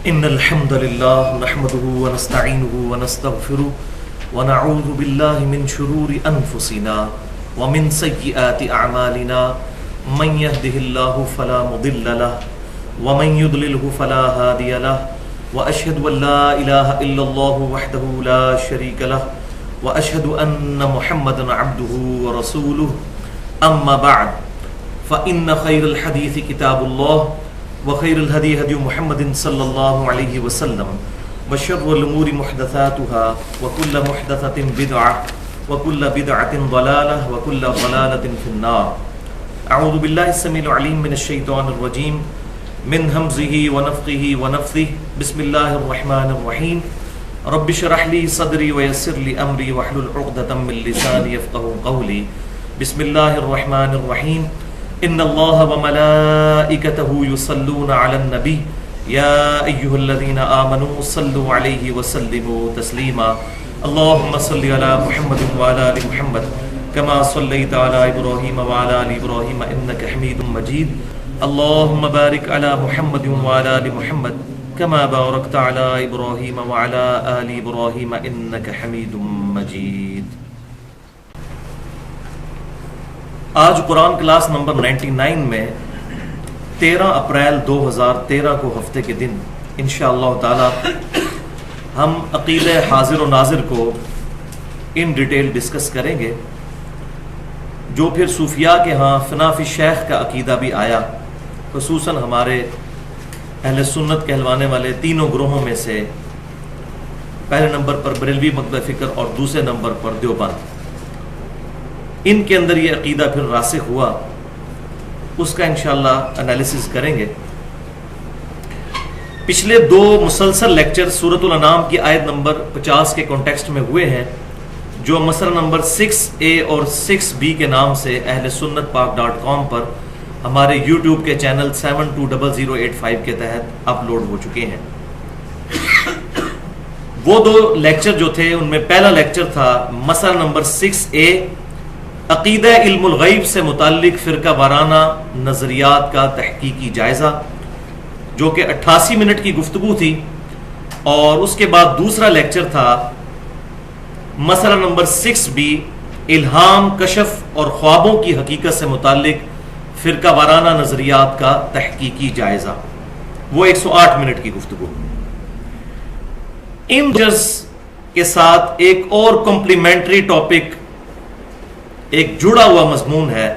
إن الحمد لله نحمده ونستعينه ونستغفره ونعوذ بالله من شرور أنفسنا ومن سيئات أعمالنا من يهده الله فلا مضل له ومن يضلله فلا هادي له وأشهد أن لا إله إلا الله وحده لا شريك له وأشهد أن محمدا عبده ورسوله أما بعد فإن خير الحديث كتاب الله وخير الهدي هدي محمد صلى الله عليه وسلم وشر الأمور محدثاتها وكل محدثة بدعة وكل بدعة ضلالة وكل ضلالة في النار. أعوذ بالله السميع العليم من الشيطان الرجيم من همزه ونفخه ونفثه. بسم الله الرحمن الرحيم. رب اشرح لي صدري ويسر لي أمري واحلل عقدة من لساني يفقهوا قولي. بسم الله الرحمن الرحيم. ان اللہ وملائکتہ یصلون علی النبی یا ایہا الذین آمنوا صلوا علیہ وسلموا تسلیما. اللہم صل علی محمد وعلی آل محمد کما صلیت علی ابراہیم وعلی آل ابراہیم انک حمید مجید. اللہم بارک علی محمد وعلی آل محمد کما بارکت علی ابراہیم وعلی آل ابراہیم انک حمید مجید. آج قرآن کلاس نمبر 99 میں 13 اپریل 2013 کو ہفتے کے دن انشاءاللہ تعالی ہم عقیدہ حاضر و ناظر کو ان ڈیٹیل ڈسکس کریں گے، جو پھر صوفیاء کے ہاں فنا فی شیخ کا عقیدہ بھی آیا، خصوصاً ہمارے اہل سنت کہلوانے والے تینوں گروہوں میں سے پہلے نمبر پر بریلوی مکتبہ فکر اور دوسرے نمبر پر دیوبند، ان کے اندر یہ عقیدہ پھر راسخ ہوا، اس کا انشاءاللہ انالیسز کریں گے. پچھلے دو مسلسل لیکچر سورۃ الانعام کی آیت نمبر 50 کے کانٹیکسٹ میں ہوئے ہیں، جو مسئلہ نمبر 6A اور 6B کے نام سے اہل سنت پاک.com پر ہمارے یوٹیوب کے چینل 720085 کے تحت اپلوڈ ہو چکے ہیں. وہ دو لیکچر جو تھے ان میں پہلا لیکچر تھا مسئلہ نمبر 6A، عقیدہ علم الغیب سے متعلق فرقہ وارانہ نظریات کا تحقیقی جائزہ، جو کہ 88 منٹ کی گفتگو تھی. اور اس کے بعد دوسرا لیکچر تھا مسئلہ نمبر 6B، الہام، کشف اور خوابوں کی حقیقت سے متعلق فرقہ وارانہ نظریات کا تحقیقی جائزہ، وہ 108 منٹ کی گفتگو. ان کے ساتھ ایک اور کمپلیمنٹری ٹاپک، ایک جڑا ہوا مضمون ہے،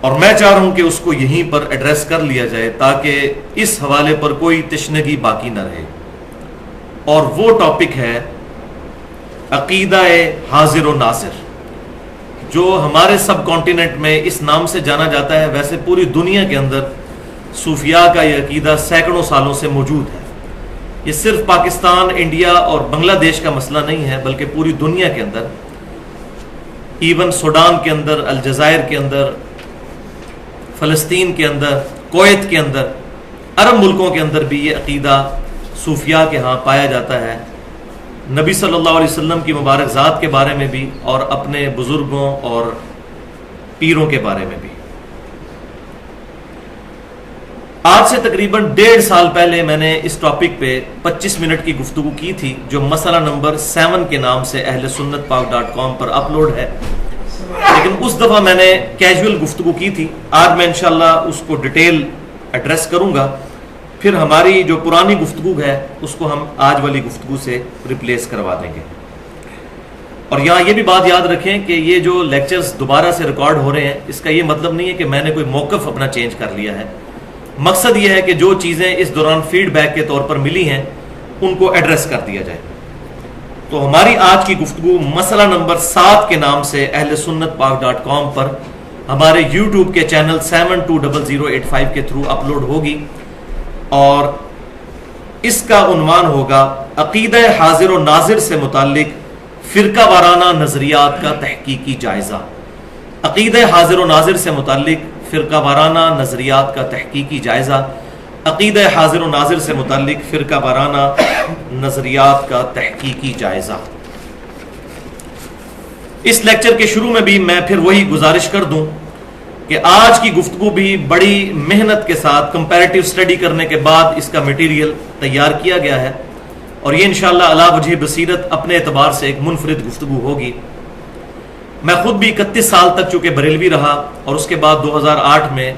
اور میں چاہ رہا ہوں کہ اس کو یہیں پر ایڈریس کر لیا جائے تاکہ اس حوالے پر کوئی تشنگی باقی نہ رہے. اور وہ ٹاپک ہے عقیدہ حاضر و ناظر، جو ہمارے سب کانٹیننٹ میں اس نام سے جانا جاتا ہے. ویسے پوری دنیا کے اندر صوفیاء کا یہ عقیدہ سینکڑوں سالوں سے موجود ہے. یہ صرف پاکستان، انڈیا اور بنگلہ دیش کا مسئلہ نہیں ہے، بلکہ پوری دنیا کے اندر، ایون سوڈان کے اندر، الجزائر کے اندر، فلسطین کے اندر، کویت کے اندر، عرب ملکوں کے اندر بھی یہ عقیدہ صوفیاء کے ہاں پایا جاتا ہے. نبی صلی اللہ علیہ وسلم کی مبارک ذات کے بارے میں بھی، اور اپنے بزرگوں اور پیروں کے بارے میں بھی. آج سے تقریباً 1.5 سال پہلے میں نے اس ٹاپک پہ 25 منٹ کی گفتگو کی تھی، جو مسئلہ نمبر 7 کے نام سے اہل سنت پاک.com پر اپلوڈ ہے. لیکن اس دفعہ میں نے کیجول گفتگو کی تھی. آج میں انشاءاللہ اس کو ڈیٹیل ایڈریس کروں گا، پھر ہماری جو پرانی گفتگو ہے اس کو ہم آج والی گفتگو سے ریپلیس کروا دیں گے. اور یہاں یہ بھی بات یاد رکھیں کہ یہ جو لیکچرز دوبارہ سے ریکارڈ ہو رہے ہیں، اس کا یہ مطلب نہیں ہے کہ میں نے کوئی موقف اپنا چینج کر لیا ہے. مقصد یہ ہے کہ جو چیزیں اس دوران فیڈ بیک کے طور پر ملی ہیں ان کو ایڈریس کر دیا جائے. تو ہماری آج کی گفتگو مسئلہ نمبر 7 کے نام سے اہل سنت پاک.com پر ہمارے یوٹیوب کے چینل 720085 کے تھرو اپلوڈ ہوگی، اور اس کا عنوان ہوگا عقیدہ حاضر و ناظر سے متعلق فرقہ وارانہ نظریات کا تحقیقی جائزہ. عقیدہ حاضر و ناظر سے متعلق فرقہ وارانہ نظریات کا تحقیقی جائزہ، عقیدہ حاضر و ناظر سے متعلق فرقہ وارانہ نظریات کا تحقیقی جائزہ. اس لیکچر کے شروع میں بھی میں پھر وہی گزارش کر دوں کہ آج کی گفتگو بھی بڑی محنت کے ساتھ کمپیریٹیو اسٹڈی کرنے کے بعد اس کا مٹیریل تیار کیا گیا ہے، اور یہ انشاءاللہ علی وجہ بصیرت اپنے اعتبار سے ایک منفرد گفتگو ہوگی۔ میں خود بھی 31 سال تک چونکہ بریلوی رہا، اور اس کے بعد 2008 میں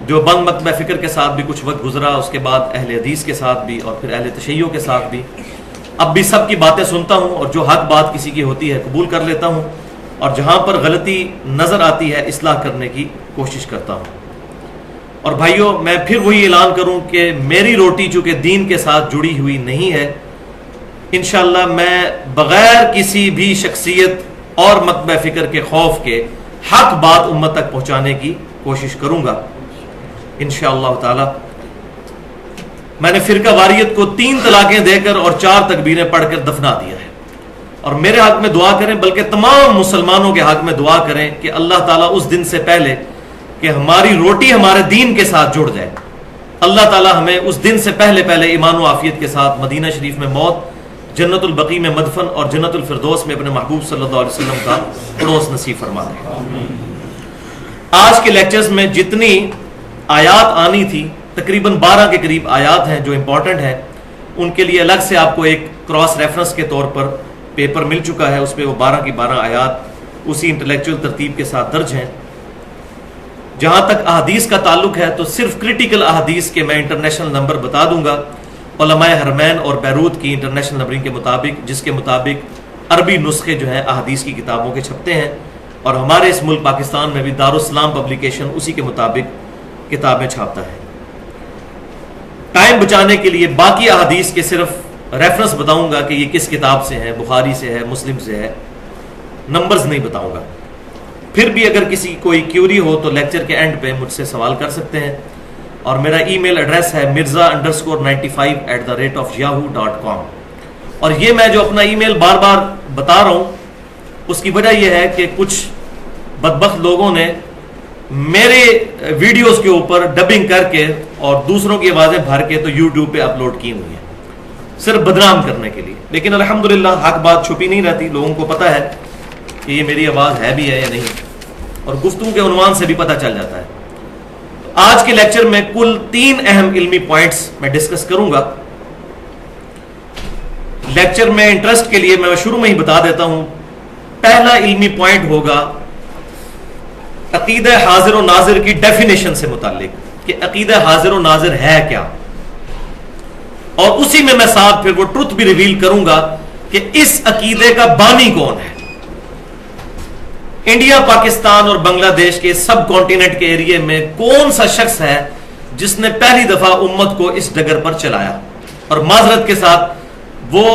جو بند مکتبہ فکر کے ساتھ بھی کچھ وقت گزرا، اس کے بعد اہل حدیث کے ساتھ بھی اور پھر اہل تشیع کے ساتھ بھی، اب بھی سب کی باتیں سنتا ہوں، اور جو حق بات کسی کی ہوتی ہے قبول کر لیتا ہوں، اور جہاں پر غلطی نظر آتی ہے اصلاح کرنے کی کوشش کرتا ہوں۔ اور بھائیوں، میں پھر وہی اعلان کروں کہ میری روٹی چونکہ دین کے ساتھ جڑی ہوئی نہیں ہے، انشاءاللہ میں بغیر کسی بھی شخصیت اور مکتبہ فکر کے خوف کے حق بات امت تک پہنچانے کی کوشش کروں گا انشاءاللہ تعالی۔ میں نے فرقہ واریت کو 3 طلاقیں دے کر اور 4 تکبیریں پڑھ کر دفنا دیا ہے، اور میرے حق میں دعا کریں، بلکہ تمام مسلمانوں کے حق میں دعا کریں کہ اللہ تعالیٰ اس دن سے پہلے کہ ہماری روٹی ہمارے دین کے ساتھ جڑ جائے، اللہ تعالیٰ ہمیں اس دن سے پہلے ایمان و عافیت کے ساتھ مدینہ شریف میں موت، جنت البقیع میں مدفن اور جنت الفردوس میں اپنے محبوب صلی اللہ علیہ وسلم کا پڑوس نصیب فرما دے۔ آج کے لیکچرز میں جتنی آیات آنی تھی، تقریباً 12 کے قریب آیات ہیں جو امپورٹنٹ ہیں، ان کے لیے الگ سے آپ کو ایک کراس ریفرنس کے طور پر پیپر مل چکا ہے، اس پہ وہ 12 کی 12 آیات اسی انٹلیکچوئل ترتیب کے ساتھ درج ہیں۔ جہاں تک احادیث کا تعلق ہے تو صرف کرٹیکل احادیث کے میں انٹرنیشنل نمبر بتا دوں گا، علماء حرمین اور بیروت کی انٹرنیشنل نمبرنگ کے مطابق، جس کے مطابق عربی نسخے جو ہیں احادیث کی کتابوں کے چھپتے ہیں، اور ہمارے اس ملک پاکستان میں بھی دارالاسلام پبلیکیشن اسی کے مطابق کتابیں چھاپتا ہے۔ ٹائم بچانے کے لیے باقی احادیث کے صرف ریفرنس بتاؤں گا کہ یہ کس کتاب سے ہے، بخاری سے ہے، مسلم سے ہے، نمبرز نہیں بتاؤں گا۔ پھر بھی اگر کسی کوئی کیوری ہو تو لیکچر کے اینڈ پہ مجھ سے سوال کر سکتے ہیں، اور میرا ای میل ایڈریس ہے mirza_95@yahoo.com۔ اور یہ میں جو اپنا ای میل بار بار بتا رہا ہوں، اس کی وجہ یہ ہے کہ کچھ بدبخت لوگوں نے میرے ویڈیوز کے اوپر ڈبنگ کر کے اور دوسروں کی آوازیں بھر کے تو یوٹیوب پہ اپلوڈ کی ہوئی ہیں، صرف بدنام کرنے کے لیے۔ لیکن الحمدللہ حق بات چھپی نہیں رہتی، لوگوں کو پتہ ہے کہ یہ میری آواز ہے بھی ہے یا نہیں، اور گفتگو کے عنوان سے بھی پتہ چل جاتا ہے۔ آج کے لیکچر میں کل 3 اہم علمی پوائنٹس میں ڈسکس کروں گا۔ لیکچر میں انٹرسٹ کے لیے میں شروع میں ہی بتا دیتا ہوں، پہلا علمی پوائنٹ ہوگا عقیدہ حاضر و ناظر کی ڈیفینیشن سے متعلق، کہ عقیدہ حاضر و ناظر ہے کیا، اور اسی میں میں ساتھ پھر وہ ٹروتھ بھی ریویل کروں گا کہ اس عقیدے کا بانی کون ہے۔ انڈیا، پاکستان اور بنگلہ دیش کے سب کانٹیننٹ کے ایریے میں کون سا شخص ہے جس نے پہلی دفعہ امت کو اس ڈگر پر چلایا، اور معذرت کے ساتھ وہ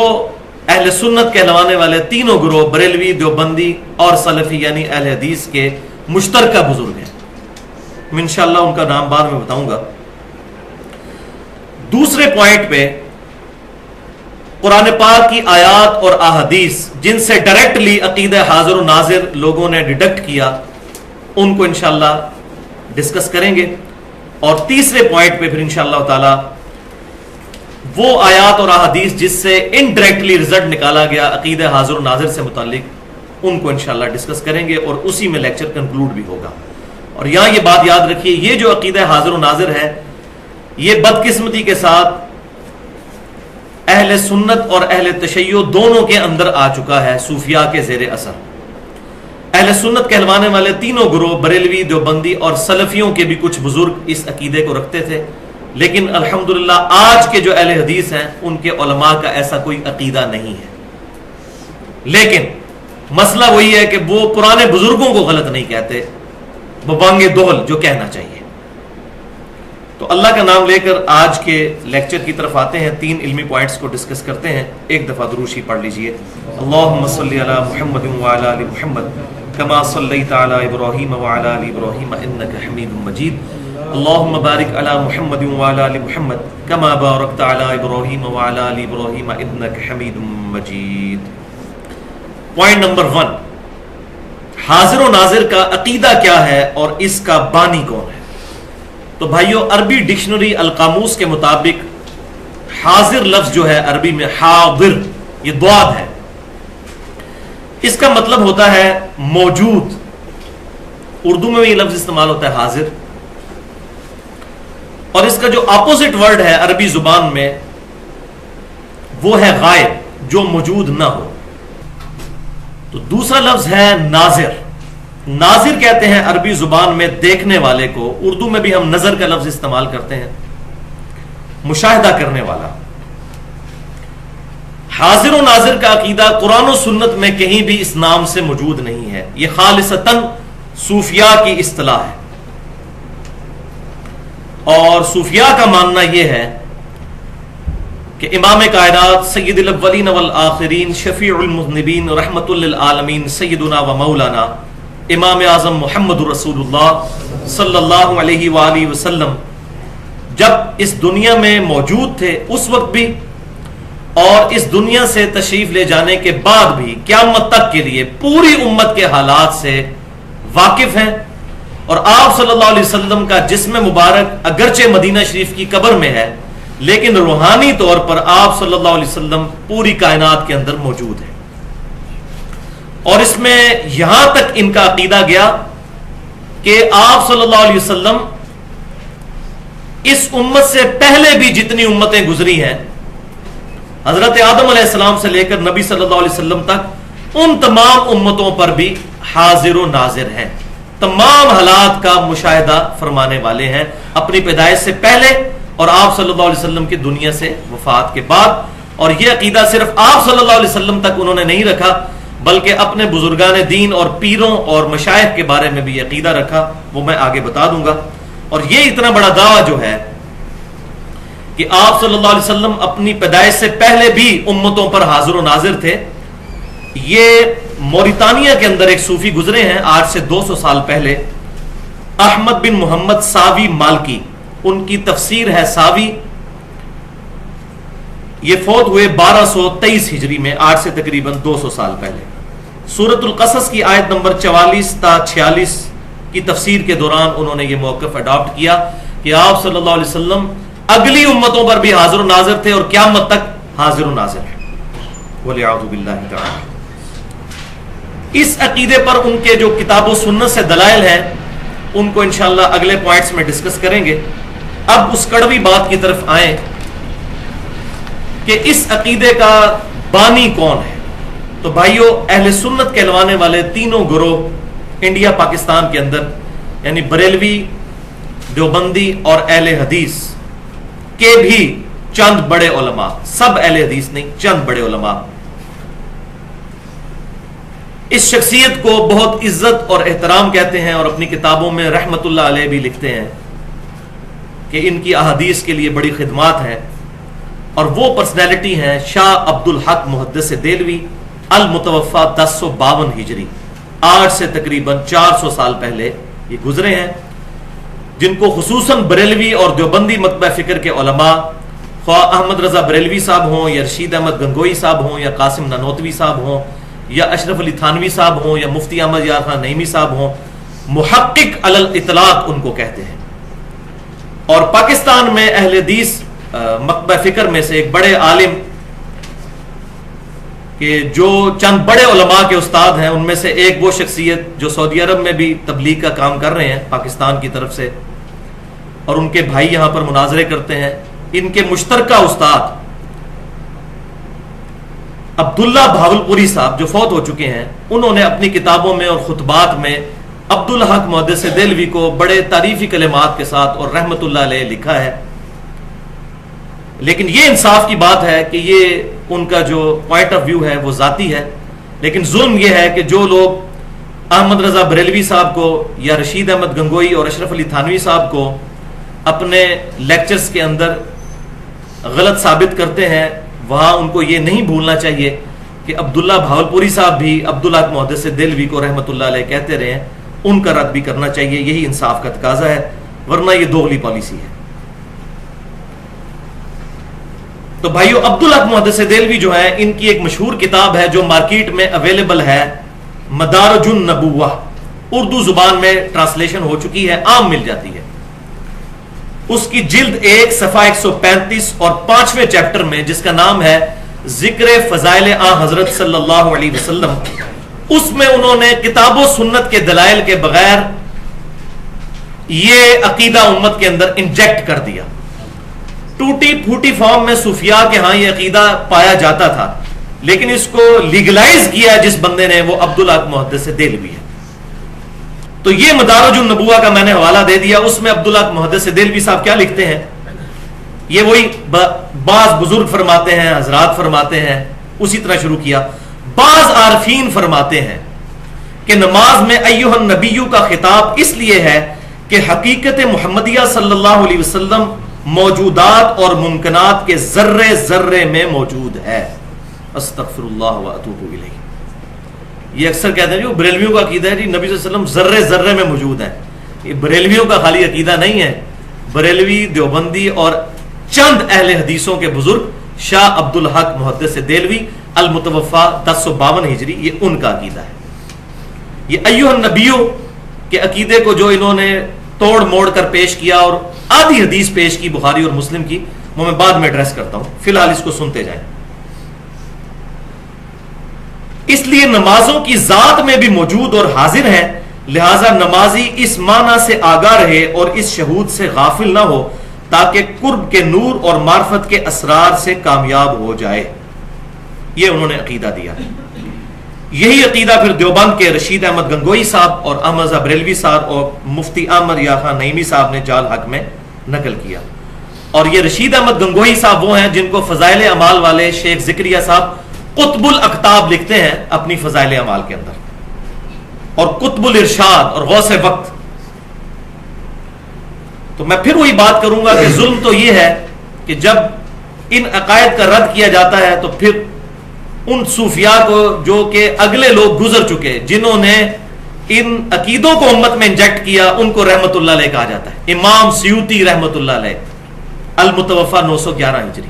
اہل سنت کہلوانے والے تینوں گروہ بریلوی، دیوبندی اور سلفی یعنی اہل حدیث کے مشترکہ بزرگ ہیں۔ میں انشاءاللہ ان کا نام بعد میں بتاؤں گا۔ دوسرے پوائنٹ پہ قرآن پاک کی آیات اور احادیث جن سے ڈائریکٹلی عقیدہ حاضر و ناظر لوگوں نے ڈیڈکٹ کیا، ان کو انشاءاللہ ڈسکس کریں گے۔ اور تیسرے پوائنٹ پہ پھر انشاءاللہ تعالی وہ آیات اور احادیث جس سے انڈائریکٹلی رزلٹ نکالا گیا عقیدہ حاضر و ناظر سے متعلق، ان کو انشاءاللہ ڈسکس کریں گے، اور اسی میں لیکچر کنکلوڈ بھی ہوگا۔ اور یہاں یہ بات یاد رکھیے، یہ جو عقیدہ حاضر و ناظر ہے، یہ بدقسمتی کے ساتھ اہل سنت اور اہل تشیع دونوں کے اندر آ چکا ہے صوفیاء کے زیر اثر۔ اہل سنت کہلوانے والے تینوں گروہ بریلوی، دیوبندی اور سلفیوں کے بھی کچھ بزرگ اس عقیدے کو رکھتے تھے، لیکن الحمدللہ آج کے جو اہل حدیث ہیں ان کے علماء کا ایسا کوئی عقیدہ نہیں ہے۔ لیکن مسئلہ وہی ہے کہ وہ پرانے بزرگوں کو غلط نہیں کہتے، وہ بانگ دہل جو کہنا چاہیے۔ تو اللہ کا نام لے کر آج کے لیکچر کی طرف آتے ہیں، 3 علمی پوائنٹس کو ڈسکس کرتے ہیں۔ ایک دفعہ درود شریف پڑھ لیجئے۔ اللہم صلی علی محمد وعلی آل محمد کما صلیت علی ابراہیم وعلی آل ابراہیم انک حمید مجید۔ اللہم بارک علی محمد وعلی آل محمد کما بارکت علی ابراہیم وعلی آل ابراہیم انک حمید مجید۔ پوائنٹ نمبر 1، حاضر و ناظر کا عقیدہ کیا ہے اور اس کا بانی کون ہے؟ تو بھائیو، عربی ڈکشنری القاموس کے مطابق حاضر لفظ جو ہے عربی میں حاضر، یہ ضاد ہے، اس کا مطلب ہوتا ہے موجود، اردو میں بھی یہ لفظ استعمال ہوتا ہے حاضر، اور اس کا جو اپوزٹ ورڈ ہے عربی زبان میں وہ ہے غائب، جو موجود نہ ہو۔ تو دوسرا لفظ ہے ناظر۔ ناظر کہتے ہیں عربی زبان میں دیکھنے والے کو، اردو میں بھی ہم نظر کا لفظ استعمال کرتے ہیں، مشاہدہ کرنے والا۔ حاضر و ناظر کا عقیدہ قرآن و سنت میں کہیں بھی اس نام سے موجود نہیں ہے، یہ خالصتاً صوفیاء کی اصطلاح ہے، اور صوفیاء کا ماننا یہ ہے کہ امام کائنات سید الاولین والآخرین شفیع المذنبین رحمت للعالمین سیدنا و مولانا امام اعظم محمد رسول اللہ صلی اللہ علیہ وآلہ وسلم جب اس دنیا میں موجود تھے اس وقت بھی، اور اس دنیا سے تشریف لے جانے کے بعد بھی قیامت تک کے لیے پوری امت کے حالات سے واقف ہیں، اور آپ صلی اللہ علیہ وسلم کا جسم مبارک اگرچہ مدینہ شریف کی قبر میں ہے لیکن روحانی طور پر آپ صلی اللہ علیہ وسلم پوری کائنات کے اندر موجود ہے۔ اور اس میں یہاں تک ان کا عقیدہ گیا کہ آپ صلی اللہ علیہ وسلم اس امت سے پہلے بھی جتنی امتیں گزری ہیں، حضرت آدم علیہ السلام سے لے کر نبی صلی اللہ علیہ وسلم تک، ان تمام امتوں پر بھی حاضر و ناظر ہیں، تمام حالات کا مشاہدہ فرمانے والے ہیں، اپنی پیدائش سے پہلے اور آپ صلی اللہ علیہ وسلم کی دنیا سے وفات کے بعد۔ اور یہ عقیدہ صرف آپ صلی اللہ علیہ وسلم تک انہوں نے نہیں رکھا، بلکہ اپنے بزرگان دین اور پیروں اور مشائخ کے بارے میں بھی یہ عقیدہ رکھا، وہ میں آگے بتا دوں گا۔ اور یہ اتنا بڑا دعویٰ جو ہے کہ آپ صلی اللہ علیہ وسلم اپنی پیدائش سے پہلے بھی امتوں پر حاضر و ناظر تھے، یہ موریتانیہ کے اندر ایک صوفی گزرے ہیں آج سے 200 سال پہلے، احمد بن محمد ساوی مالکی، ان کی تفسیر ہے ساوی، یہ فوت ہوئے 1223 ہجری میں، آج سے تقریباً 200 سال پہلے۔ سورۃ القصص کی آیت نمبر 44 تا 46 کی تفسیر کے دوران انہوں نے یہ موقف اڈاپٹ کیا کہ آپ صلی اللہ علیہ وسلم اگلی امتوں پر بھی حاضر و ناظر تھے اور قیامت تک حاضر و ناظر ہیں، وَلِعَوْذُ بِاللَّهِ تَعَالَى۔ اس عقیدے پر ان کے جو کتاب و سنت سے دلائل ہیں ان کو انشاءاللہ اگلے پوائنٹس میں ڈسکس کریں گے۔ اب اس کڑوی بات کی طرف آئیں کہ اس عقیدے کا بانی کون ہے۔ تو بھائیو، اہل سنت کہلوانے والے تینوں گروہ انڈیا پاکستان کے اندر، یعنی بریلوی، دیوبندی اور اہل حدیث کے بھی چند بڑے علماء، سب اہل حدیث نہیں، چند بڑے علماء اس شخصیت کو بہت عزت اور احترام کہتے ہیں، اور اپنی کتابوں میں رحمت اللہ علیہ بھی لکھتے ہیں کہ ان کی احادیث کے لیے بڑی خدمات ہیں۔ اور وہ پرسنالٹی ہیں شاہ عبد الحق محدث دہلوی، المتوفا 1052 ہجری، آج سے تقریباً 400 سال پہلے یہ گزرے ہیں، جن کو خصوصاً بریلوی اور دیوبندی مکتبہ فکر کے علماء، خواہ احمد رضا بریلوی صاحب ہوں یا رشید احمد گنگوئی صاحب ہوں یا قاسم نانوتوی صاحب ہوں یا اشرف علی تھانوی صاحب ہوں یا مفتی احمد یار خان نعیمی صاحب ہوں، محقق علی الاطلاق ان کو کہتے ہیں۔ اور پاکستان میں اہل حدیث مکتبہ فکر میں سے ایک بڑے عالم کہ جو چند بڑے علماء کے استاد ہیں، ان میں سے ایک وہ شخصیت جو سعودی عرب میں بھی تبلیغ کا کام کر رہے ہیں پاکستان کی طرف سے، اور ان کے بھائی یہاں پر مناظرے کرتے ہیں، ان کے مشترکہ استاد عبداللہ بھاولپوری صاحب جو فوت ہو چکے ہیں، انہوں نے اپنی کتابوں میں اور خطبات میں عبد الحق محدث دہلوی کو بڑے تعریفی کلمات کے ساتھ اور رحمت اللہ علیہ لکھا ہے۔ لیکن یہ انصاف کی بات ہے کہ یہ ان کا جو پوائنٹ آف ویو ہے وہ ذاتی ہے، لیکن ظلم یہ ہے کہ جو لوگ احمد رضا بریلوی صاحب کو یا رشید احمد گنگوئی اور اشرف علی تھانوی صاحب کو اپنے لیکچرز کے اندر غلط ثابت کرتے ہیں، وہاں ان کو یہ نہیں بھولنا چاہیے کہ عبداللہ بھاولپوری صاحب بھی عبداللہ محدث دہلوی کو رحمت اللہ علیہ کہتے رہے ہیں، ان کا رد بھی کرنا چاہیے، یہی انصاف کا تقاضا ہے، ورنہ یہ دوغلی پالیسی ہے۔ تو بھائیو، عبدالحق محدث دہلوی جو ہے، ان کی ایک مشہور کتاب ہے جو مارکیٹ میں اویلیبل ہے، مدارج النبوہ، اردو زبان میں ٹرانسلیشن ہو چکی ہے، عام مل جاتی ہے۔ اس کی جلد 1 صفحہ 135 اور 5ویں چیپٹر میں، جس کا نام ہے ذکر فضائل آن حضرت صلی اللہ علیہ وسلم، اس میں انہوں نے کتاب و سنت کے دلائل کے بغیر یہ عقیدہ امت کے اندر انجیکٹ کر دیا. ٹوٹی پھوٹی فارم میں صوفیاء کے ہاں یہ عقیدہ پایا جاتا تھا، لیکن اس کو لیگلائز کیا جس بندے نے، وہ عبدالحق محدث دہلوی ہے. تو یہ مدارج النبوہ کا میں نے حوالہ دے دیا. اس میں عبدالحق محدث دہلوی صاحب کیا لکھتے ہیں، یہ وہی بعض بزرگ فرماتے ہیں، حضرات فرماتے ہیں، اسی طرح شروع کیا. بعض عارفین فرماتے ہیں کہ نماز میں ایھا النبی کا خطاب اس لیے ہے کہ حقیقت محمدیہ صلی اللہ علیہ وسلم موجودات اور ممکنات کے ذرے ذرے میں موجود ہے. استغفر اللہ واتوب الیہ. یہ اکثر کہتے ہیں جو بریلویوں کا عقیدہ ہے جی نبی صلی اللہ علیہ وسلم ذرے ذرے میں موجود ہیں. یہ بریلویوں کا خالی عقیدہ نہیں ہے. بریلوی، دیوبندی اور چند اہل حدیثوں کے بزرگ، شاہ عبدالحق محدث دہلوی المتوفا 1052 ہجری، یہ ان کا عقیدہ ہے. یہ ایھا النبیوں کے عقیدے کو جو انہوں نے توڑ موڑ کر پیش کیا اور آدھی حدیث پیش کی بخاری اور مسلم کی، وہ میں بعد میں ایڈریس کرتا ہوں، فی الحال اس کو سنتے جائیں. اس لیے نمازوں کی ذات میں بھی موجود اور حاضر ہیں، لہذا نمازی اس معنی سے آگاہ رہے اور اس شہود سے غافل نہ ہو تاکہ قرب کے نور اور معرفت کے اسرار سے کامیاب ہو جائے. یہ انہوں نے عقیدہ دیا. یہی عقیدہ پھر دیوبند کے رشید احمد گنگوئی صاحب اور احمد رضا بریلوی صاحب اور مفتی احمد یا خان نعیمی صاحب نے جال حق میں نقل کیا. اور یہ رشید احمد گنگوئی صاحب وہ ہیں جن کو فضائل اعمال والے شیخ زکریا صاحب قطب الاقطاب لکھتے ہیں اپنی فضائل اعمال کے اندر، اور قطب الارشاد اور غوث وقت. تو میں پھر وہی بات کروں گا کہ ظلم تو یہ ہے کہ جب ان عقائد کا رد کیا جاتا ہے تو پھر ان صوفیاء کو جو کہ اگلے لوگ گزر چکے جنہوں نے ان عقیدوں کو امت میں انجیکٹ کیا، ان کو رحمت اللہ علیہ کہا جاتا ہے. امام سیوطی رحمت اللہ علیہ المتوفا 911 ہجری،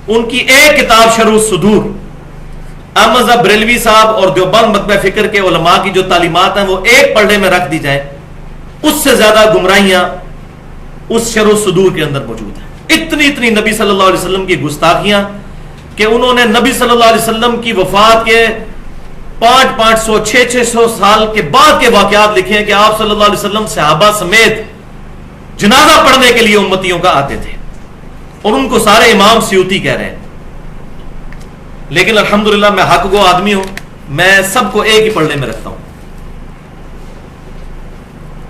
ان کی ایک کتاب شرح الصدور، احمد رضا بریلوی صاحب اور دیوبند مطبع فکر کے علماء کی جو تعلیمات ہیں وہ ایک پلڑے میں رکھ دی جائیں، اس سے زیادہ گمراہیاں اس شرح الصدور کے اندر موجود ہیں. اتنی نبی صلی اللہ علیہ وسلم کی گستاخیاں کہ انہوں نے نبی صلی اللہ علیہ وسلم کی وفات کے 500 600 سال کے بعد کے واقعات لکھے ہیں کہ آپ صلی اللہ علیہ وسلم صحابہ سمیت جنازہ پڑھنے کے لیے امتیوں کا آتے تھے، اور ان کو سارے امام سیوطی کہہ رہے ہیں. لیکن الحمدللہ میں حق گو آدمی ہوں، میں سب کو ایک ہی پلڑے میں رکھتا ہوں.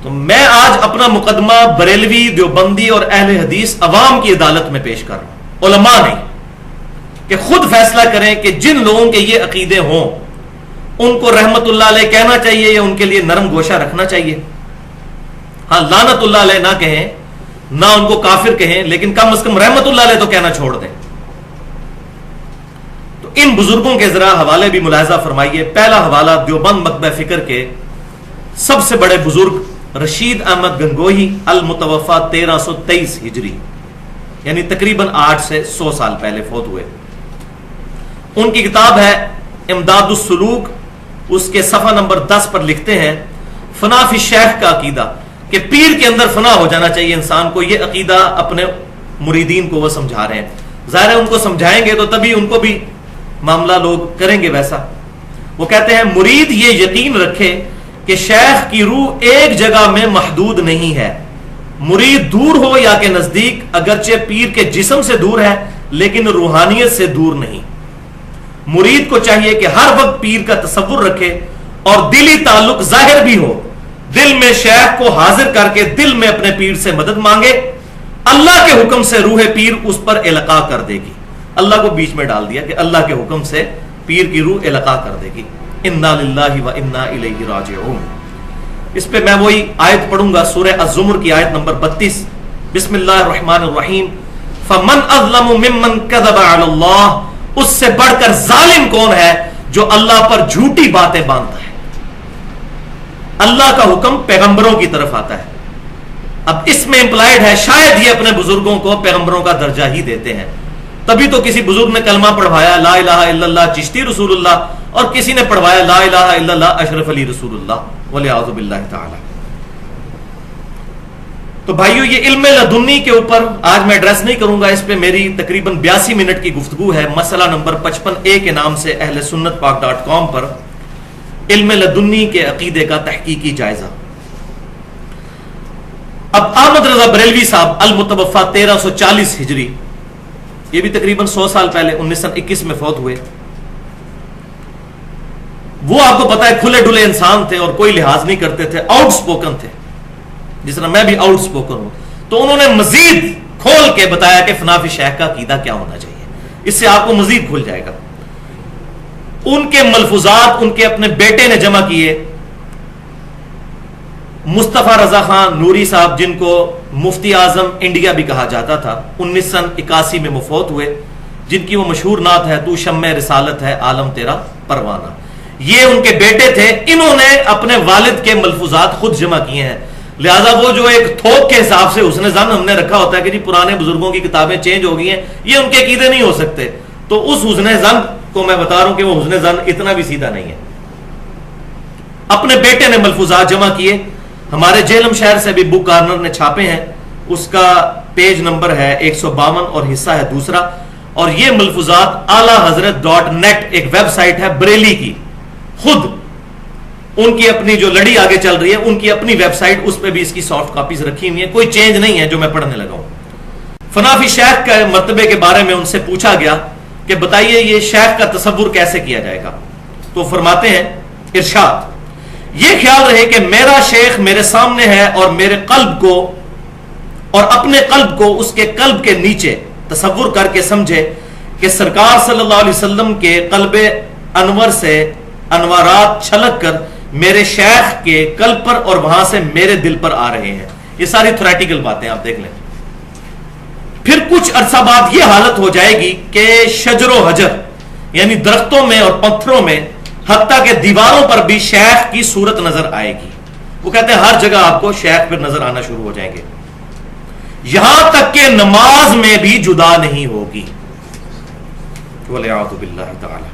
تو میں آج اپنا مقدمہ بریلوی، دیوبندی اور اہل حدیث عوام کی عدالت میں پیش کر رہا ہوں، علماء نہیں، کہ خود فیصلہ کریں کہ جن لوگوں کے یہ عقیدے ہوں ان کو رحمت اللہ علیہ کہنا چاہیے یا ان کے لیے نرم گوشہ رکھنا چاہیے. ہاں لعنت اللہ علیہ نہ کہیں، نہ ان کو کافر کہیں، لیکن کم از کم رحمت اللہ علیہ تو کہنا چھوڑ دیں. تو ان بزرگوں کے ذرا حوالے بھی ملاحظہ فرمائیے. پہلا حوالہ دیوبند مطبع فکر کے سب سے بڑے بزرگ رشید احمد گنگوہی المتوفا 1323 ہجری، یعنی تقریباً 8 سے 100 سال پہلے فوت ہوئے. ان کی کتاب ہے امداد السلوک، اس کے صفحہ نمبر 10 پر لکھتے ہیں فنا فی الشیخ کا عقیدہ، کہ پیر کے اندر فنا ہو جانا چاہیے انسان کو. یہ عقیدہ اپنے مریدین کو وہ سمجھا رہے ہیں. ظاہر ہے ان کو سمجھائیں گے تو تبھی ان کو بھی معاملہ لوگ کریں گے ویسا. وہ کہتے ہیں مرید یہ یقین رکھے کہ شیخ کی روح ایک جگہ میں محدود نہیں ہے. مرید دور ہو یا کہ نزدیک، اگرچہ پیر کے جسم سے دور ہے لیکن روحانیت سے دور نہیں. مرید کو چاہیے کہ ہر وقت پیر کا تصور رکھے اور دلی تعلق ظاہر بھی ہو. دل میں شیخ کو حاضر کر کے دل میں اپنے پیر سے مدد مانگے. اللہ کے حکم سے روح پیر اس پر القاء کر دے گی. اللہ کو بیچ میں ڈال دیا کہ اللہ کے حکم سے پیر کی روح القاء کر دے گی. انا للہ و انا الیہ راجعون. اس پہ میں وہی آیت پڑھوں گا، سورہ الزمر کی آیت نمبر 32. بسم اللہ الرحمن الرحیم. فمن اظلم ممن کذب علی اللہ. اس سے بڑھ کر ظالم کون ہے جو اللہ پر جھوٹی باتیں باندھتا ہے. اللہ کا حکم پیغمبروں کی طرف آتا ہے. اب اس میں امپلائڈ ہے شاید یہ اپنے بزرگوں کو پیغمبروں کا درجہ ہی دیتے ہیں. تبھی تو کسی بزرگ نے کلمہ پڑھوایا لا الہ الا اللہ چشتی رسول اللہ، اور کسی نے پڑھوایا لا الہ الا اللہ اشرف علی رسول اللہ والعیاذ باللہ تعالی. تو بھائیو یہ علم لدنی کے اوپر آج میں ایڈریس نہیں کروں گا. اس پہ میری تقریباً 82 منٹ کی گفتگو ہے. مسئلہ نمبر 55A کے نام سے اہل سنت پاک.com پر علم لدنی کے عقیدے کا تحقیقی جائزہ. اب احمد رضا بریلوی صاحب المتوفا 1340 ہجری، یہ بھی تقریباً 100 سال پہلے 1921 میں فوت ہوئے. وہ آپ کو پتا ہے کھلے ڈلے انسان تھے اور کوئی لحاظ نہیں کرتے تھے، آؤٹ سپوکن تھے، جس طرح میں بھی آؤٹ سپوکن ہوں. تو انہوں نے مزید کھول کے بتایا کہ فنا فی شیخ کا عقیدہ کیا ہونا چاہیے، اس سے آپ کو مزید کھل جائے گا. ان کے ملفوظات ان کے اپنے بیٹے نے جمع کیے، مصطفیٰ رضا خان نوری صاحب، جن کو مفتی اعظم انڈیا بھی کہا جاتا تھا، 1981 میں مفوت ہوئے، جن کی وہ مشہور نعت ہے تو شمع رسالت ہے عالم تیرا پروانہ. یہ ان کے بیٹے تھے، انہوں نے اپنے والد کے ملفوظات خود جمع کیے ہیں. لہذا وہ جو ایک تھوک کے حساب سے حسن ظن ہم نے رکھا ہوتا ہے کہ جی پرانے بزرگوں کی کتابیں چینج ہو گئی ہیں، یہ ان کے عقیدے نہیں ہو سکتے. تو اس حسن ظن کو میں بتا رہا ہوں کہ وہ حسن ظن اتنا بھی سیدھا نہیں ہے. اپنے بیٹے نے ملفوظات جمع کیے، ہمارے جہلم شہر سے بھی بک کارنر نے چھاپے ہیں، اس کا پیج نمبر ہے 152 اور حصہ ہے دوسرا. اور یہ ملفوظات اعلی حضرت .net ایک ویب سائٹ ہے بریلی کی، خود ان کی اپنی جو لڑی آگے چل رہی ہے ان کی اپنی ویب سائٹ، اس پہ بھی اس کی سافٹ کاپیز رکھی ہوئی ہیں، کوئی چینج نہیں ہے جو میں پڑھنے لگا ہوں. فنا فی شیخ کے مرتبے کے بارے میں ان سے پوچھا گیا کہ بتائیے یہ شیخ کا تصور کیسے کیا جائے گا. تو فرماتے ہیں ارشاد، یہ خیال رہے کہ میرا شیخ میرے سامنے ہے اور میرے قلب کو اور اپنے قلب کو اس کے قلب کے نیچے تصور کر کے سمجھے کہ سرکار صلی اللہ علیہ وسلم کے قلب انور سے انوارات چھلک کر میرے شیخ کے قلب پر اور وہاں سے میرے دل پر آ رہے ہیں. یہ ساری تھیوریٹیکل باتیں آپ دیکھ لیں. پھر کچھ عرصہ بعد یہ حالت ہو جائے گی کہ شجر و حجر یعنی درختوں میں اور پتھروں میں حتیٰ کہ دیواروں پر بھی شیخ کی صورت نظر آئے گی. وہ کہتے ہیں ہر جگہ آپ کو شیخ پھر نظر آنا شروع ہو جائیں گے، یہاں تک کہ نماز میں بھی جدا نہیں ہوگی. وَلِعَوْذُ بِاللَّهِ تَعَالَى.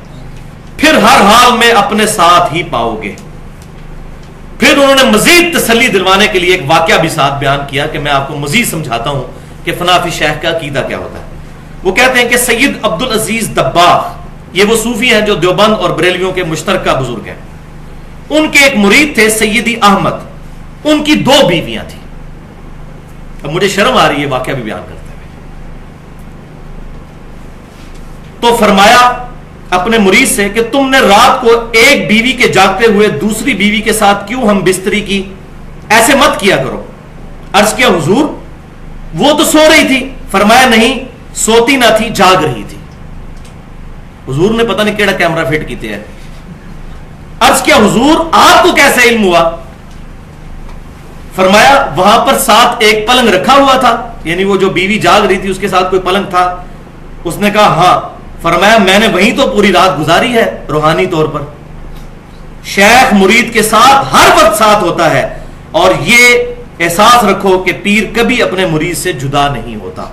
پھر ہر حال میں اپنے ساتھ ہی پاؤ گے. پھر انہوں نے مزید تسلی دلوانے کے لیے ایک واقعہ بھی ساتھ بیان کیا کہ میں آپ کو مزید سمجھاتا ہوں کہ فنا فی شیخ کا عقیدہ کیا ہوتا ہے. وہ کہتے ہیں کہ سید عبد العزیز دباغ، یہ وہ صوفی ہیں جو دیوبند اور بریلویوں کے مشترکہ بزرگ ہیں، ان کے ایک مرید تھے سیدی احمد، ان کی 2 بیویاں تھیں. اب مجھے شرم آ رہی ہے واقعہ بھی بیان کرتے ہوئے. تو فرمایا اپنے مرید سے کہ تم نے رات کو ایک بیوی کے جاگتے ہوئے دوسری بیوی کے ساتھ کیوں ہم بستری کی، ایسے مت کیا کرو. عرض کیا حضور وہ تو سو رہی تھی. فرمایا نہیں، سوتی نہ تھی، جاگ رہی تھی. حضور نے پتہ نہیں کیڑا کیمرہ فٹ کیتے ہیں. عرض کیا حضور آپ کو کیسے علم ہوا؟ فرمایا وہاں پر ساتھ ایک پلنگ رکھا ہوا تھا، یعنی وہ جو بیوی جاگ رہی تھی اس کے ساتھ کوئی پلنگ تھا. اس نے کہا ہاں. فرمایا میں نے وہیں تو پوری رات گزاری ہے روحانی طور پر. شیخ مرید کے ساتھ ہر وقت ساتھ ہوتا ہے، اور یہ احساس رکھو کہ پیر کبھی اپنے مرید سے جدا نہیں ہوتا.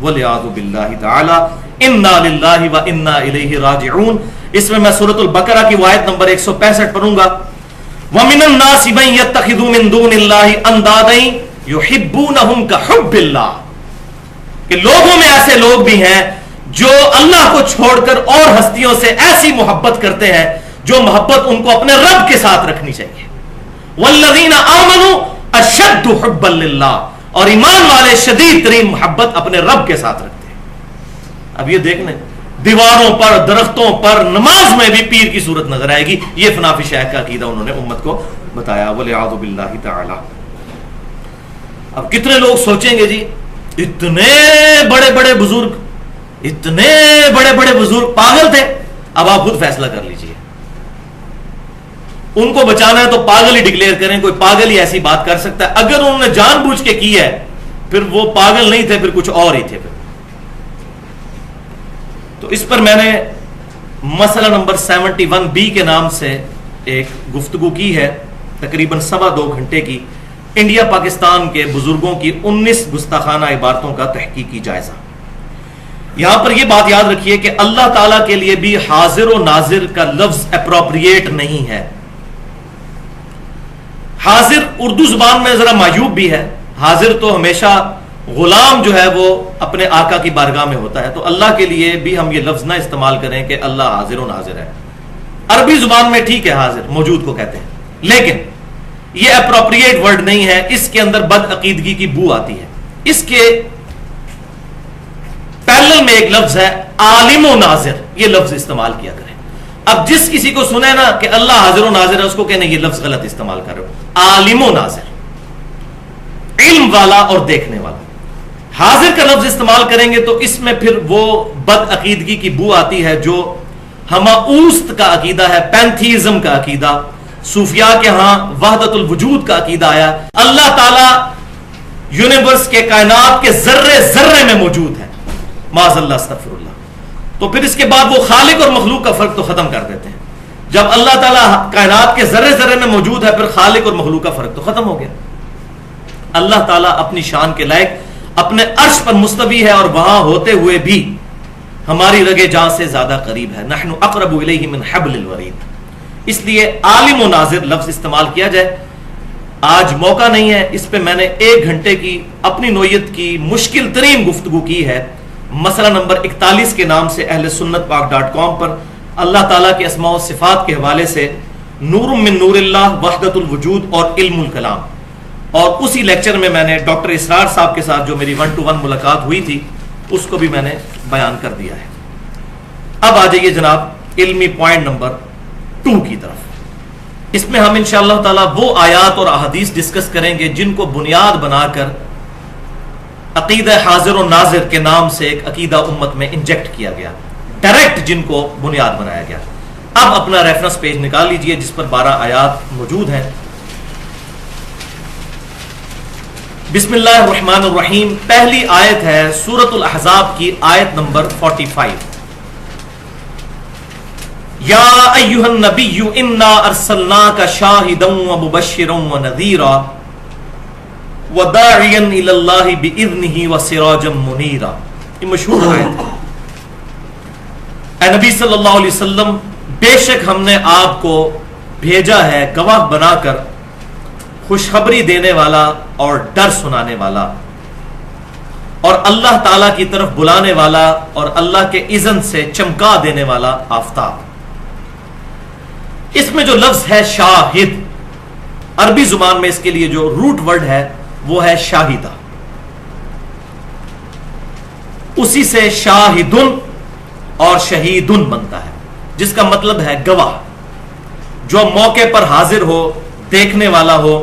وَلِعَوْذُ بِاللَّهِ تَعَالَى اِنَّا لِلَّهِ وَإِنَّا إِلَيْهِ رَاجِعُونَ. اس میں سورۃ البقرہ کی آیت نمبر 165 پڑھوں گا. وَمِنَ النَّاسِ مَن يَتَّخِذُ مِن دُونِ اللَّهِ أَندَادًا يُحِبُّونَهُمْ كَحُبِّ اللَّهِ. کہ لوگوں میں ایسے لوگ بھی ہیں جو اللہ کو چھوڑ کر اور ہستیوں سے ایسی محبت کرتے ہیں جو محبت ان کو اپنے رب کے ساتھ رکھنی چاہیے. وَالَّذِينَ آمَنُوا أَشَدُّ حُبًّا لِلَّهِ. اور ایمان والے شدید ترین محبت اپنے رب کے ساتھ رکھتے ہیں. اب یہ دیکھ لیں، دیواروں پر، درختوں پر، نماز میں بھی پیر کی صورت نظر آئے گی. یہ فنا فی شیخ کا عقیدہ انہوں نے امت کو بتایا. وَلِعَوْذُ بِاللَّهِ تَعَالَى. اب کتنے لوگ سوچیں گے جی اتنے بڑے بڑے بزرگ، اتنے بڑے بڑے بزرگ پاگل تھے. اب آپ خود فیصلہ کر لیجئے. ان کو بچانا ہے تو پاگل ہی ڈکلیئر کریں. کوئی پاگل ہی ایسی بات کر سکتا ہے. اگر انہوں نے جان بوجھ کے کی ہے پھر وہ پاگل نہیں تھے، پھر کچھ اور ہی تھے. تو اس پر میں نے مسئلہ نمبر 71B کے نام سے ایک گفتگو کی ہے، تقریباً 2.25 گھنٹے کی. انڈیا پاکستان کے بزرگوں کی 19 گستاخانہ عبارتوں کا تحقیقی جائزہ. یہاں پر یہ بات یاد رکھیے کہ اللہ تعالیٰ کے لیے بھی حاضر و ناظر کا لفظ اپروپریٹ نہیں ہے. حاضر اردو زبان میں ذرا معیوب بھی ہے. حاضر تو ہمیشہ غلام جو ہے وہ اپنے آقا کی بارگاہ میں ہوتا ہے، تو اللہ کے لیے بھی ہم یہ لفظ نہ استعمال کریں کہ اللہ حاضر و ناظر ہے. عربی زبان میں ٹھیک ہے حاضر موجود کو کہتے ہیں، لیکن یہ اپروپریٹ ورڈ نہیں ہے، اس کے اندر بد عقیدگی کی بو آتی ہے. اس کے پیرلل میں ایک لفظ ہے عالم و ناظر، یہ لفظ استعمال کیا کریں. اب جس کسی کو سنے نا کہ اللہ حاضر و ناظر ہے، اس کو کہنے یہ لفظ غلط استعمال کر رہے ہو. عالم و ناظر، علم والا اور دیکھنے والا. حاضر کا لفظ استعمال کریں گے تو اس میں پھر وہ بد عقیدگی کی بو آتی ہے جو ہماؤست کا عقیدہ ہے، پینتھیزم کا عقیدہ. صوفیاء کے ہاں وحدت الوجود کا عقیدہ آیا. اللہ تعالی یونیورس کے کائنات کے ذرے ذرے میں موجود ہے، معاذ اللہ استغفر اللہ. تو پھر اس کے بعد وہ خالق اور مخلوق کا فرق تو ختم کر دیتے ہیں. جب اللہ تعالیٰ کائنات کے ذرے ذرے میں موجود ہے، پھر خالق اور مخلوق کا فرق تو ختم ہو گیا. اللہ تعالیٰ اپنی شان کے لائق اپنے عرش پر مستوی ہے، اور وہاں ہوتے ہوئے بھی ہماری رگے جان سے زیادہ قریب ہے. نحن اقرب الیہ من حبل الورید. اس لیے عالم و ناظر لفظ استعمال کیا جائے. آج موقع نہیں ہے، اس پہ میں نے 1 گھنٹے کی اپنی نوعیت کی مشکل ترین گفتگو کی ہے. مسئلہ نمبر 41 کے نام سے اہل سنت پاک.com پر اللہ تعالیٰ کے اسماء و صفات کے حوالے سے نور من نور اللہ، وحدت الوجود اور علم الکلام. اور اسی لیکچر میں نے ڈاکٹر اسرار صاحب کے ساتھ جو میری 1-to-1 ملاقات ہوئی تھی اس کو بھی میں نے بیان کر دیا ہے. اب آ جائیے جناب علمی پوائنٹ نمبر 2 کی طرف. اس میں ہم انشاءاللہ تعالی وہ آیات اور احادیث ڈسکس کریں گے جن کو بنیاد بنا کر عقیدہ حاضر و ناظر کے نام سے ایک عقیدہ امت میں انجیکٹ کیا گیا، ڈائریکٹ جن کو بنیاد بنایا گیا. اب اپنا ریفرنس پیج نکال لیجئے جس پر 12 آیات موجود ہیں. بسم اللہ الرحمن الرحیم. پہلی آیت ہے سورۃ الاحزاب کی آیت نمبر 45. یا ایھا النبی انا ارسلناک شاہدا ومبشرا ونذیرا وداعیا الی اللہ باذنہ وسراجا منیرا. یہ مشہور آیت ہے. اے نبی صلی اللہ علیہ وسلم، بے شک ہم نے آپ کو بھیجا ہے گواہ بنا کر، خوشخبری دینے والا اور ڈر سنانے والا، اور اللہ تعالی کی طرف بلانے والا اور اللہ کے اذن سے چمکا دینے والا آفتاب. اس میں جو لفظ ہے شاہد، عربی زبان میں اس کے لیے جو روٹ ورڈ ہے وہ ہے شاہدہ. اسی سے شاہدن اور شہیدن بنتا ہے، جس کا مطلب ہے گواہ، جو موقع پر حاضر ہو، دیکھنے والا ہو.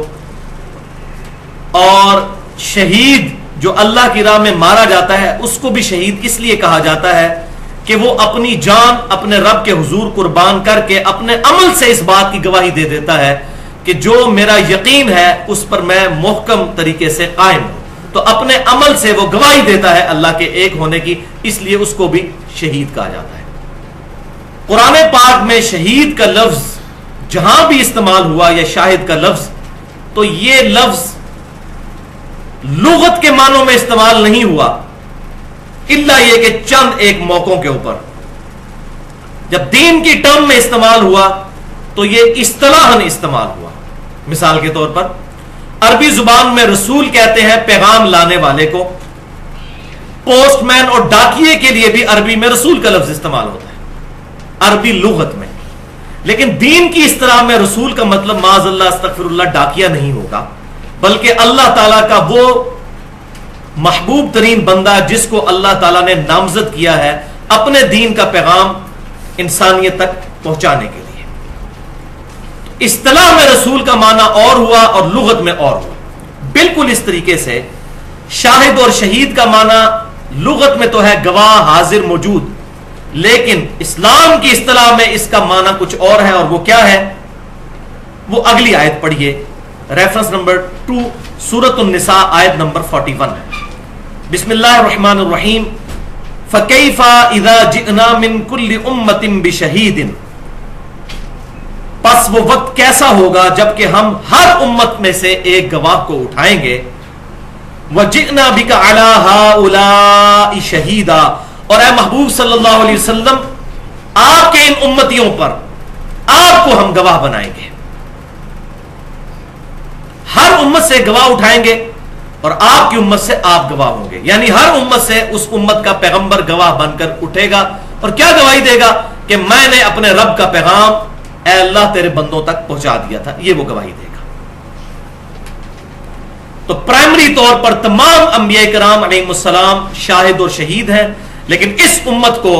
اور شہید جو اللہ کی راہ میں مارا جاتا ہے اس کو بھی شہید اس لیے کہا جاتا ہے کہ وہ اپنی جان اپنے رب کے حضور قربان کر کے اپنے عمل سے اس بات کی گواہی دے دیتا ہے کہ جو میرا یقین ہے اس پر میں محکم طریقے سے قائم ہوں. تو اپنے عمل سے وہ گواہی دیتا ہے اللہ کے ایک ہونے کی، اس لیے اس کو بھی شہید کہا جاتا ہے. قرآن پاک میں شہید کا لفظ جہاں بھی استعمال ہوا یا شاہد کا لفظ، تو یہ لفظ لغت کے معنوں میں استعمال نہیں ہوا، الا یہ کہ چند ایک موقعوں کے اوپر. جب دین کی ٹرم میں استعمال ہوا تو یہ اصطلاحاً استعمال ہوا. مثال کے طور پر عربی زبان میں رسول کہتے ہیں پیغام لانے والے کو. پوسٹ مین اور ڈاکیے کے لیے بھی عربی میں رسول کا لفظ استعمال ہوتا ہے عربی لغت میں. لیکن دین کی اصطلاح میں رسول کا مطلب معاذ اللہ استغفر اللہ ڈاکیہ نہیں ہوگا، بلکہ اللہ تعالیٰ کا وہ محبوب ترین بندہ جس کو اللہ تعالیٰ نے نامزد کیا ہے اپنے دین کا پیغام انسانیت تک پہنچانے کے لیے. اصطلاح میں رسول کا معنی اور ہوا اور لغت میں اور ہوا. بالکل اس طریقے سے شاہد اور شہید کا معنی لغت میں تو ہے گواہ، حاضر، موجود، لیکن اسلام کی اصطلاح میں اس کا معنی کچھ اور ہے. اور وہ کیا ہے؟ وہ اگلی آیت پڑھیے، ریفرنس نمبر 2 سورۃ النساء آیت نمبر 41 ہے. بسم اللہ الرحمن الرحیم. فَكَيْفَ إِذَا جِئْنَا مِن كُلِّ أُمَّةٍ بِشَهِيدٍ. پس وہ وقت کیسا ہوگا جبکہ ہم ہر امت میں سے ایک گواہ کو اٹھائیں گے. وَجِئْنَا بِكَ عَلَى هَؤُلَاءِ شَهِيدًا. اور اے محبوب صلی اللہ علیہ وسلم، آپ کے ان امتیوں پر آپ کو ہم گواہ بنائیں گے. ہر امت سے گواہ اٹھائیں گے اور آپ کی امت سے آپ گواہ ہوں گے. یعنی ہر امت سے اس امت کا پیغمبر گواہ بن کر اٹھے گا اور کیا گواہی دے گا کہ میں نے اپنے رب کا پیغام اے اللہ تیرے بندوں تک پہنچا دیا تھا. یہ وہ گواہی دے گا. تو پرائمری طور پر تمام انبیاء کرام علیہم السلام شاہد اور شہید ہیں، لیکن اس امت کو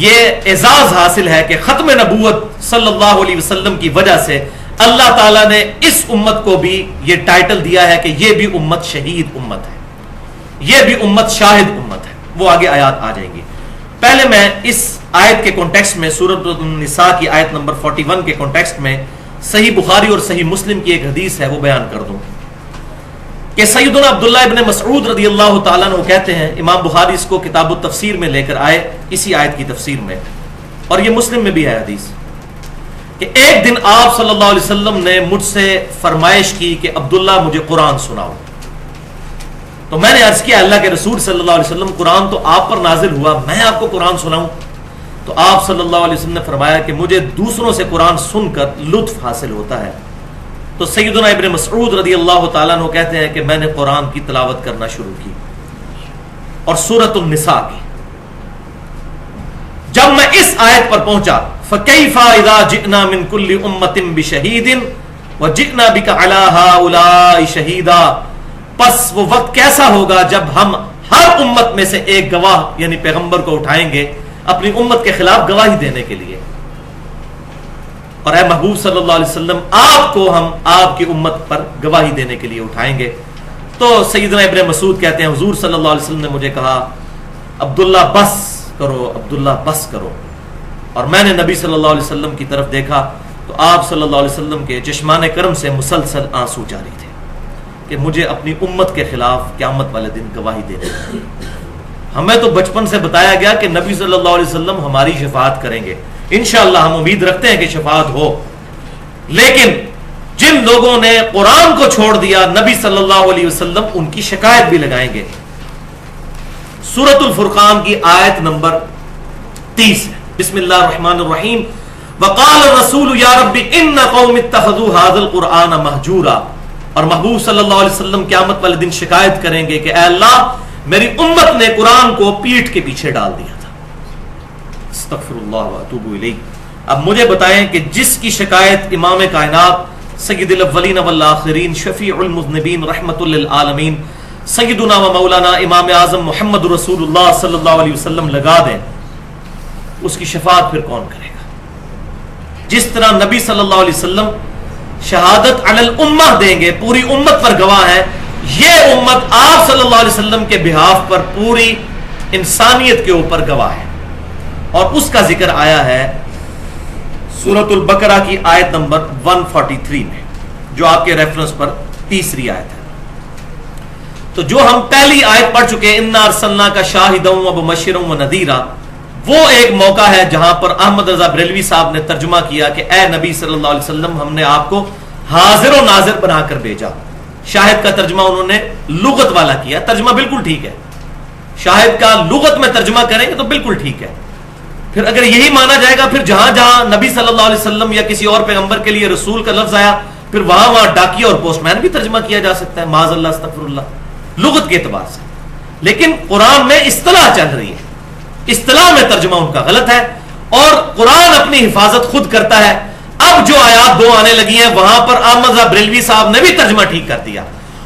یہ اعزاز حاصل ہے کہ ختم نبوت صلی اللہ علیہ وسلم کی وجہ سے اللہ تعالیٰ نے اس امت کو بھی یہ ٹائٹل دیا ہے کہ یہ بھی امت شہید امت ہے، یہ بھی امت شاہد امت ہے۔ وہ آگے آیات آ جائیں گی۔ پہلے میں اس آیت کے کانٹیکسٹ میں سورۃ النساء کی آیت نمبر 41 کے کانٹیکسٹ میں صحیح بخاری اور صحیح مسلم کی ایک حدیث ہے وہ بیان کر دوں کہ سیدنا عبداللہ ابن مسعود رضی اللہ تعالیٰ عنہ کہتے ہیں، امام بخاری اس کو کتاب التفسیر میں لے کر آئے اسی آیت کی تفسیر میں، اور یہ مسلم میں بھی ہے حدیث، کہ ایک دن آپ صلی اللہ علیہ وسلم نے مجھ سے فرمائش کی کہ عبداللہ مجھے قرآن سناؤ۔ تو میں نے عرض کیا اللہ کے رسول صلی اللہ علیہ وسلم قرآن تو آپ پر نازل ہوا، میں آپ کو قرآن سناؤں؟ تو آپ صلی اللہ علیہ وسلم نے فرمایا کہ مجھے دوسروں سے قرآن سن کر لطف حاصل ہوتا ہے۔ تو سیدنا ابن مسعود رضی اللہ تعالیٰ عنہ کہتے ہیں کہ میں نے قرآن کی تلاوت کرنا شروع کی اور سورۃ النساء کی۔ جب میں اس آیت پر پہنچا فَكَيْفَ إِذَا جِئْنَا مِن كُلِّ أُمَّةٍ بِشَهِيدٍ وَجِئْنَا بِكَ عَلَى هَؤُلَاءِ شَهِيدًا، پس وہ وقت کیسا ہوگا جب ہم ہر امت میں سے ایک گواہ یعنی پیغمبر کو اٹھائیں گے اپنی امت کے خلاف گواہی دینے کے لیے، اور اے محبوب صلی اللہ علیہ وسلم آپ کو ہم آپ کی امت پر گواہی دینے کے لیے اٹھائیں گے۔ تو سیدنا ابن مسعود کہتے ہیں حضور صلی اللہ علیہ وسلم نے مجھے کہا عبداللہ بس کرو، عبداللہ بس کرو، اور میں نے نبی صلی اللہ علیہ وسلم کی طرف دیکھا تو آپ صلی اللہ علیہ وسلم کے چشمان کرم سے مسلسل آنسو جاری تھے کہ مجھے اپنی امت کے خلاف قیامت والے دن گواہی دینے۔ ہمیں تو بچپن سے بتایا گیا کہ نبی صلی اللہ علیہ وسلم ہماری شفاعت کریں گے، انشاءاللہ ہم امید رکھتے ہیں کہ شفاعت ہو، لیکن جن لوگوں نے قرآن کو چھوڑ دیا نبی صلی اللہ علیہ وسلم ان کی شکایت بھی لگائیں گے۔ سورۃ الفرقان کی آیت نمبر 30 ہے، بسم اللہ الرحمن الرحیم، وقال الرسول یا رب ان قوم اتخذوا هذا القرآن مہجورا، اور محبوب صلی اللہ علیہ وسلم قیامت والے دن شکایت کریں گے کہ اے اللہ میری امت نے قرآن کو پیٹھ کے پیچھے ڈال دیا تھا۔ استغفر اللہ واتوب الیہ۔ اب مجھے بتائیں کہ جس کی شکایت امام کائنات سید الاولین والآخرین شفیع المذنبین رحمت للعالمین سیدنا و مولانا امام اعظم محمد رسول اللہ صلی اللہ علیہ وسلم لگا دیں، اس کی شفاعت پھر کون کرے گا؟ جس طرح نبی صلی اللہ علیہ وسلم شہادت علی الامہ دیں گے، پوری امت پر گواہ ہے، یہ امت آپ صلی اللہ علیہ وسلم کے بہاف پر پوری انسانیت کے اوپر گواہ ہے، اور اس کا ذکر آیا ہے سورۃ البقرہ کی آیت نمبر 143 میں، جو آپ کے ریفرنس پر تیسری آیت ہے۔ تو جو ہم پہلی آیت پڑھ چکے انا ارسلناک شاہدا ومبشرا ونذیرا، وہ ایک موقع ہے جہاں پر احمد رضا بریلوی صاحب نے ترجمہ کیا کہ اے نبی صلی اللہ علیہ وسلم ہم نے آپ کو حاضر و ناظر بنا کر بھیجا۔ شاہد کا ترجمہ انہوں نے لغت والا کیا، ترجمہ بالکل ٹھیک ہے، شاہد کا لغت میں ترجمہ کریں گے تو بالکل ٹھیک ہے۔ پھر اگر یہی مانا جائے گا پھر جہاں جہاں نبی صلی اللہ علیہ وسلم یا کسی اور پیغمبر کے لیے رسول کا لفظ آیا پھر وہاں ڈاکیہ اور پوسٹ مین بھی ترجمہ کیا جا سکتا ہے، معاذ اللہ استغفر اللہ، لغت کے اعتبار سے۔ لیکن قرآن میں اصطلاح چل رہی ہے، اصطلاح میں ترجمہ ان کا غلط ہے، اور قرآن اپنی حفاظت خود کرتا ہے۔ اب جو آیات دو آنے لگی ہیں وہاں پر احمد رضا بریلوی صاحب نے بھی ترجمہ ٹھیک کر دیا،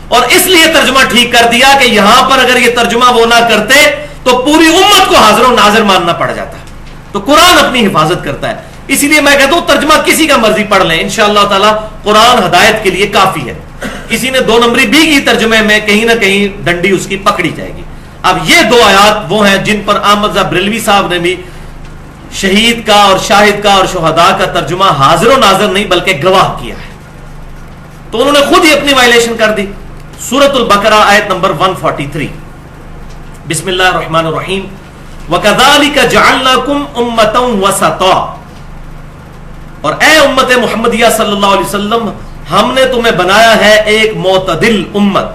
اور اس لیے ترجمہ ٹھیک کر دیا کہ یہاں پر اگر یہ ترجمہ وہ نہ کرتے تو پوری امت کو حاضر و ناظر ماننا پڑ جاتا۔ تو قرآن اپنی حفاظت کرتا ہے، اسی لیے میں کہتا ہوں ترجمہ کسی کا مرضی پڑھ لیں، انشاءاللہ تعالی قرآن ہدایت کے لیے کافی ہے۔ کسی نے 2 نمبری بھی کی ترجمے میں کہیں نہ کہیں ڈنڈی اس کی پکڑی جائے گی۔ اب یہ 2 آیات وہ ہیں جن پر احمد رضا بریلوی صاحب نے بھی شہید کا اور شاہد کا اور شہداء کا ترجمہ حاضر و ناظر نہیں بلکہ گواہ کیا ہے، تو انہوں نے خود ہی اپنی وائلیشن کر دی۔ سورۃ البقرہ آیت نمبر 143، بسم اللہ الرحمن الرحیم، وَكَذَلِكَ جَعَلْنَاكُمْ أُمَّةً وَسَطًا، اور اے امت محمدیہ صلی اللہ علیہ وسلم ہم نے تمہیں بنایا ہے ایک معتدل امت،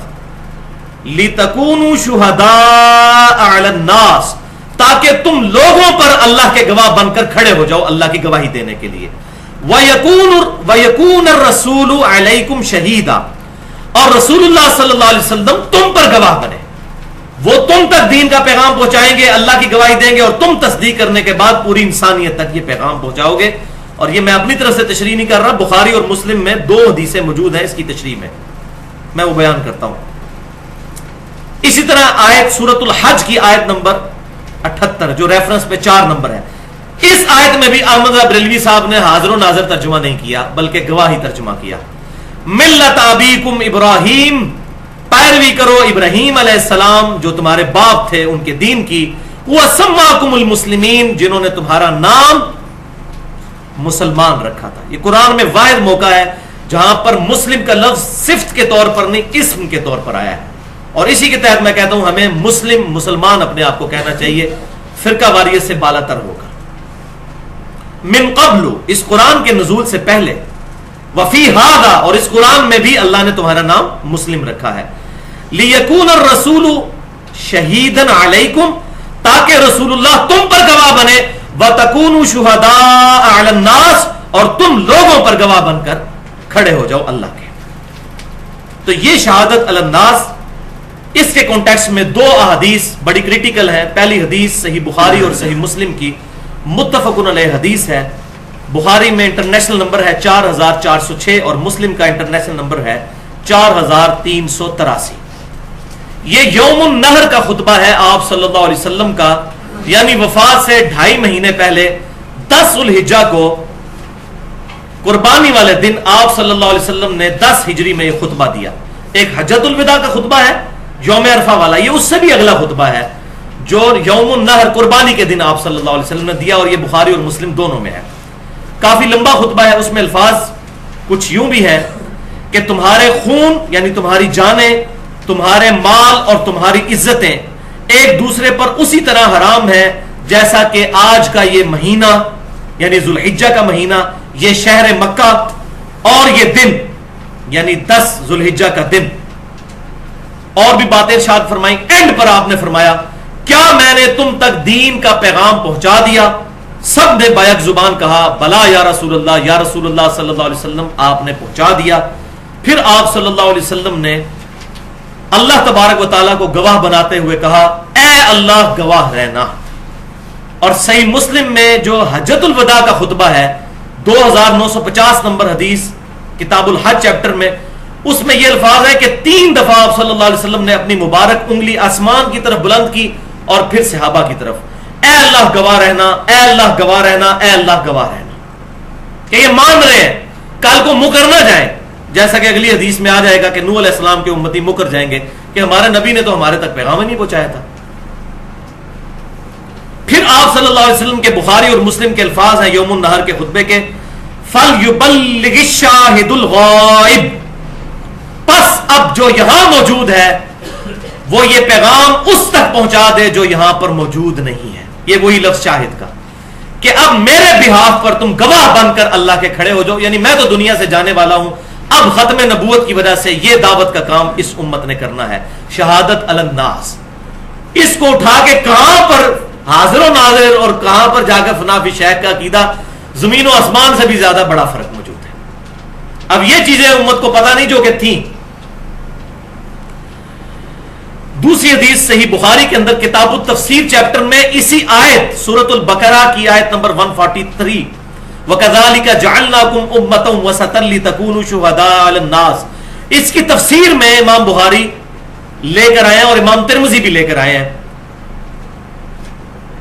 لِتَكُونُوا شُهَدَاءَ عَلَى النَّاسِ، تاکہ تم لوگوں پر اللہ کے گواہ بن کر کھڑے ہو جاؤ اللہ کی گواہی دینے کے لیے، وَيَكُونَ الرَّسُولُ عَلَيْكُمْ شَهِيدًا، اور رسول اللہ صلی اللہ علیہ وسلم تم پر گواہ بنے، وہ تم تک دین کا پیغام پہنچائیں گے، اللہ کی گواہی دیں گے، اور تم تصدیق کرنے کے بعد پوری انسانیت تک یہ پیغام پہنچاؤ گے۔ اور یہ میں اپنی طرف سے تشریح نہیں کر رہا، بخاری اور مسلم میں 2 حدیثیں موجود ہیں اس کی تشریح میں۔ میں وہ بیان کرتا ہوں. اسی طرح آیت سورۃ الحج کی آیت نمبر 78 جو ریفرنس پہ 4 نمبر ہے, اس آیت میں بھی احمد بریلوی صاحب نے حاضر و ناظر ترجمہ نہیں کیا بلکہ گواہی ترجمہ کیا. ملت ابیکم ابراہیم, پیروی کرو ابراہیم علیہ السلام جو تمہارے باپ تھے ان کے دین کی. وَسَمَّاكُمُ الْمُسْلِمِينَ, جنہوں نے تمہارا نام مسلمان رکھا تھا. یہ قرآن میں واحد موقع ہے جہاں پر مسلم کا لفظ صفت کے طور پر نہیں اسم کے طور پر آیا ہے, اور اسی کے تحت میں کہتا ہوں ہمیں مسلم مسلمان اپنے آپ کو کہنا چاہیے, فرقہ واریت سے بالا تر ہوگا. من قبل, اس قرآن کے نزول سے پہلے, وفی ہذا, اور اس قرآن میں بھی اللہ نے تمہارا نام مسلم رکھا ہے. لیکون الرسول شہیدن علیکم, تاکہ رسول اللہ تم پر گواہ بنے. وتکونوا شہداء علی الناس, اور تم لوگوں پر گواہ بن کر کھڑے ہو جاؤ اللہ کے. تو یہ شہادت علی الناس, اس کے کانٹیکسٹ میں 2 احادیث بڑی کریٹیکل ہیں. پہلی حدیث صحیح بخاری اور صحیح مسلم کی متفق علیہ حدیث ہے. بخاری میں انٹرنیشنل نمبر ہے 4406 اور مسلم کا انٹرنیشنل نمبر ہے 4383. یہ یوم النحر کا خطبہ ہے آپ صلی اللہ علیہ وسلم کا, یعنی وفات سے 2.5 مہینے پہلے 10 ذوالحجہ کو قربانی والے دن آپ صلی اللہ علیہ وسلم نے 10 ہجری میں یہ خطبہ دیا. ایک حجۃ الوداع کا خطبہ ہے یوم عرفہ والا, یہ اس سے بھی اگلا خطبہ ہے جو یوم النحر قربانی کے دن آپ صلی اللہ علیہ وسلم نے دیا, اور یہ بخاری اور مسلم دونوں میں ہے. کافی لمبا خطبہ ہے, اس میں الفاظ کچھ یوں بھی ہے کہ تمہارے خون یعنی تمہاری جانیں, تمہارے مال اور تمہاری عزتیں ایک دوسرے پر اسی طرح حرام ہے جیسا کہ آج کا یہ مہینہ یعنی ذوالحجہ کا مہینہ, یہ شہر مکہ, اور یہ دن یعنی 10 ذوالحجہ کا دن. اور بھی باتیں ارشاد فرمائیں. اینڈ پر آپ نے فرمایا کیا میں نے تم تک دین کا پیغام پہنچا دیا؟ سب نے بیک زبان کہا بلا یا رسول اللہ, یا رسول اللہ صلی اللہ علیہ وسلم آپ نے پہنچا دیا. پھر آپ صلی اللہ علیہ وسلم نے اللہ تبارک و تعالیٰ کو گواہ بناتے ہوئے کہا اے اللہ گواہ رہنا. اور صحیح مسلم میں جو حجۃ الوداع کا خطبہ ہے 2950 نمبر حدیث کتاب الحج چیپٹر میں, اس میں یہ الفاظ ہے کہ 3 دفعہ آپ صلی اللہ علیہ وسلم نے اپنی مبارک انگلی آسمان کی طرف بلند کی اور پھر صحابہ کی طرف, اے اللہ گواہ رہنا, اے اللہ گواہ رہنا, اے اللہ گواہ رہنا. کہ یہ مان رہے ہیں کل کو مکر نہ جائیں, جیسا کہ اگلی حدیث میں آ جائے گا کہ نوح علیہ السلام کے امتی مکر جائیں گے کہ ہمارے نبی نے تو ہمارے تک پیغام ہی نہیں پہنچایا تھا. پھر آپ صلی اللہ علیہ وسلم کے بخاری اور مسلم کے الفاظ ہیں یوم النحر کے خطبے کے, فَلْيُبَلِّغِ الشَّاهِدُ الْغَائِبُ, پس اب جو یہاں موجود ہے وہ یہ پیغام اس تک پہنچا دے جو یہاں پر موجود نہیں ہے. یہ وہی لفظ شاہد کا کہ اب میرے بہاف پر تم گواہ بن کر اللہ کے کھڑے ہو جاؤ, یعنی میں تو دنیا سے جانے والا ہوں, اب ختم نبوت کی وجہ سے یہ دعوت کا کام اس امت نے کرنا ہے, شہادت علی الناس. اس کو اٹھا کے کہاں پر حاضر و ناظر اور کہاں پر جا کر فنا فی شیخ کا عقیدہ, زمین و آسمان سے بھی زیادہ بڑا فرق موجود ہے. اب یہ چیزیں امت کو پتہ نہیں جو کہ تھیں. دوسری حدیث صحیح بخاری کے اندر کتاب التفسیر چیپٹر میں اسی آیت سورۃ البقرہ کی آیت نمبر 143 وَكَذَلِكَ جَعَلْنَاكُمْ أُمَّةً وَسَطًا لِتَكُونُوا شُهَدَاءَ عَلَى النَّاسِ, اس کی تفسیر میں امام بخاری لے کر آئے ہیں اور امام ترمذی بھی لے کر آئے ہیں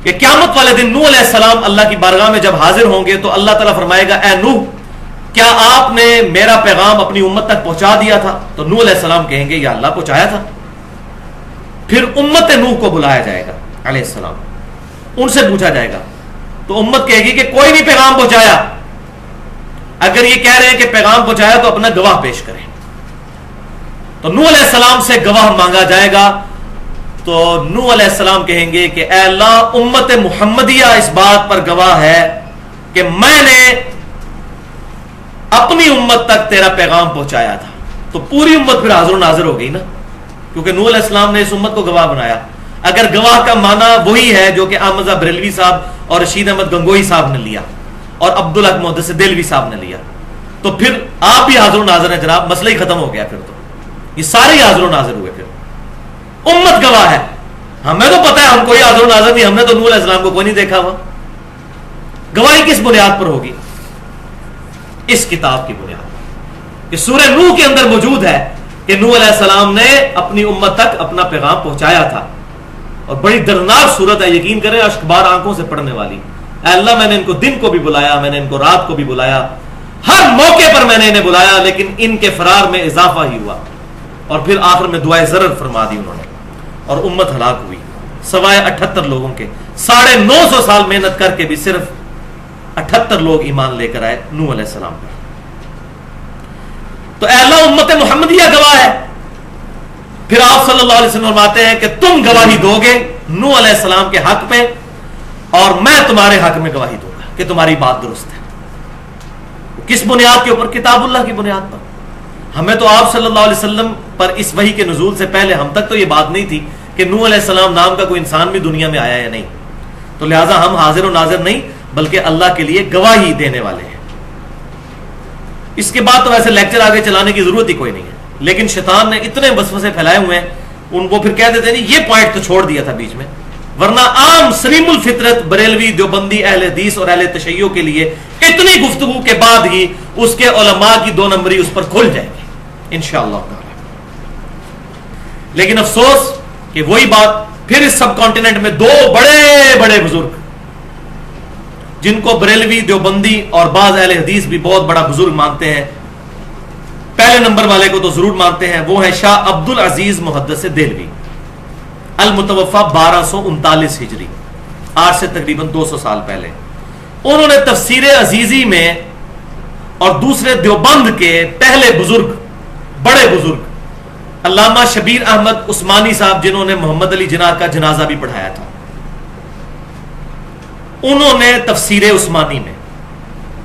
کہ قیامت والے دن نوح علیہ السلام اللہ کی بارگاہ میں جب حاضر ہوں گے تو اللہ تعالیٰ فرمائے گا اے نوح کیا آپ نے میرا پیغام اپنی امت تک پہنچا دیا تھا؟ تو نوح علیہ السلام کہیں گے یا اللہ پہنچایا تھا. پھر امت نوح کو بلایا جائے گا علیہ السلام, ان سے پوچھا جائے گا تو امت کہے گی کہ کوئی نہیں پیغام پہنچایا. اگر یہ کہہ رہے ہیں کہ پیغام پہنچایا تو اپنا گواہ پیش کریں. تو نوح علیہ السلام سے گواہ مانگا جائے گا تو نوح علیہ السلام کہیں گے کہ اے اللہ امت محمدیہ اس بات پر گواہ ہے کہ میں نے اپنی امت تک تیرا پیغام پہنچایا تھا. تو پوری امت پھر حاضر و ناظر ہو گئی نا, کیونکہ نوح علیہ السلام نے اس امت کو گواہ بنایا. اگر گواہ کا معنی وہی ہے جو کہ احمد بریلوی صاحب اور رشید احمد گنگوئی صاحب نے لیا اور عبدالحق محدث دہلوی صاحب نے لیا, تو پھر آپ بھی حاضر و ناظر ہیں جناب, مسئلہ ہی ختم ہو گیا. پھر تو یہ سارے ہی حاضر و ناظر ہوئے, پھر امت گواہ ہے. ہمیں تو پتہ ہے ہم کوئی حاضر و ناظر نہیں, ہم نے تو نوح علیہ السلام کو کوئی نہیں دیکھا ہوا. گواہی کس بنیاد پر ہوگی؟ اس کتاب کی بنیاد پر کہ سورہ نوح کے اندر موجود ہے کہ نوح علیہ السلام نے اپنی امت تک اپنا پیغام پہنچایا تھا. اور بڑی دردناک صورت ہے, یقین کریں اشکبار آنکھوں سے پڑنے والی. اے اللہ میں نے ان کو دن کو بھی بلایا, میں نے ان کو رات کو بھی بلایا, ہر موقع پر میں نے انہیں بلایا, لیکن ان کے فرار میں اضافہ ہی ہوا. اور پھر آخر میں دعائے ضرر فرما دی انہوں نے, اور امت ہلاک ہوئی سوائے 78 لوگوں کے. 950 سال محنت کر کے بھی صرف 78 لوگ ایمان لے کر آئے نوح علیہ السلام پر. تو اے اللہ امت محمدیہ گواہ ہے. پھر آپ صلی اللہ علیہ وسلم فرماتے ہیں کہ تم گواہی دو گے نوح علیہ السلام کے حق پہ, اور میں تمہارے حق میں گواہی دوں گا کہ تمہاری بات درست ہے. کس بنیاد کے اوپر؟ کتاب اللہ کی بنیاد پر. ہمیں تو آپ صلی اللہ علیہ وسلم پر اس وحی کے نزول سے پہلے ہم تک تو یہ بات نہیں تھی کہ نوح علیہ السلام نام کا کوئی انسان بھی دنیا میں آیا یا نہیں. تو لہٰذا ہم حاضر و ناظر نہیں بلکہ اللہ کے لیے گواہی دینے والے ہیں. اس کے بعد تو ویسے لیکچر آگے چلانے کی ضرورت ہی کوئی نہیں ہے, لیکن شیطان نے اتنے وسوسے پھیلائے ہوئے ہیں, ان کو پھر کہہ دیتے ہیں یہ پوائنٹ تو چھوڑ دیا تھا بیچ میں, ورنہ عام سلیم الفطرت بریلوی دیوبندی اہل حدیث اور اہل تشیع کے لیے اتنی گفتگو کے بعد ہی اس کے علماء کی 2 نمبری اس پر کھل جائے گی انشاءاللہ تعالی. لیکن افسوس کہ وہی بات پھر اس سب کانٹیننٹ میں 2 بڑے بڑے بزرگ جن کو بریلوی دیوبندی اور بعض اہل حدیث بھی بہت بڑا بزرگ مانتے ہیں, پہلے نمبر والے کو تو ضرور مانتے ہیں, وہ ہے شاہ عبد العزیز محدث دہلوی, المتوفا 1239 ہجری, آج سے تقریباً 200 سال پہلے. انہوں نے تفسیر عزیزی میں, اور دوسرے دیوبند کے پہلے بزرگ بڑے بزرگ علامہ شبیر احمد عثمانی صاحب, جنہوں نے محمد علی جناح کا جنازہ بھی پڑھایا تھا, انہوں نے تفسیر عثمانی میں,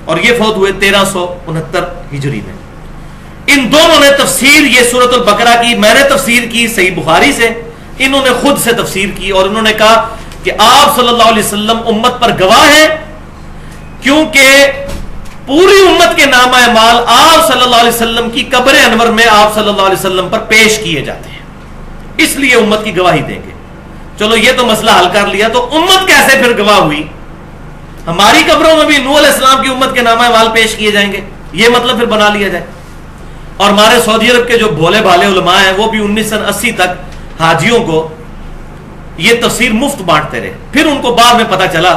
اور یہ فوت ہوئے 1369 ہجری میں. ان دونوں نے تفسیر یہ سورۃ البقرہ کی, میں نے تفسیر کی صحیح بخاری سے, انہوں نے خود سے تفسیر کی, اور انہوں نے کہا کہ آپ صلی اللہ علیہ وسلم امت پر گواہ ہیں, کیونکہ پوری امت کے نامہ اعمال آپ صلی اللہ علیہ وسلم کی قبر انور میں آپ صلی اللہ علیہ وسلم پر پیش کیے جاتے ہیں, اس لیے امت کی گواہی دیں گے. چلو یہ تو مسئلہ حل کر لیا, تو امت کیسے پھر گواہ ہوئی؟ ہماری قبروں میں بھی نوح علیہ السلام کی امت کے نامہ اعمال پیش کیے جائیں گے, یہ مطلب پھر بنا لیا جائے. اور ہمارے سعودی عرب کے جو بھولے بھالے علماء ہیں وہ بھی 1980 تک حاجیوں کو یہ تفسیر مفت بانٹتے رہے. پھر ان کو بعد میں پتا چلا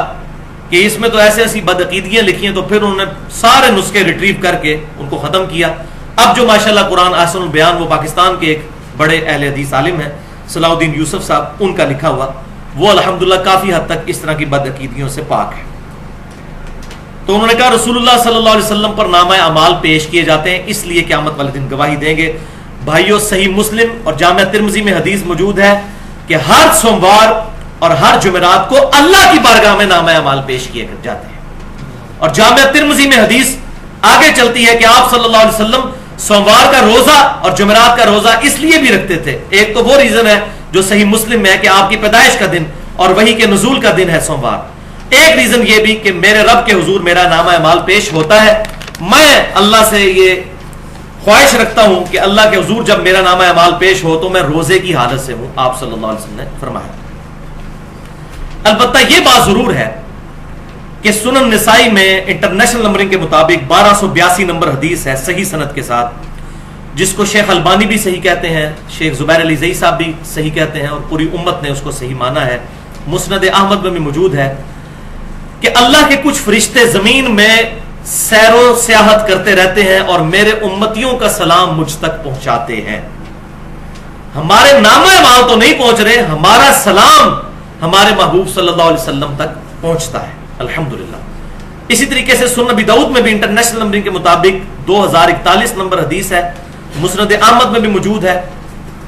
کہ اس میں تو ایسے ایسی بدعقیدگیاں لکھی ہیں, تو پھر انہوں نے سارے نسخے ریٹریو کر کے ان کو ختم کیا. اب جو ماشاءاللہ قرآن احسن البیان, وہ پاکستان کے ایک بڑے اہل حدیث عالم ہیں صلاح الدین یوسف صاحب, ان کا لکھا ہوا, وہ الحمدللہ کافی حد تک اس طرح کی بدعقیدگیوں سے پاک ہے. تو انہوں نے کہا رسول اللہ صلی اللہ علیہ وسلم پر نامہ اعمال پیش کیے جاتے ہیں, اس لیے قیامت والے دن گواہی دیں گے. بھائیو, صحیح مسلم اور جامعہ ترمذی میں حدیث موجود ہے کہ ہر سوموار اور ہر جمعرات کو اللہ کی بارگاہ میں نامہ اعمال پیش کیے جاتے ہیں. اور جامعہ ترمذی میں حدیث آگے چلتی ہے کہ آپ صلی اللہ علیہ وسلم سوموار کا روزہ اور جمعرات کا روزہ اس لیے بھی رکھتے تھے. ایک تو وہ ریزن ہے جو صحیح مسلم میں ہے کہ آپ کی پیدائش کا دن اور وحی کے نزول کا دن ہے سوموار. ایک ریزن یہ بھی کہ میرے رب کے حضور میرا نامہ اعمال پیش ہوتا ہے. میں اللہ سے یہ خواہش رکھتا ہوں کہ اللہ کے حضور جب میرا نامہ اعمال پیش ہو تو میں روزے کی حالت سے ہوں, آپ صلی اللہ علیہ وسلم نے فرمایا. البتہ یہ بات ضرور ہے کہ سنن نسائی میں انٹرنیشنل نمبرنگ کے مطابق 1282 نمبر حدیث ہے صحیح سند کے ساتھ, جس کو شیخ البانی بھی صحیح کہتے ہیں, شیخ زبیر علی زئی صاحب بھی صحیح کہتے ہیں, اور پوری امت نے اس کو صحیح مانا ہے. مسند احمد میں بھی موجود ہے کہ اللہ کے کچھ فرشتے زمین میں سیر و سیاحت کرتے رہتے ہیں اور میرے امتیوں کا سلام مجھ تک پہنچاتے ہیں. ہمارے نامہ اعمال تو نہیں پہنچ رہے, ہمارا سلام ہمارے محبوب صلی اللہ علیہ وسلم تک پہنچتا ہے الحمدللہ. اسی طریقے سے سنن ابی داؤد میں بھی انٹرنیشنل نمبرنگ کے مطابق 2041 نمبر حدیث ہے, مسند احمد میں بھی موجود ہے,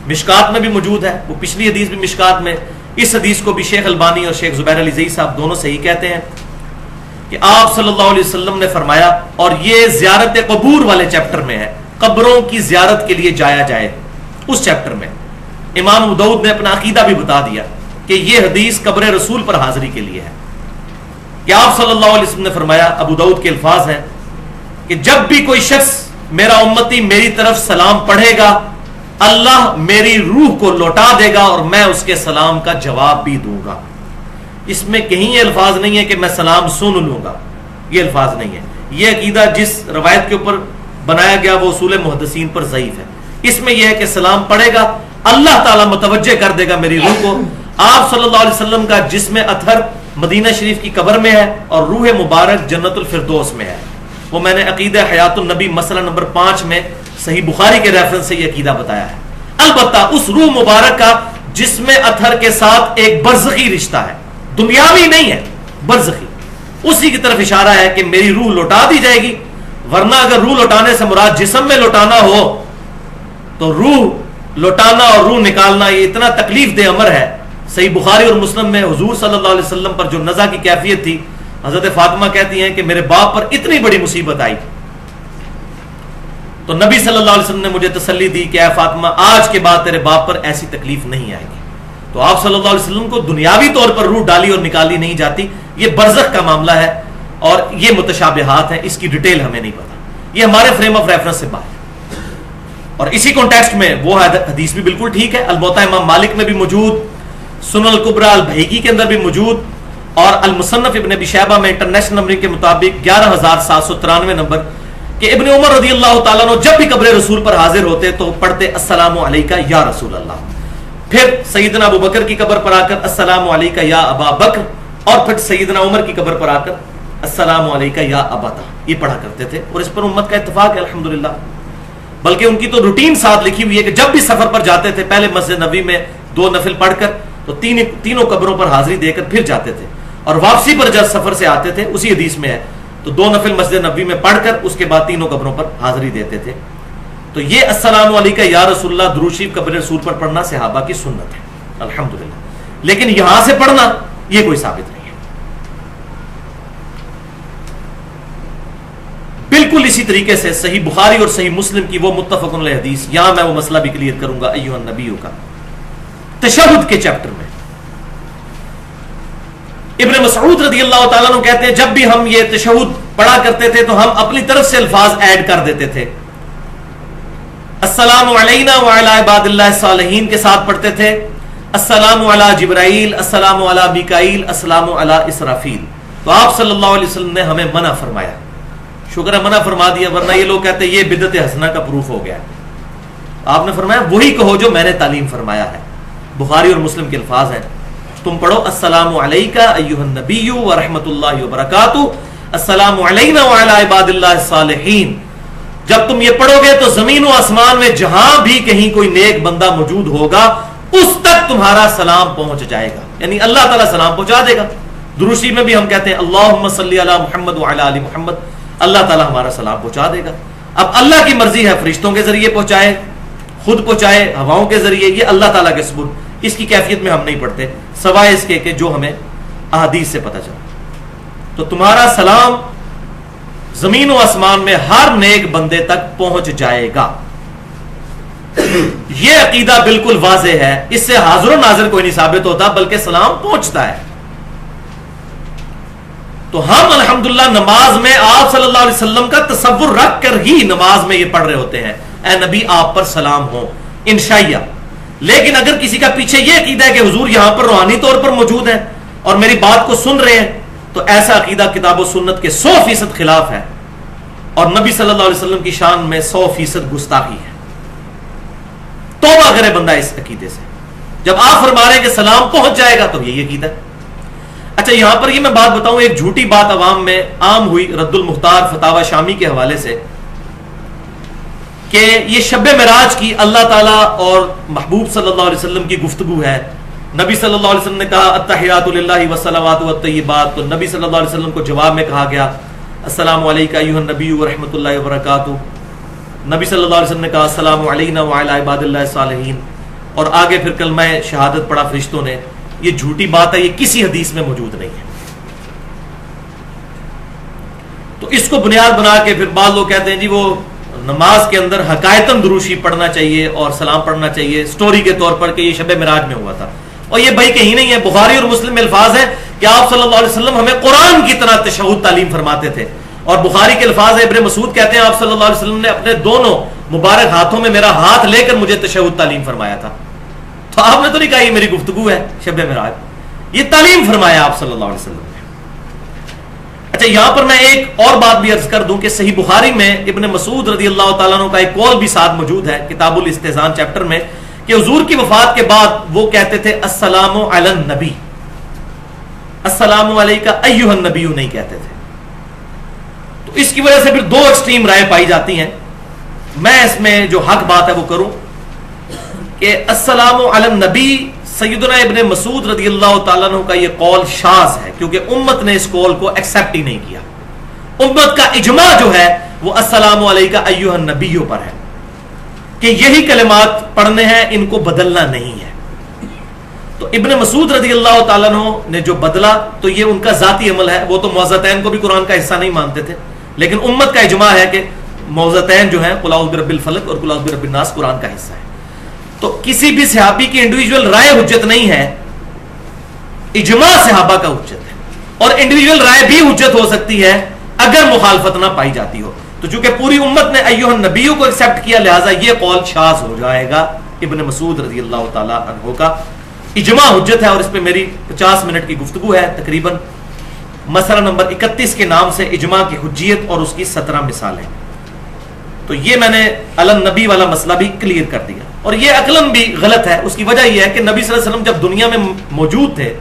مشکات میں بھی موجود ہے, وہ پچھلی حدیث بھی مشکات میں. اس حدیث کو بھی شیخ البانی اور شیخ زبیر علی زئی صاحب دونوں صحیح کہتے ہیں کہ آپ صلی اللہ علیہ وسلم نے فرمایا, اور یہ زیارت قبور والے چیپٹر میں ہے, قبروں کی زیارت کے لیے جایا جائے, اس چیپٹر میں امام ابو داؤد نے اپنا عقیدہ بھی بتا دیا کہ یہ حدیث قبر رسول پر حاضری کے لیے ہے. کہ آپ صلی اللہ علیہ وسلم نے فرمایا, ابو داؤد کے الفاظ ہیں کہ جب بھی کوئی شخص میرا امتی میری طرف سلام پڑھے گا, اللہ میری روح کو لوٹا دے گا اور میں اس کے سلام کا جواب بھی دوں گا. اس میں کہیں یہ الفاظ نہیں ہے کہ میں سلام سن لوں گا, یہ الفاظ نہیں ہے. یہ عقیدہ جس روایت کے اوپر بنایا گیا وہ اصول محدثین پر ضعیف ہے. اس میں یہ ہے کہ سلام پڑھے گا، اللہ تعالیٰ متوجہ کر دے گا میری روح کو۔ آپ صلی اللہ علیہ وسلم کا جسم اطہر مدینہ شریف کی قبر میں ہے اور روح مبارک جنت الفردوس میں ہے۔ وہ میں نے عقیدہ حیات النبی مسئلہ نمبر 5 میں صحیح بخاری کے ریفرنس سے یہ عقیدہ بتایا ہے۔ البتہ اس روح مبارک کا جسم اطہر کے ساتھ ایک برزخی رشتہ ہے، دنیاوی نہیں ہے، برزخی۔ اسی کی طرف اشارہ ہے کہ میری روح لوٹا دی جائے گی، ورنہ اگر روح لوٹانے سے مراد جسم میں لوٹانا ہو تو روح لوٹانا اور روح نکالنا یہ اتنا تکلیف دہ امر ہے۔ صحیح بخاری اور مسلم میں حضور صلی اللہ علیہ وسلم پر جو نزع کی کیفیت تھی، حضرت فاطمہ کہتی ہیں کہ میرے باپ پر اتنی بڑی مصیبت آئی تو نبی صلی اللہ علیہ وسلم نے مجھے تسلی دی کہ اے فاطمہ آج کے بعد تیرے باپ پر ایسی تکلیف نہیں آئے گی۔ تو آپ صلی اللہ علیہ وسلم کو دنیاوی طور پر روح ڈالی اور نکالی نہیں جاتی، یہ برزخ کا معاملہ ہے اور یہ متشابہات ہیں، اس کی ڈیٹیل ہمیں نہیں پتا، یہ ہمارے فریم آف ریفرنس سے باہر ہے۔ اور اسی کانٹیکسٹ میں وہ حدیث بھی بالکل ٹھیک ہے، البتہ امام مالک میں بھی موجود، سنن الکبریٰ البہیقی کے اندر بھی موجود، اور المصنف ابن ابی شیبہ میں انٹرنیشنل نمبر کے مطابق 11793 نمبر کہ ابن عمر رضی اللہ تعالیٰ عنہ جب بھی قبر رسول پر حاضر ہوتے تو پڑھتے السلام علیکہ یا رسول اللہ، پھر سیدنا ابو بکر کی قبر پر آ کر السلام علیکہ یا ابا بکر، اور پھر سیدنا عمر کی قبر پر آ کر السلام علیکہ یا ابتا، یہ پڑھا کرتے تھے، اور اس پر امت کا اتفاق ہے الحمدللہ۔ بلکہ ان کی تو روٹین ساتھ لکھی ہوئی ہے کہ جب بھی سفر پر جاتے تھے پہلے مسجد نبوی میں 2 نفل پڑھ کر تو تینوں قبروں پر حاضری دے کر پھر جاتے تھے، اور واپسی پر جب سفر سے آتے تھے اسی حدیث میں ہے تو 2 نفل مسجد نبوی میں پڑھ کر اس کے بعد 3 قبروں پر حاضری دیتے تھے۔ تو یہ السلام علیکہ یا رسول اللہ درود شریف قبر رسول پر پڑھنا صحابہ کی سنت ہے الحمدللہ، لیکن یہاں سے پڑھنا یہ کوئی ثابت نہیں ہے۔ بالکل اسی طریقے سے صحیح بخاری اور صحیح مسلم کی وہ متفق علیہ حدیث، یہاں میں وہ مسئلہ بھی کلیئر کروں گا ایھا النبیوں کا، تشہد کے چیپٹر میں ابن مسعود رضی اللہ تعالیٰ عنہ کہتے ہیں جب بھی ہم یہ تشہد پڑھا کرتے تھے تو ہم اپنی طرف سے الفاظ ایڈ کر دیتے تھے، السلام علینا وعلی عباد اللہ الصالحین کے ساتھ پڑھتے تھے، السلام علی جبرائیل، السلام علی میکائیل، السلام علی اسرافیل۔ تو آپ صلی اللہ علیہ وسلم نے ہمیں منع فرمایا، شکر ہے منع فرما دیا، ورنہ یہ لوگ کہتے ہیں یہ بدعت حسنہ کا پروف ہو گیا۔ آپ نے فرمایا وہی کہو جو میں نے تعلیم فرمایا ہے، بخاری اور مسلم کے الفاظ ہیں، تم پڑھو السلام علیکہ ایھا النبی ورحمۃ اللہ وبرکاتہ، السلام علینا وعلی عباد اللہ الصالحین۔ جب تم یہ پڑھو گے تو زمین و آسمان میں جہاں بھی کہیں کوئی نیک بندہ موجود ہوگا اس تک تمہارا سلام پہنچ جائے گا، یعنی اللہ تعالیٰ سلام پہنچا دے گا۔ درود شریف میں بھی ہم کہتے ہیں اللہم صلی علی محمد وعلی آل محمد، اللہ تعالیٰ ہمارا سلام پہنچا دے گا۔ اب اللہ کی مرضی ہے فرشتوں کے ذریعے پہنچائے، خود پہنچائے، ہواؤں کے ذریعے، یہ اللہ تعالیٰ کے ثبوت، اس کی کیفیت میں ہم نہیں پڑھتے سوائے اس کے کہ جو ہمیں احادیث سے پتہ چلا۔ تو تمہارا سلام زمین و آسمان میں ہر نیک بندے تک پہنچ جائے گا، یہ عقیدہ بالکل واضح ہے، اس سے حاضر و ناظر کوئی نہیں ثابت ہوتا بلکہ سلام پہنچتا ہے۔ تو ہم الحمدللہ نماز میں آپ صلی اللہ علیہ وسلم کا تصور رکھ کر ہی نماز میں یہ پڑھ رہے ہوتے ہیں، اے نبی آپ پر سلام ہو انشائیہ۔ لیکن اگر کسی کا پیچھے یہ عقیدہ ہے کہ حضور یہاں پر روحانی طور پر موجود ہیں اور میری بات کو سن رہے ہیں، تو ایسا عقیدہ کتاب و سنت کے 100% خلاف ہے، اور نبی صلی اللہ علیہ وسلم کی شان میں 100% گستاخی ہے۔ توبہ کرے بندہ اس عقیدے سے، جب آپ فرما رہے ہیں کہ سلام پہنچ جائے گا تو یہی عقیدہ ہے۔ اچھا یہاں پر یہ میں بات بتاؤں، ایک جھوٹی بات عوام میں عام ہوئی رد المختار فتاوی شامی کے حوالے سے کہ یہ شب معراج کی اللہ تعالیٰ اور محبوب صلی اللہ علیہ وسلم کی گفتگو ہے۔ نبی صلی اللہ علیہ وسلم نے کہا التحیات للہ والصلوات والطیبات، تو نبی صلی اللہ علیہ وسلم کو جواب میں کہا گیا السلام علیکہ ایھا النبی ورحمۃ اللہ وبرکاتہ۔ نبی صلی اللہ علیہ وسلم نے کہا السلام علینا وعلی عباد اللہ الصالحین، اور آگے پھر کلمہ شہادت پڑھا فرشتوں نے۔ یہ جھوٹی بات ہے، یہ کسی حدیث میں موجود نہیں ہے۔ تو اس کو بنیاد بنا کے پھر بعض لوگ کہتے ہیں جی وہ نماز کے اندر حقائقاً درود شریف پڑھنا چاہیے اور سلام پڑھنا چاہیے اسٹوری کے طور پر کہ یہ شب معراج میں ہوا تھا، اور یہ بھائی کہیں نہیں ہے۔ بخاری اور مسلم میں الفاظ ہیں کہ آپ صلی اللہ علیہ وسلم ہمیں قرآن کی طرح تشہد تعلیم فرماتے تھے، اور بخاری کے الفاظ ہے، ابن مسعود کہتے ہیں آپ صلی اللہ علیہ وسلم نے اپنے دونوں مبارک ہاتھوں میں میرا ہاتھ لے کر مجھے تشہد تعلیم فرمایا تھا۔ تو آپ نے تو نہیں کہا یہ میری گفتگو ہے شب معراج، یہ تعلیم فرمایا آپ صلی اللہ علیہ وسلم نے۔ اچھا یہاں پر میں ایک اور بات بھی عرض کر دوں کہ صحیح بخاری میں ابن مسعود رضی اللہ تعالیٰ عنہ کا ایک قول بھی ساتھ موجود ہے کتاب الاستئذان چیپٹر میں کہ حضور کی وفات کے بعد وہ کہتے تھے السلام علی النبی، السلام علیکہ ایھا النبی نہیں کہتے تھے. تو اس کی وجہ سے پھر دو ایکسٹریم رائے پائی جاتی ہیں. میں اس میں جو حق بات ہے وہ کروں کہ السلام علی النبی سیدنا ابن مسعود رضی اللہ تعالیٰ عنہ کا یہ قول شاذ ہے کیونکہ امت نے اس قول کو ایکسیپٹ ہی نہیں کیا. امت کا اجماع جو ہے وہ السلام علیکہ ایھا النبی پر ہے کہ یہی کلمات پڑھنے ہیں، ان کو بدلنا نہیں ہے. تو ابن مسعود رضی اللہ تعالیٰ عنہ نے جو بدلا تو یہ ان کا ذاتی عمل ہے. وہ تو معوذتین کو بھی قرآن کا حصہ نہیں مانتے تھے، لیکن امت کا اجماع ہے کہ معوذتین جو ہیں قل اعوذ برب الفلق اور قل اعوذ برب الناس قرآن کا حصہ ہے. تو کسی بھی صحابی کی انڈیویجول رائے حجت نہیں ہے، اجماع صحابہ کا حجت ہے. اور انڈیویجول رائے بھی حجت ہو سکتی ہے اگر مخالفت نہ پائی جاتی ہو. تو چونکہ پوری امت نے ایھا النبی کو ایکسیپٹ کیا لہٰذا یہ قول شاذ ہو جائے گا. ابن مسعود رضی اللہ تعالی عنہ کا اجماع حجت ہے اور اس پہ میری 50 منٹ کی گفتگو ہے تقریباً. مسئلہ نمبر 31 کے نام سے اجماع کی حجیت اور اس کی 17 مثالیں. تو یہ میں نے علی النبی والا مسئلہ بھی کلیئر کر دیا. اور یہ عقلاً بھی غلط ہے. اس کی وجہ یہ ہے کہ نبی صلی اللہ علیہ وسلم جب دنیا میں موجود تھے